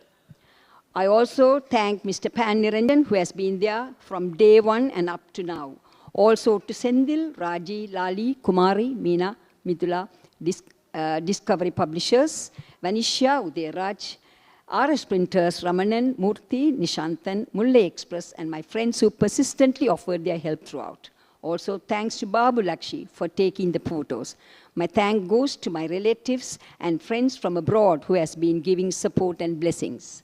I also thank Mr. Niranjan, who has been there from day one and up to now. Also to Sendil, Raji, Lali, Kumari, Meena, Midula, Discovery Publishers, Vanisha, Udayaraj, RS Printers, Ramanan, Murthy, Nishanthan, Mulle Express, and my friends who persistently offered their help throughout. Also, thanks to Babu Lakshi for taking the photos. My thank goes to my relatives and friends from abroad who has been giving support and blessings.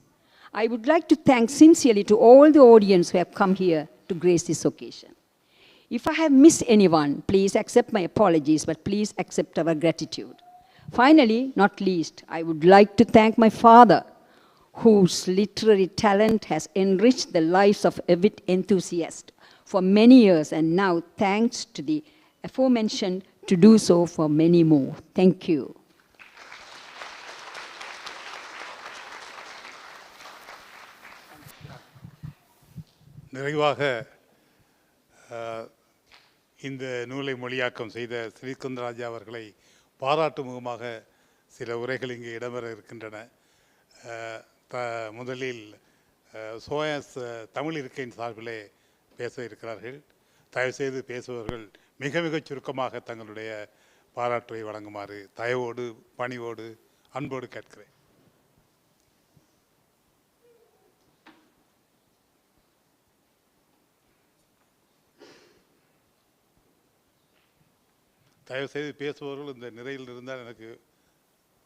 I would like to thank sincerely to all the audience who have come here to grace this occasion. If I have missed anyone, please accept my apologies, but please accept our gratitude. Finally, not least, I would like to thank my father, whose literary talent has enriched the lives of avid enthusiasts for many years, and now, thanks to the aforementioned, to do so for many more. Thank you. நிறைவாக இந்த நூலை மொழியாக்கம் செய்த ஸ்ரீஸ்கந்தராஜா அவர்களை பாராட்டும் முகமாக சில உரைகள் இங்கே இடம்பெற இருக்கின்றன. முதலில் சோயாஸ் தமிழ் இருக்கையின் சார்பிலே பேச இருக்கிறார்கள். தயவுசெய்து பேசுபவர்கள் மிக மிகச் சுருக்கமாக தங்களுடைய பாராட்டுரை வழங்குமாறு தயவோடு பணிவோடு அன்போடு கேட்கிறேன். தயவுசெய்து பேசுபவர்கள் இந்த நிறையில் இருந்தால் எனக்கு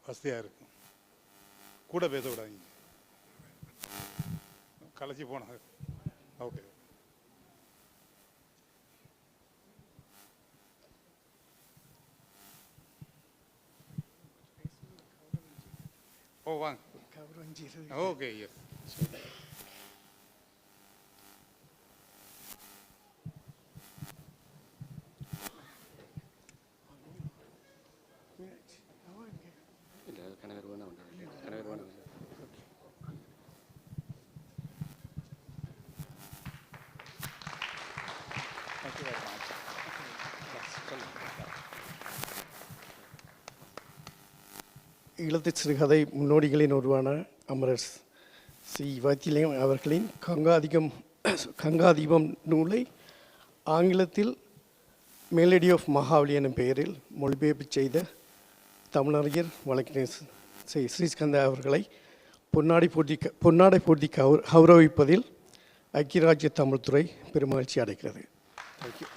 வசதியாக இருக்கும். கூட பேசக்கூடாது, கலைச்சி போனாங்க. ஓகே, ஓ வாங்க. Okay, yes. ஈழத்து சிறுகதை முன்னோடிகளின் ஒருவான அமரர் ஸ்ரீ வைத்தியலிங்கம் அவர்களின் கங்காதீபம் நூலை ஆங்கிலத்தில் மெலடி ஆஃப் மகாவலி எனும் பெயரில் மொழிபெயர்ப்பு செய்த தமிழறிஞர் வழக்கறிஞர் ஸ்ரீ ஸ்ரீஸ்கந்தா அவர்களை பொன்னாடை போட்டி கௌரவிப்பதில் ஐக்கிய ராஜ்ய தமிழ்துறை பெருமகிழ்ச்சி அடைகிறது. தேங்க்யூ.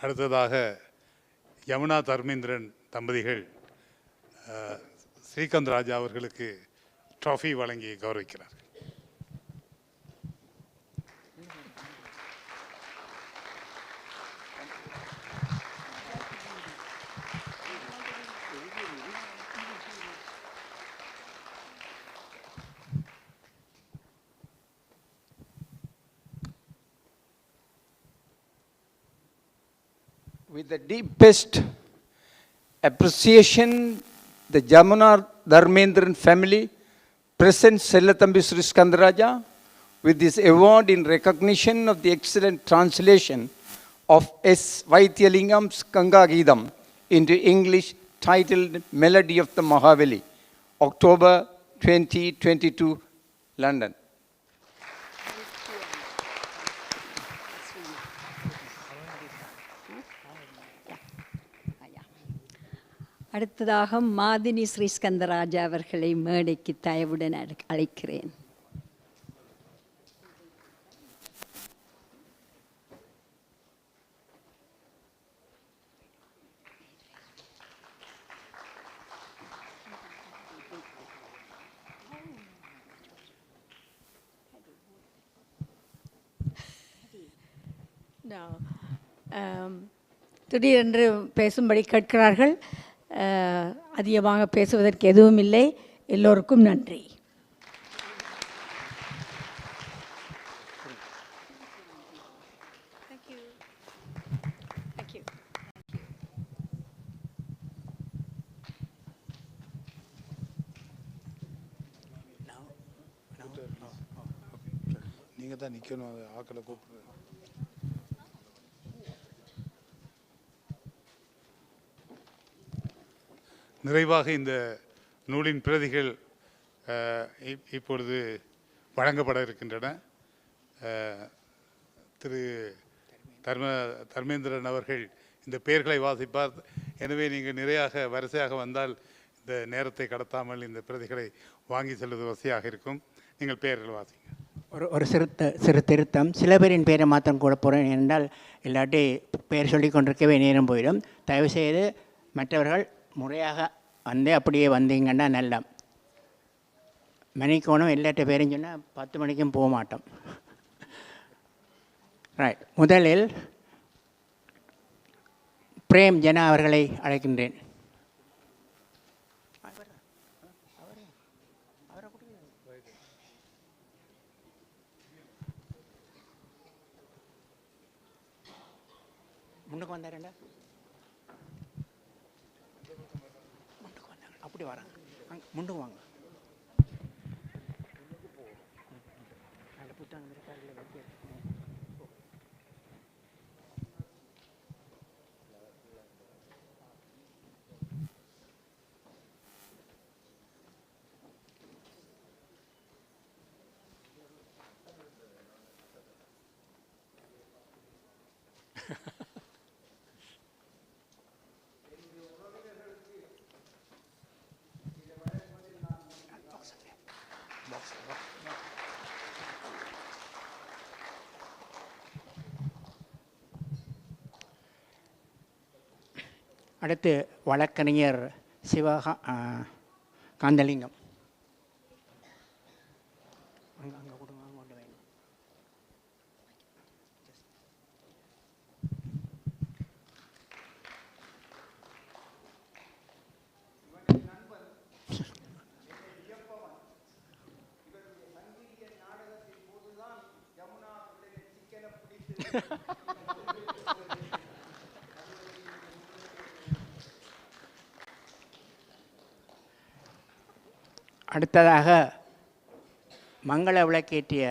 அடுத்ததாக யமுனா தர்மேந்திரன் தம்பதிகள் ஸ்ரீகந்தராஜா அவர்களுக்கு ட்ராஃபி வழங்கி கௌரவிக்கிறார். With the deepest appreciation, the Yamuna Tharmendiran family presents Sellathamby Sriskandarajah with this award in recognition of the excellent translation of S. Vaithialingam's Ganga Geetham into English titled Melody of the Mahaveli, October 2022, London. அடுத்ததாக மாதினி ஸ்ரீஸ்கந்தராஜா அவர்களை மேடைக்கு தயவுடன் அழைக்கிறேன். திடீரென்று பேசும்படி கேட்கிறார்கள். அதிகமாக பேசுவதற்கு எதுவும் இல்லை. எல்லோருக்கும் நன்றி. நீங்கள் தான் நிற்கணும், ஆக்களை கூப்பிடுறது. நிறைவாக இந்த நூலின் பிரதிகள் இப்பொழுது வழங்கப்பட இருக்கின்றன. திரு தர்மேந்திரன் அவர்கள் இந்த பெயர்களை வாசிப்பார். எனவே நீங்கள் நிறையாக வரிசையாக வந்தால் இந்த நேரத்தை கடத்தாமல் இந்த பிரதிகளை வாங்கி செல்வது வசதியாக இருக்கும். நீங்கள் பெயர்கள் வாசிங்க. ஒரு சிறு திருத்தம். சில பேரின் பெயரை மாத்திரம் கூட போகிறேன் என்றால் இல்லாட்டி பெயர் சொல்லி கொண்டிருக்கவே நேரம் போயிடும். தயவுசெய்து மற்றவர்கள் முறையாக வந்து அப்படியே வந்தீங்கன்னா நல்லா. மணிக்கோணம் எல்லாட்ட பேரும் சொன்னால் 10 மணிக்கும் போக மாட்டோம். ரைட். முதலில் பிரேம் ஜனா அவர்களை அழைக்கின்றேன். முன்னுக்கு வந்தாருண்டா, முன்னுக்கு வந்தாங்க, அப்படி வராங்க, முன்னுக்கு வாங்க. அந்த புத்தகம் இருக்காருல வைக்க. அடுத்து வழக்கறிஞர் சிவகாந்தலிங்கம். அங்கே கொடுங்க, கொண்டு வேணும். அடுத்ததாக மங்கள விளக்கேற்றிய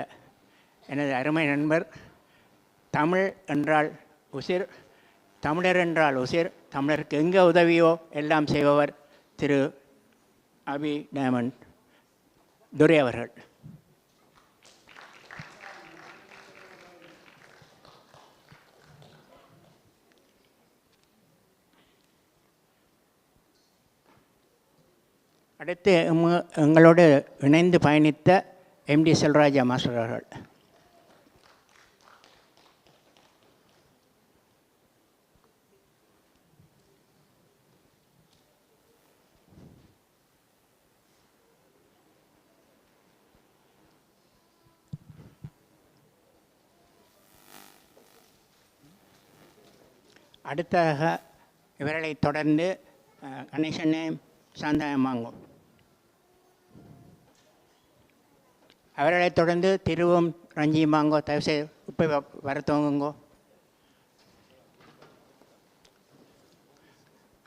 எனது அருமை நண்பர், தமிழ் என்றால் உசிர், தமிழர் என்றால் உசிர், தமிழருக்கு எங்கே உதவியோ எல்லாம் செய்பவர் திரு அபி டேமன் துரை அவர்கள். அடுத்து எங்களோடு இணைந்து பயணித்த எம்டி செல்வராஜா மாஸ்டர் அவர்கள். அடுத்ததாக இவர்களை தொடர்ந்து கணேசனே சாந்தாயமாங்கோ, அவர்களை தொடர்ந்து திருவும் ரஞ்சிமாங்கோ. தயவுசெய்து இப்போ வரத்தவங்கோ,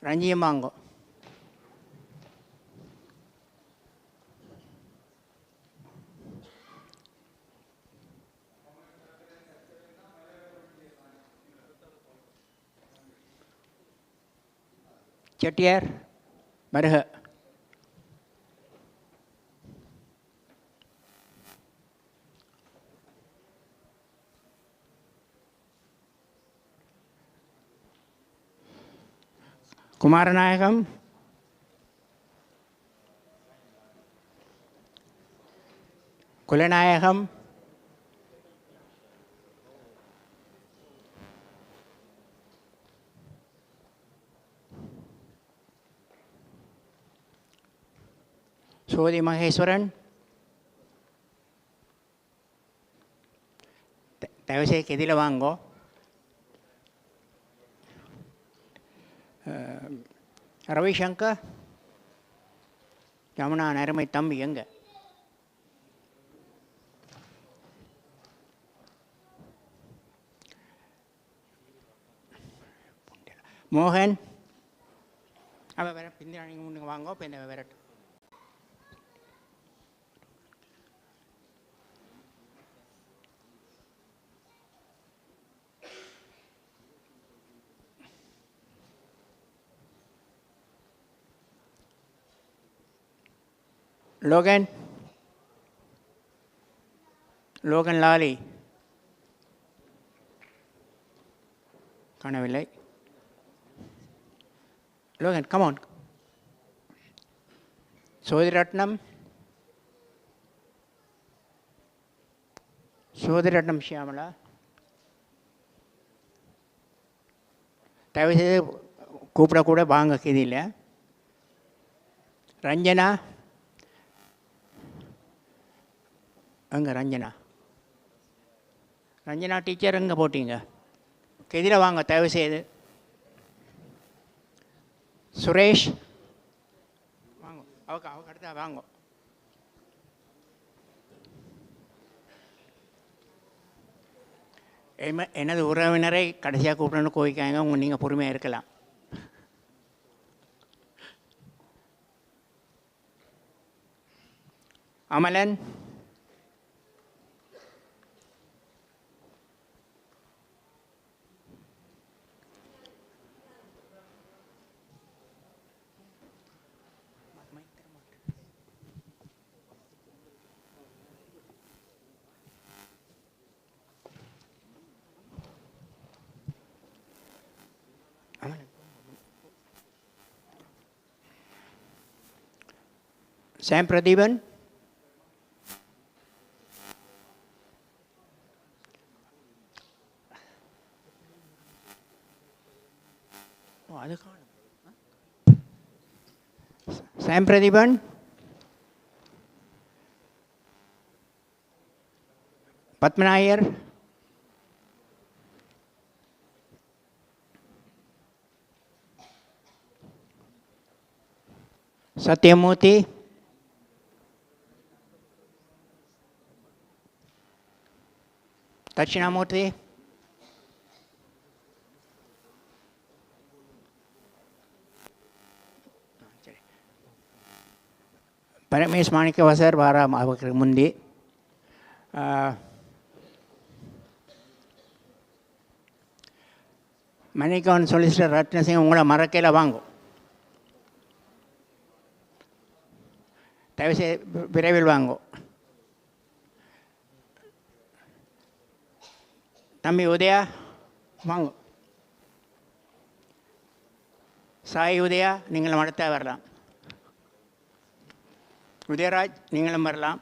ரஞ்சிமாங்கோ. செட்டியார் வருக. குமாரநாயகம், குலநாயகம், சோதி மகேஸ்வரன், தயவுசெய்து எதில் வாங்கோ. ரவிசங்கர், யமுனா அருமை தம்பி எங்க? மோகன், அவள் வேற பிந்தி முன்னுங்க வாங்கோ. இப்போ இந்த விரட்டு லோகன், லோகன் லாலி காணவில்லை. லோகன் கமான். சோதிரட்னம், சோதிரட்னம் ஷியாமலா, தயவுசெய்து கூப்பிடக்கூட வாங்க கீதியில். ரஞ்சனா அங்கே, ரஞ்சனா, ரஞ்சனா டீச்சர் எங்கே போட்டீங்க? கெதியில் வாங்க தயவுசெய்து. சுரேஷ் வாங்க, அவக்கு அடுத்தா வாங்க. எனது உறவினரை கடைசியாக கூப்பிடணும்னு கோவிக்காங்க. நீங்கள் பொறுமையாக இருக்கலாம். அமலன், சாம் பிரதீபன், அது சாம் பிரதீபன், பத்மநாயர், சத்யமூர்த்தி, தட்சிணாமூர்த்தி, பரமேஷ் மாணிக்கவாசர் வாராம் அவருக்கு முந்தி. மணிக்கவன் சொலிசிட்டர் ரத்னசிங் உங்களை மறக்கையில் வாங்கும். தயவுசெய்து விரைவில் வாங்கும். தம்பி உதயா வாங்கும். சாய் உதயா நீங்களும் அடுத்த வரலாம். உதயராஜ் நீங்களும் வரலாம்.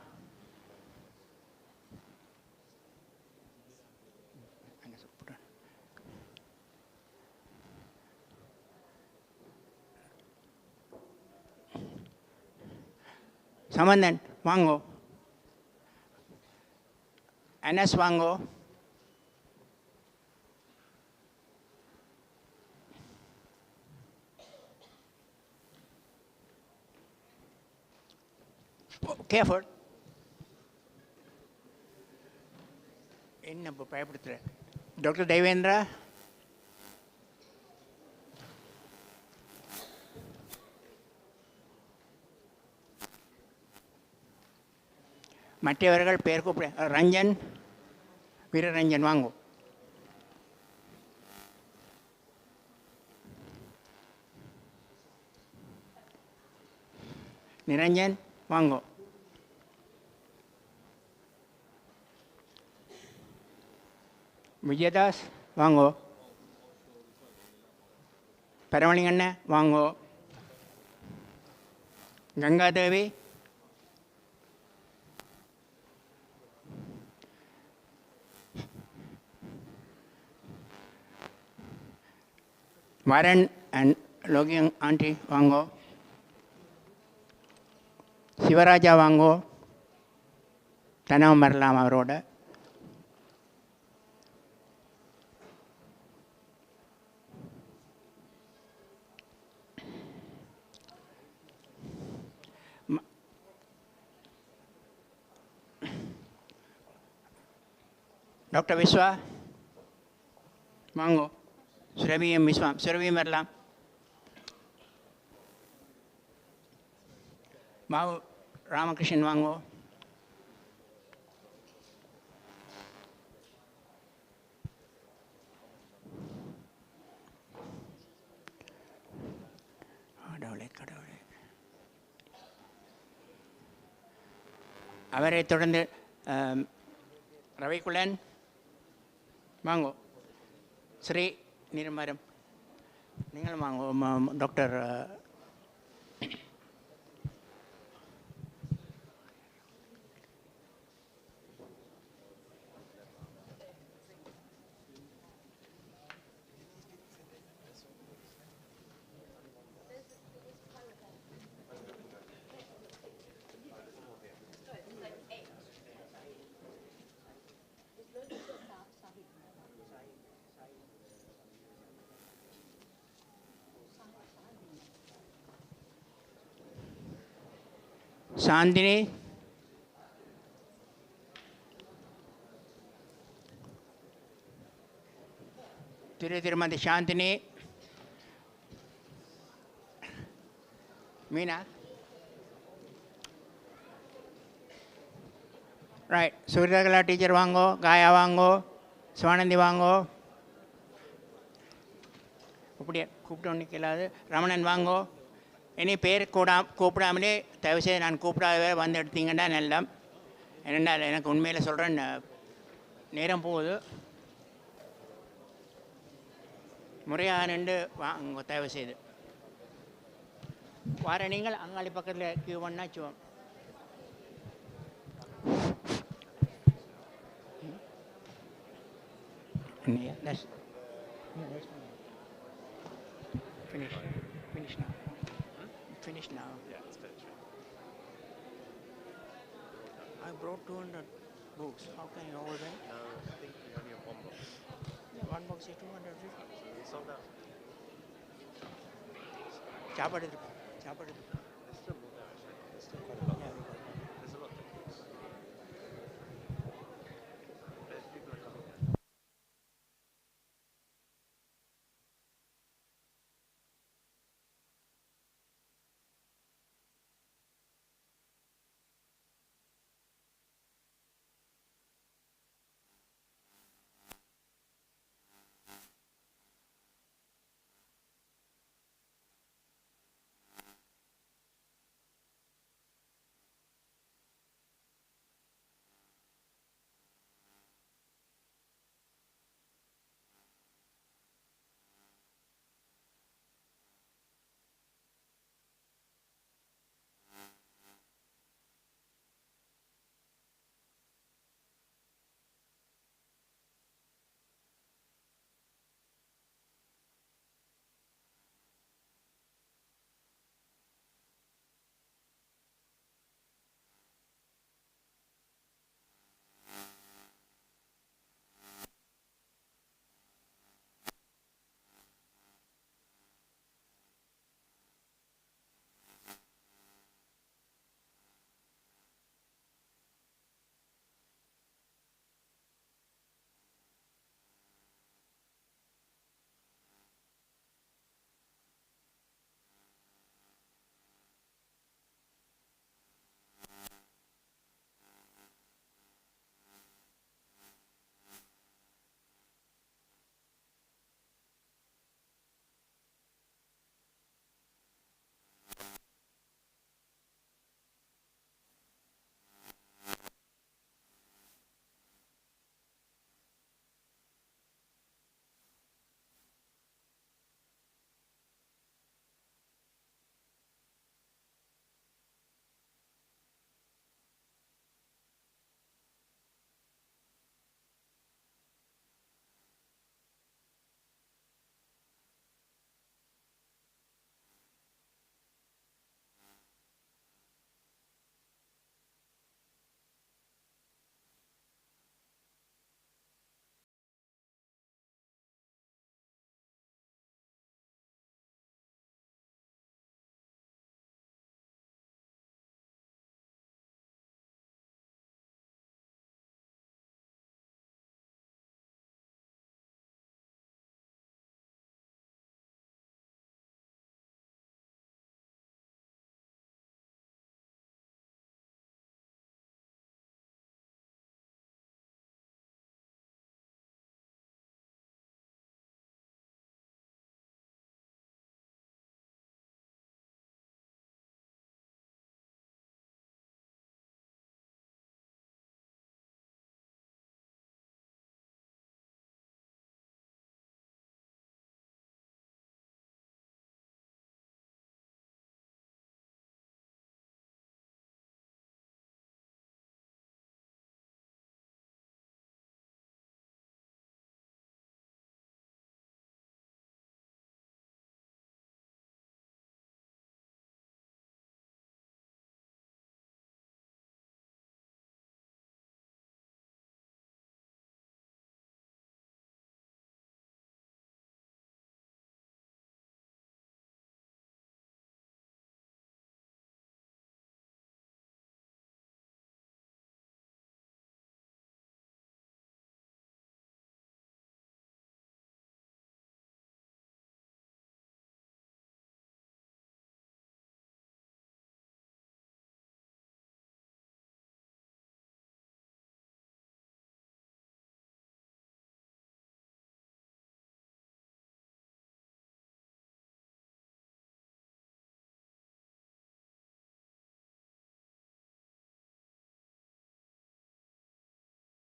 சமந்தன் வாங்கோ. அனஸ் வாங்கோ. கேஃபர்ட் என்ன இப்போ பயப்படுத்துற? டாக்டர் தேவேந்திரா மற்றவர்கள் பேர் கூப்பிட. ரஞ்சன் வீரரஞ்சன் வாங்கோ. நிரஞ்சன் வாங்கோ. விஜயதாஸ் வாங்கோ. பரமணிகண்ண வாங்கோ. கங்காதேவி வரன் அண்ட் லோகியங் ஆண்டி வாங்கோ. சிவராஜா வாங்கோ. தனவும் வரலாம் அவரோட. டாக்டர் விஸ்வா வாங்கோ. சுரபியம் விஸ்வா சுரபியம் வரலாம். பாபு ராமகிருஷ்ணன் வாங்கோ. கடவுளே அவரை தொடர்ந்து ரவிக்குலன் வாங்கோ. ஸ்ரீ நிர்மரம் நீங்களும் வாங்கோ. டாக்டர் சாந்தினி திருமதி சாந்தினி மீனா ரைட். சூரியகலா டீச்சர் வாங்கோ. காயா வாங்கோ. சிவானந்தி வாங்கோ. அப்படியே கூப்பிட்டு ஒன்று கேளாது. ரமணன் வாங்கோ. இனி பேர் கூப்பிடாமலே தயவுசெய்து நான் கூப்பிடாதவே வந்து எடுத்தீங்கன்னா நல்லா. என்னென்னா எனக்கு உண்மையில் சொல்கிறேன், நேரம் போகுது. முறையாக நின்று வாங்க தயவுசெய்து. வார நீங்கள் அங்காளி பக்கத்தில் Q பண்ணாச்சுவோம். Finished now. Yeah, it's finished. I brought 200 books. How can you hold them? No, I think we only have one box. Yeah, one box is 250. We sold out. சாப்பாடு